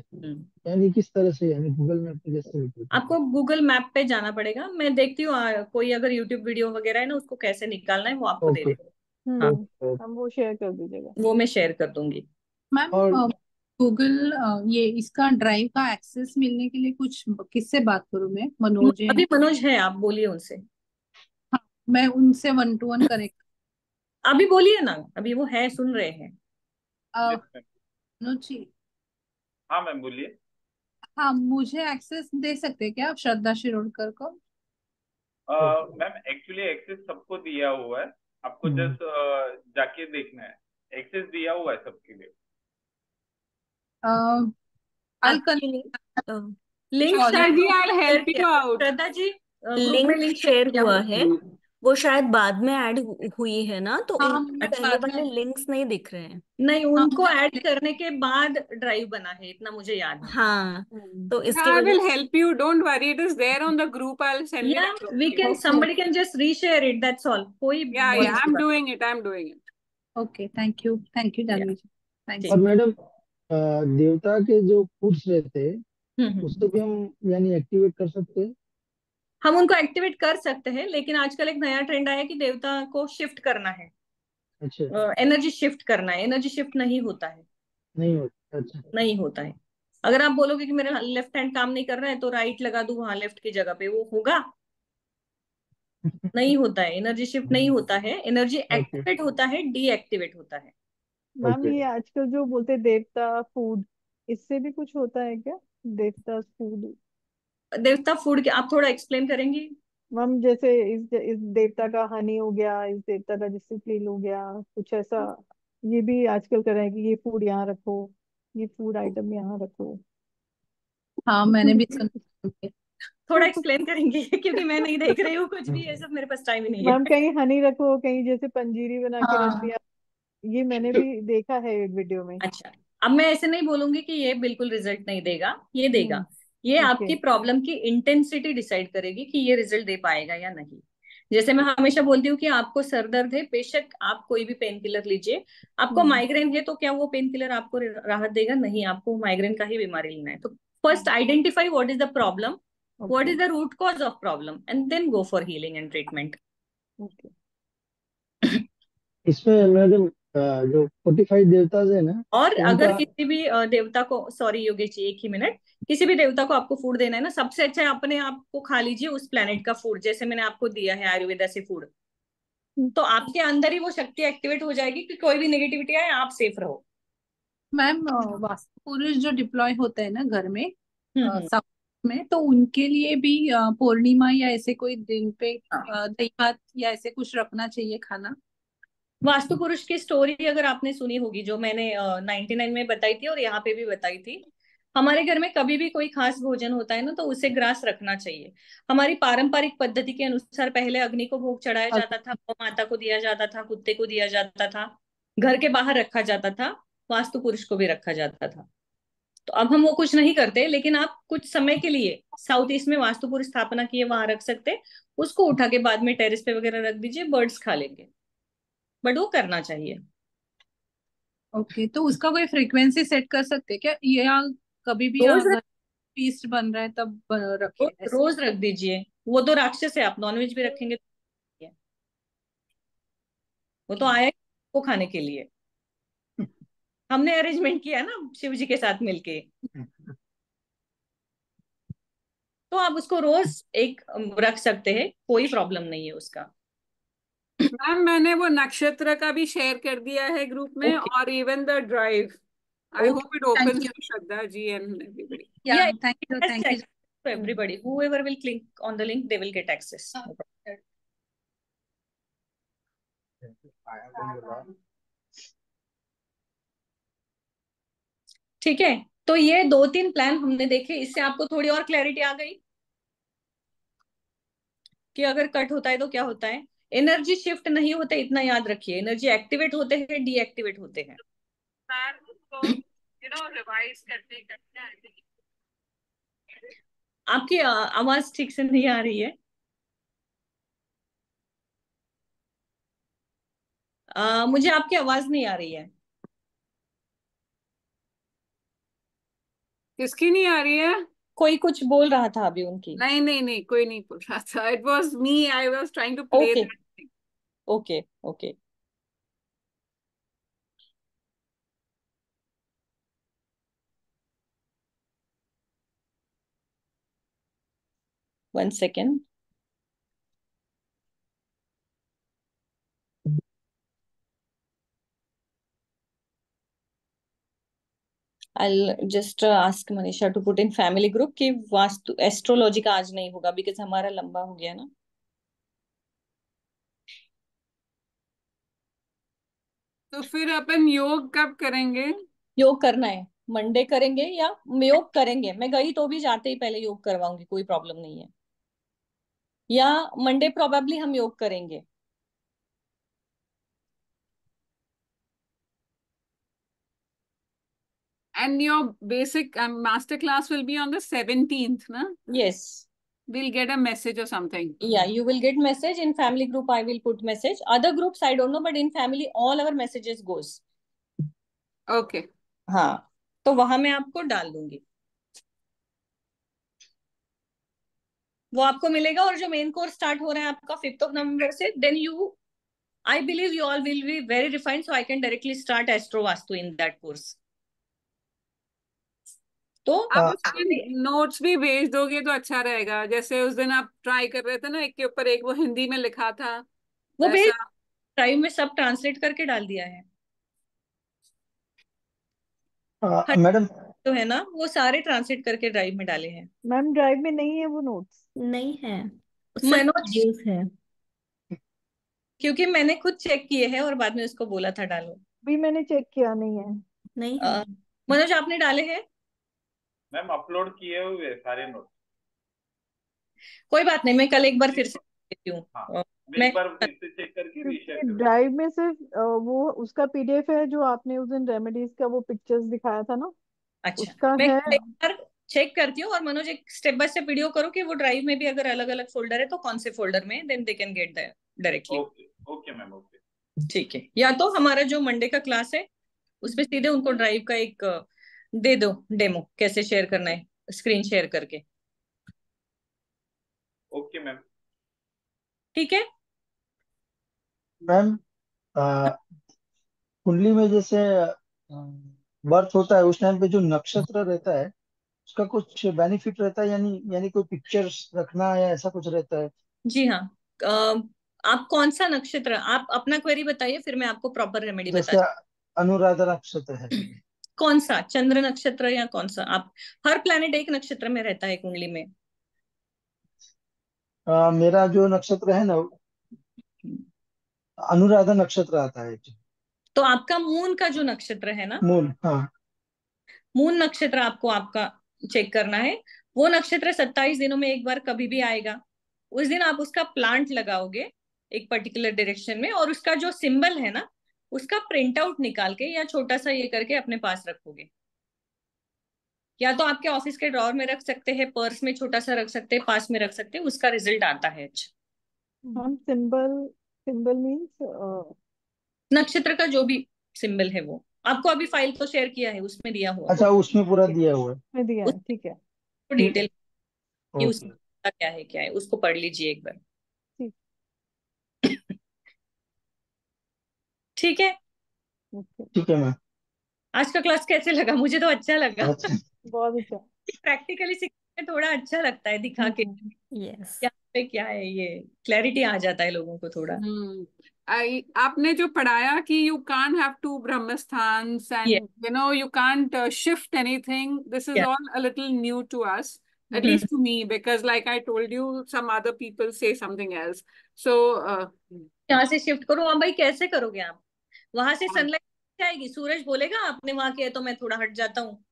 यानी किस तरह से, यानी गूगल मैप पे कैसे निकलते हैं? आपको गूगल मैप पे जाना पड़ेगा। मैं देखती हूँ कोई अगर यूट्यूब वीडियो वगैरह है ना, उसको कैसे निकालना है वो आपको दे ओके। देगा। हाँ, ओके। हम वो शेयर कर दीजिएगा। वो मैं शेयर कर दूंगी। मैम और गूगल ये इसका ड्राइव का एक्सेस मिलने के लिए कुछ किससे बात करूं मैं? मनोज है? अभी मनोज है, आप बोलिए उनसे। हाँ, मैं उनसे 1 to 1 कनेक्ट। अभी बोलिए ना, अभी वो है, सुन रहे हैं। Yes, ma'am. मनोज जी, हाँ मैम बोलिए। हाँ मुझे एक्सेस दे सकते हैं क्या आप श्रद्धा शिरोडकर को? मैम एक्चुअली एक्सेस सबको दिया हुआ है, आपको जस्ट जाके देखना है, एक्सेस दिया हुआ है सबके लिए। I'll actually link Sorry. शायद जी, ग्रुप I'll में शेयर help किया you है out. श्रद्धा जी, ग्रुप में लिंक लिंक शेयर शेयर किया हुआ हुआ है, वो शायद बाद में ऐड हुई है ना, तो हाँ उनको मुझे पहले बाद वाले में, लिंक्स नहीं दिख रहे हैं। नहीं, हाँ उनको मुझे ऐड करने के बाद ड्राइव बना है, इतना मुझे याद है। हाँ, तो इसकी I वजह will से। help you. Don't worry. It is there on the group. I'll send it या across we to you. Can, somebody can just reshare it, that's all, कोई Yeah, बहुत yeah. बड़ी I'm बात doing it. I'm doing it. Okay, thank you नहीं है। जानवी जी, thanks. और ठीक। Madam, देवता के जो फूड्स रहते हैं उसको हम्म। भी हम यानी एक्टिवेट कर सकते हैं? हम उनको एक्टिवेट कर सकते हैं, लेकिन आजकल एक नया ट्रेंड आया है कि देवता को शिफ्ट करना है, अच्छा। एनर्जी शिफ्ट करना है। एनर्जी शिफ्ट नहीं होता है, नहीं होता? अच्छा। नहीं होता है। अगर आप बोलोगे कि मेरा लेफ्ट हैंड काम नहीं कर रहा है तो राइट लगा दूं वहां लेफ्ट की जगह पे, वो होगा? नहीं होता है, एनर्जी शिफ्ट नहीं होता है। Energy okay. एक्टिवेट होता है, डीएक्टिवेट होता है। Ma'am okay. ये आजकल जो बोलते हैं देवता फूड, इससे भी कुछ होता है क्या? देवता फूड। देवता फूड के आप थोड़ा एक्सप्लेन करेंगी? मैम जैसे इस देवता का हनी हो गया, इस देवता का जैसे तिल हो गया, कुछ ऐसा। ये भी आजकल कर रहे हैं कि ये फूड यहाँ रखो, ये फूड आइटम यहाँ रखो। हाँ मैंने भी सुना। थोड़ा एक्सप्लेन करेंगी? क्योंकि मैं नहीं देख रही हूँ कुछ भी, ये सब मेरे पास टाइम ही नहीं मैम है। कहीं हनी रखो, कहीं जैसे पंजीरी बना के रख हाँ दिया। ये मैंने भी देखा है एक वीडियो में। अच्छा, अब मैं ऐसे नहीं बोलूंगी कि ये बिल्कुल रिजल्ट नहीं देगा, ये देगा। ये ओके। आपकी प्रॉब्लम की इंटेंसिटी डिसाइड करेगी कि ये रिजल्ट दे पाएगा या नहीं। जैसे मैं हमेशा बोलती हूँ कि आपको सर दर्द है, बेशक आप कोई भी पेन किलर लीजिए। आपको हम्म। माइग्रेन है तो क्या वो पेन किलर आपको राहत देगा? नहीं, आपको माइग्रेन का ही बीमारी लेना है। तो first identify what is the problem, what okay. Is the root cause of problem, and then go for healing and treatment. Okay. इसमें मैडम, जो 45 देवताज है ना, और अगर उनका। किसी भी देवता को, सॉरी योगेश जी एक ही मिनट, किसी भी देवता को आपको फूड देना है ना, सबसे अच्छा है अपने आप को खा लीजिए उस प्लेनेट का फूड, जैसे मैंने आपको दिया है आयुर्वेदा से फूड। तो आपके अंदर ही वो शक्ति एक्टिवेट हो जाएगी कि कोई भी नेगेटिविटी आए आप सेफ रहो। मैम वास्तु पुरुष जो डिप्लॉय होते हैं ना घर में हम्म। साउथ में, तो उनके लिए भी पूर्णिमा या ऐसे कोई दिन पे हाँ, दही भात या ऐसे कुछ रखना चाहिए खाना? वास्तु पुरुष की स्टोरी अगर आपने सुनी होगी, जो मैंने 99 में बताई थी और यहाँ पे भी बताई थी। हमारे घर में कभी भी कोई खास भोजन होता है ना, तो उसे ग्रास रखना चाहिए। हमारी पारंपरिक पद्धति के अनुसार पहले अग्नि को भोग चढ़ाया जाता था, गौ माता को दिया जाता था, कुत्ते को दिया जाता था, घर के बाहर रखा जाता था, वास्तु पुरुष को भी रखा जाता था। तो अब हम वो कुछ नहीं करते, लेकिन आप कुछ समय के लिए साउथ ईस्ट में वास्तु पुरुष स्थापना किए वहां रख सकते। उसको उठा के बाद में टेरेस पे वगैरह रख दीजिए, बर्ड्स खा लेंगे, बट वो करना चाहिए। ओके, तो उसका कोई फ्रीक्वेंसी सेट कर सकते हैं क्या, या कभी भी रोज अगर फीस्ट बन रहा है तब रखे रोज ऐसे? रोज रख दीजिए। वो तो राक्षस है, आप नॉनवेज भी रखेंगे तो क्या है? वो तो आया ही को खाने के लिए। हमने अरेंजमेंट किया ना शिव जी के साथ मिलके। तो आप उसको रोज एक रख सकते हैं, कोई प्रॉब्लम नहीं है उसका। मैम मैंने वो नक्षत्र का भी शेयर कर दिया है ग्रुप में, ओके। और even the drive. I okay. Hope it thank opens you. To Shraddha ji and everybody. या Yeah, thank it you, has thank you. access to everybody. Whoever will click on the link, they will get access. No problem. ठीक है, तो ये 2-3 plan हमने देखे, इससे आपको थोड़ी और क्लैरिटी आ गई कि अगर कट होता है तो क्या होता है। एनर्जी शिफ्ट नहीं होते, इतना याद रखिए। एनर्जी एक्टिवेट होते हैं, डीएक्टिवेट होते हैं। रिवाइज करते करते आपकी आवाज ठीक से नहीं आ रही है। मुझे आपकी आवाज नहीं आ रही है। किसकी नहीं आ रही है? कोई कुछ बोल रहा था अभी उनकी। नहीं नहीं नहीं, कोई नहीं बोल रहा था। It was me, I was trying to play okay that. Okay okay. One second. I'll just ask Manisha to put in family group कि वास्तु एस्ट्रोलॉजी का आज नहीं होगा बिकॉज हमारा लंबा हो गया ना। तो फिर अपन योग कब करेंगे? योग करना है, मंडे करेंगे या योग करेंगे, मैं गई तो भी जाते ही पहले योग करवाऊंगी, कोई प्रॉब्लम नहीं है। या मंडे प्रोबेबली हम योग करेंगे। And your basic master class will be on the 17th, na? Yes. We'll get a message or something. Yeah, you will get message in family group. I will put message. Other groups I don't know, but in family all our messages goes. Okay. हाँ, तो वहां मैं आपको डाल दूंगी, वो आपको मिलेगा। और जो मेन कोर्स स्टार्ट हो रहा है आपका 5th of November से, then you, I believe you all will be very refined, so I can directly start Astro Vastu in that course. तो आप हाँ उसके नोट्स भी भेज दोगे तो अच्छा रहेगा। जैसे उस दिन आप ट्राई कर रहे थे ना, एक के ऊपर एक वो हिंदी में लिखा था, वो भेज, वैसा। ड्राइव में सब ट्रांसलेट करके डाल दिया है। हर मैडम, जो है ना वो सारे ट्रांसलेट करके ड्राइव में डाले हैं। मैम ड्राइव में नहीं है वो नोट्स। नहीं है, सिर्फ मनोज, वीडियोस है। क्योंकि मैंने खुद चेक किए हैं और बाद में उसको बोला था डालो। भी मैंने चेक किया, नहीं है। नहीं है। मनोज आपने डाले हैं? मैम अपलोड किए हुए हैं सारे नोट। कोई बात नहीं, मैं कल एक बार फिर से देती हूँ। हाँ, मैं एक बार फिर से चेक करके रीशेयर क्योंकि कर दूँ। ड्राइव में सिर्फ वो उसका पीडीएफ है जो आपने उस दिन रेमेडीज का वो पिक्चर्स दिखाया था ना, अच्छा, उसका मैं है। कल एक बार चेक करती हूँ। और मनोज एक स्टेप बाय स्टेप वीडियो करो कि वो ड्राइव में भी अगर अलग अलग फोल्डर है तो कौन से फोल्डर में, then they can get directly. Okay okay ma'am, okay. ठीक है, या तो हमारा जो मंडे का क्लास है उसमें सीधे उनको ड्राइव का एक दे दो डेमो, कैसे शेयर करना है स्क्रीन शेयर करके। Okay ma'am. ठीक है। मैम, कुंडली में जैसे बर्थ होता है उस टाइम पे जो नक्षत्र रहता है उसका कुछ बेनिफिट रहता है, यानी यानी कोई पिक्चर्स रखना या ऐसा कुछ रहता है? जी हाँ। अ, आप कौन सा नक्षत्र, आप अपना क्वेरी बताइए, फिर मैं आपको प्रॉपर रेमेडी बता। जैसे अनुराधा नक्षत्र है। कौन सा चंद्र नक्षत्र या कौन सा आप, हर प्लेनेट एक नक्षत्र में रहता है कुंडली में। मेरा जो नक्षत्र है ना, अनुराधा नक्षत्र आता है। तो आपका मून का जो नक्षत्र है ना, मून, हाँ। मून नक्षत्र आपको आपका चेक करना है। वो नक्षत्र 27 दिनों में एक बार कभी भी आएगा। उस दिन आप उसका प्लांट लगाओगे एक पर्टिकुलर डायरेक्शन में, और उसका जो सिंबल है ना उसका प्रिंट आउट निकाल के या छोटा सा ये करके अपने पास रखोगे। या तो आपके ऑफिस के ड्रॉर में रख सकते हैं, पर्स में छोटा सा रख सकते हैं, पास में रख सकते हैं, उसका रिजल्ट आता है अच्छा। हम सिंबल, सिंबल मीन्स नक्षत्र का जो भी सिंबल है वो आपको अभी फाइल तो शेयर किया है, उसमें दिया हुआ अच्छा, उसमें पूरा दिया हुआ है। में दिया है, उसको ठीक है। डिटेल कि ओके। उसका क्या है उसको पढ़ लीजिए एक बार। ठीक। ठीक है। ओके। ठीक है मैम। आज का क्लास कैसे लगा? मुझे तो अच्छा लगा। अच्छा। बहुत अच्छा। प्रैक्टिकली सीखने में थोड़ा अच्छा लगता है, दिखा के यस। क्या पे क्या है, ये क्लैरिटी आ जाता है लोगों को थोड़ा। आपने जो पढ़ाया कि you can't have two brahmastans ये and you can't shift anything, this is क्या all a little new to us, at least to me, because like I told you, some other people say something else. So यहाँ से shift करो, हाँ भाई कैसे करोगे आप? वहां से सनलाइट आएगी, सूरज बोलेगा आपने वहां किया तो मैं थोड़ा हट जाता हूँ।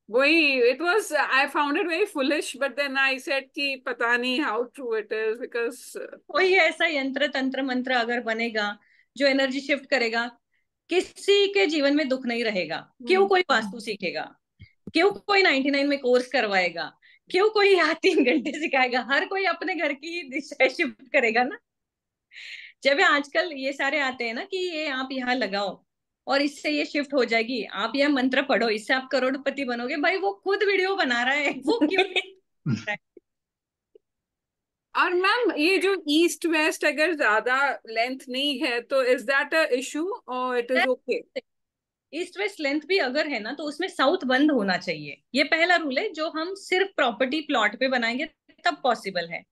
वही, it was, I found it very foolish, but then I said कि पता नहीं how true it is, because कोई ऐसा यंत्र तंत्र मंत्र अगर बनेगा जो एनर्जी शिफ्ट करेगा, किसी के जीवन में दुख नहीं रहेगा। क्यों कोई वास्तु सीखेगा? क्यों कोई 99 में कोर्स करवाएगा? क्यों कोई यहाँ 3 घंटे सिखाएगा? हर कोई अपने घर की ही दिशा शिफ्ट करेगा ना। जब आजकल ये सारे आते हैं ना कि ये आप यहाँ लगाओ, और इससे ये शिफ्ट हो जाएगी, आप यह मंत्र पढ़ो, इससे आप करोड़पति बनोगे। भाई वो खुद वीडियो बना रहा है, वो क्यों नहीं बना रहा है? और मैम ये जो ईस्ट वेस्ट अगर ज्यादा लेंथ नहीं है तो इज दैट अ इशू और it is okay? East west length भी अगर है ना तो उसमें साउथ बंद होना चाहिए। ये पहला रूल है जो हम सिर्फ प्रॉपर्टी प्लॉट पे बनाएंगे तब पॉसिबल है।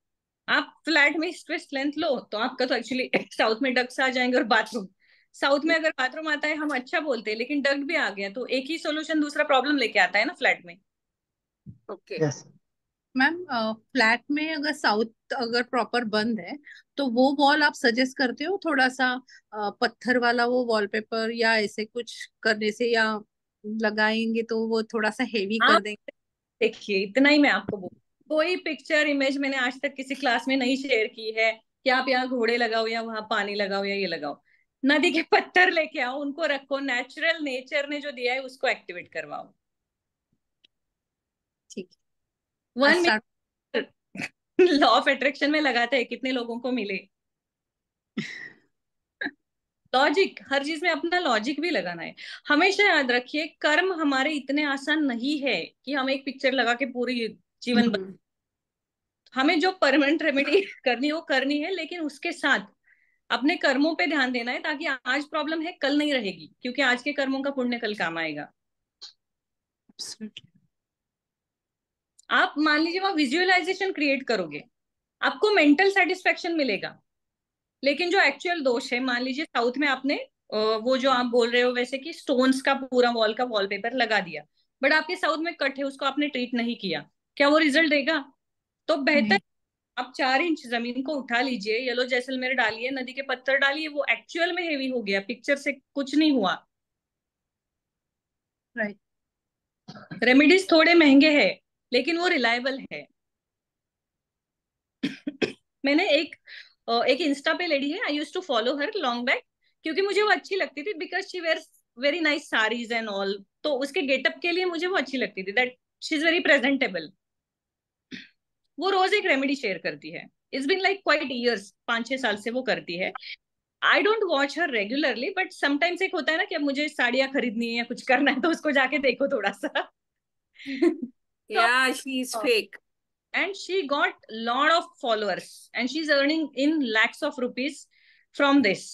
आप फ्लैट में ईस्ट वेस्ट लेंथ लो तो आपका तो एक्चुअली साउथ में डक्स आ जाएंगे और बाथरूम। साउथ में अगर बाथरूम आता है हम अच्छा बोलते हैं, लेकिन डक्ट भी आ गया तो एक ही सोल्यूशन दूसरा प्रॉब्लम लेके आता है ना फ्लैट में। Okay yes. मैम फ्लैट में अगर साउथ अगर प्रॉपर बंद है तो वो वॉल आप सजेस्ट करते हो थोड़ा सा पत्थर वाला वो वॉलपेपर या ऐसे कुछ करने से, या लगाएंगे तो वो थोड़ा सा हेवी कर आप देंगे? देखिए इतना ही मैं आपको बोल, कोई पिक्चर इमेज मैंने आज तक किसी क्लास में नहीं शेयर की है कि आप यहाँ घोड़े लगाओ या वहां पानी लगाओ या ये लगाओ। नदी के पत्थर लेके आओ, उनको रखो, नेचुरल नेचर ने जो दिया है उसको एक्टिवेट करवाओ। ठीक है, one start. Law of attraction में लगाते हैं, कितने लोगों को मिले? लॉजिक, हर चीज में अपना लॉजिक भी लगाना है। हमेशा याद रखिए कर्म हमारे इतने आसान नहीं है कि हम एक पिक्चर लगा के पूरी जीवन हमें जो परमानेंट रेमेडी करनी है वो करनी है, लेकिन उसके साथ अपने कर्मों पे ध्यान देना है ताकि आज प्रॉब्लम है कल नहीं रहेगी, क्योंकि आज के कर्मों का पुण्य कल काम आएगा। आप मान लीजिए वहां विजुअलाइजेशन क्रिएट करोगे, आपको मेंटल सेटिस्फेक्शन मिलेगा, लेकिन जो एक्चुअल दोष है, मान लीजिए साउथ में आपने वो जो आप बोल रहे हो वैसे कि स्टोन्स का पूरा वॉल का वॉलपेपर लगा दिया, बट आपके साउथ में कट है, उसको आपने ट्रीट नहीं किया, क्या वो रिजल्ट देगा? तो बेहतर नहीं। आप 4 इंच जमीन को उठा लीजिए, येलो जैसलमेर डालिए, नदी के पत्थर डालिए, वो एक्चुअल में हेवी हो गया, पिक्चर से कुछ नहीं हुआ। राइट। रेमेडीज थोड़े महंगे हैं लेकिन वो रिलायबल है। मैंने एक इंस्टा पे लेडी है, I use to follow her long back, क्योंकि मुझे वो अच्छी लगती थी because she wear very nice saris and all, तो उसके गेटअप के लिए मुझे वो अच्छी लगती थी, that she is very presentable. वो रोज एक रेमेडी शेयर करती है, it's been like quite years, 5-6 साल से वो करती है। I don't watch her regularly, but sometimes एक होता है ना कि अब मुझे साड़ियां खरीदनी है या कुछ करना है तो उसको जाके देखो थोड़ा सा। या शी इज तो fake? and she got lot of followers and she's earning in lakhs of rupees from this.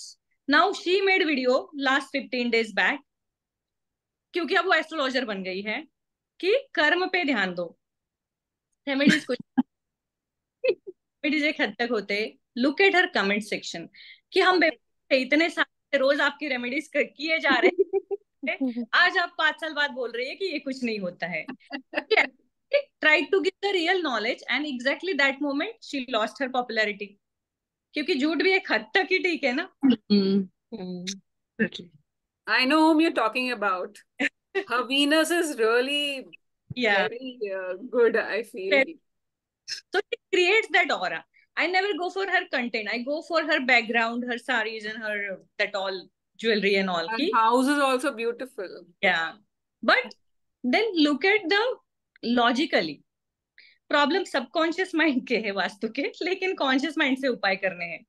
Now she made video last 15 days back, क्योंकि अब वो एस्ट्रोलॉजर बन गई है, कि कर्म पे ध्यान दो, रेमेडीज कुछ रेमेडीज एक हद तक होते। Look at her comment section, कि हम इतने सारे रोज आपकी रेमेडीज किए जा रहे हैं, आज आप 5 साल बाद बोल रही है कि ये कुछ नहीं होता है। Try to give the real knowledge and exactly that moment she lost her popularity, क्योंकि झूठ भी एक हद तक ही ठीक है ना। I know whom you're talking about. Her Venus is really Yeah, very good, I feel. so she creates that aura. I never go for her content, I go for her background, her saris and her that all jewelry and all Her ki. house is also beautiful. Yeah, but then look at the logically, problem subconscious mind के है वास्तु के, लेकिन conscious mind से उपाय करने हैं।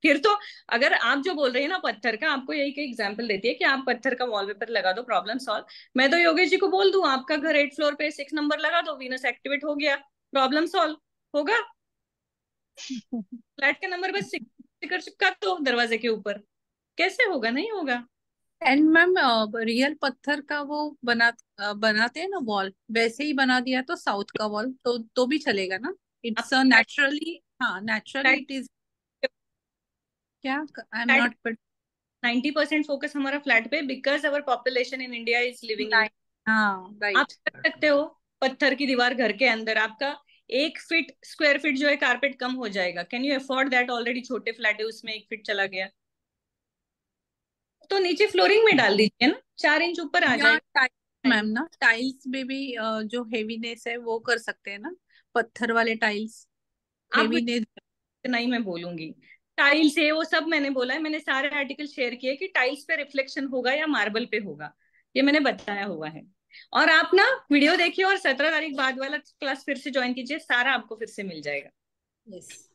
फिर तो अगर आप जो बोल रहे हैं ना पत्थर का, आपको यही की एग्जांपल देती है कि आप पत्थर का वॉलपेपर लगा दो, प्रॉब्लम सॉल्व। मैं तो योगेश जी को बोल दूं आपका घर 8 फ्लोर पे 6 नंबर लगा दो, वीनस एक्टिवेट हो गया, प्रॉब्लम सॉल्व होगा। फ्लैट का नंबर बस स्टिकर चिपका दो दरवाजे के ऊपर, कैसे होगा? नहीं होगा। एंड मैम रियल पत्थर का वो बनाते हैं ना वॉल, वैसे ही बना दिया तो साउथ का वॉल तो भी चलेगा ना? इट्स नेचुरली, हाँ नेचुरली इट इज। क्या? I am not but 90% focus हमारा फ्लैट पे, because our population in India is living in. हाँ आप राइट। कर सकते हो पत्थर की दीवार घर के अंदर, आपका 1 फीट स्क्वायर फीट जो है कारपेट कम हो जाएगा। Can you afford that? Already छोटे फ्लैट है उसमें 1 फीट चला गया, तो नीचे फ्लोरिंग में डाल दीजिए ना, 4 इंच ऊपर आ या जाएगा। टाइल्स मैम ना, टाइल्स में भी जो हेवीनेस है वो कर सकते हैं ना, पत्थर वाले टाइल्स आप हेवीनेस। नहीं, मैं बोलूंगी टाइल्स है वो सब, मैंने बोला है, मैंने सारे आर्टिकल शेयर किए कि टाइल्स पे रिफ्लेक्शन होगा या मार्बल पे होगा, ये मैंने बताया हुआ है। और आप ना वीडियो देखिए और 17 तारीख बाद वाला क्लास फिर से ज्वाइन कीजिए, सारा आपको फिर से मिल जाएगा। यस।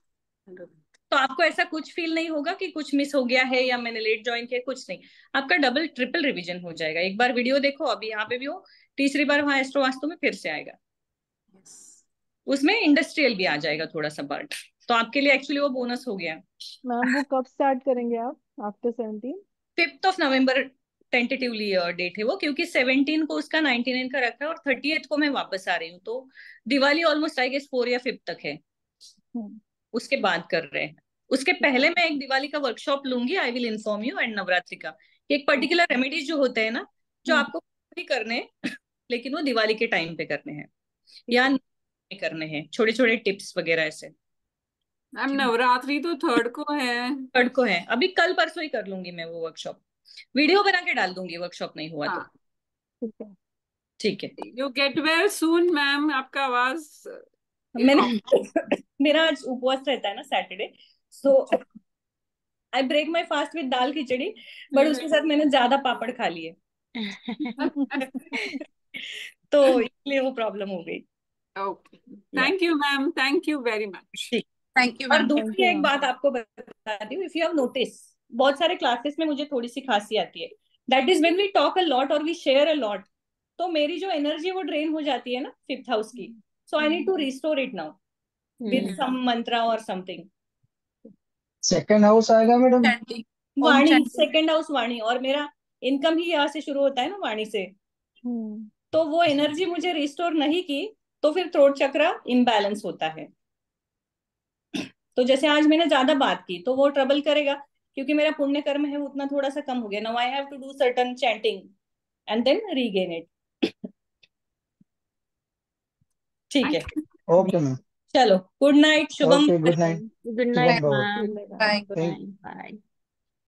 तो आपको ऐसा कुछ फील नहीं होगा कि कुछ मिस हो गया है या मैंने लेट ज्वाइन किया, कुछ नहीं। आपका डबल ट्रिपल रिवीजन हो जाएगा। एक बार वीडियो देखो, अभी यहाँ पे भी हो, तीसरी बार वहां एस्ट्रो वास्तु में फिर से आएगा। उसमें इंडस्ट्रियल भी आ जाएगा थोड़ा सा पार्ट, तो आपके लिए एक्चुअली वो बोनस हो गया। मैम वो कब स्टार्ट करेंगे आप आफ्टर 17? 5 नवंबर टेंटेटिवली डेट है वो, क्योंकि 17 को उसका 99 का रखा है और 30th को मैं वापस आ रही हूँ, तो दिवाली ऑलमोस्ट आई गेस 4 या 5 तक है। उसके बाद कर रहे हैं। उसके पहले मैं एक दिवाली का वर्कशॉप लूंगी, I will inform you, and Navratri का। एक पर्टिकुलर रेमेडीज जो होते हैं ना, जो आपको भी करने हैं लेकिन वो दिवाली के टाइम पे करने हैं या नहीं करने हैं, छोटे छोटे टिप्स वगैरह ऐसे। मैम नवरात्रि तो 3rd को है। 3rd को है, अभी कल परसों ही कर लूंगी मैं वो वर्कशॉप, वीडियो बना के डाल दूंगी वर्कशॉप नहीं हुआ तो। हाँ ठीक है। ठीक है, you get well soon ma'am. आपका आवाज मेरा आज उपवास रहता है ना Saturday, so I break my fast with dal khichdi, but उसके साथ मैंने ज्यादा पापड़ खा लिए तो इसलिए वो प्रॉब्लम हो गई। Okay, thank you ma'am, thank you very much. ठीक। थैंक यू और मैम। दूसरी एक बात आपको बताती हूँ, इफ यू हैव नोटिस, बहुत सारे क्लासेस में मुझे थोड़ी सी खांसी आती है, that is when we talk a lot और वी शेयर अ लॉट, तो मेरी जो एनर्जी वो ड्रेन हो जाती है ना 5th हाउस की, so I need to restore it now with some mantra और समथिंग। सेकंड हाउस आएगा मैडम। चैंटिंग, ओम वाणी, चैंटिंग। सेकंड हाउस वाणी, और मेरा इनकम ही यहाँ से शुरू होता है ना वाणी से, तो वो एनर्जी मुझे रिस्टोर नहीं की तो फिर थ्रोट चक्र इम्बैलेंस होता है। तो जैसे आज मैंने ज्यादा बात की तो वो ट्रबल करेगा, क्योंकि मेरा पुण्य कर्म है उतना थोड़ा सा कम हो गया। Now I have to do certain chanting and then regain it. ठीक है, ओके मैम। चलो, good night, Shubham. Okay, good night. Good Shubham night भव। Ma'am. Bye. Good thank night, bye.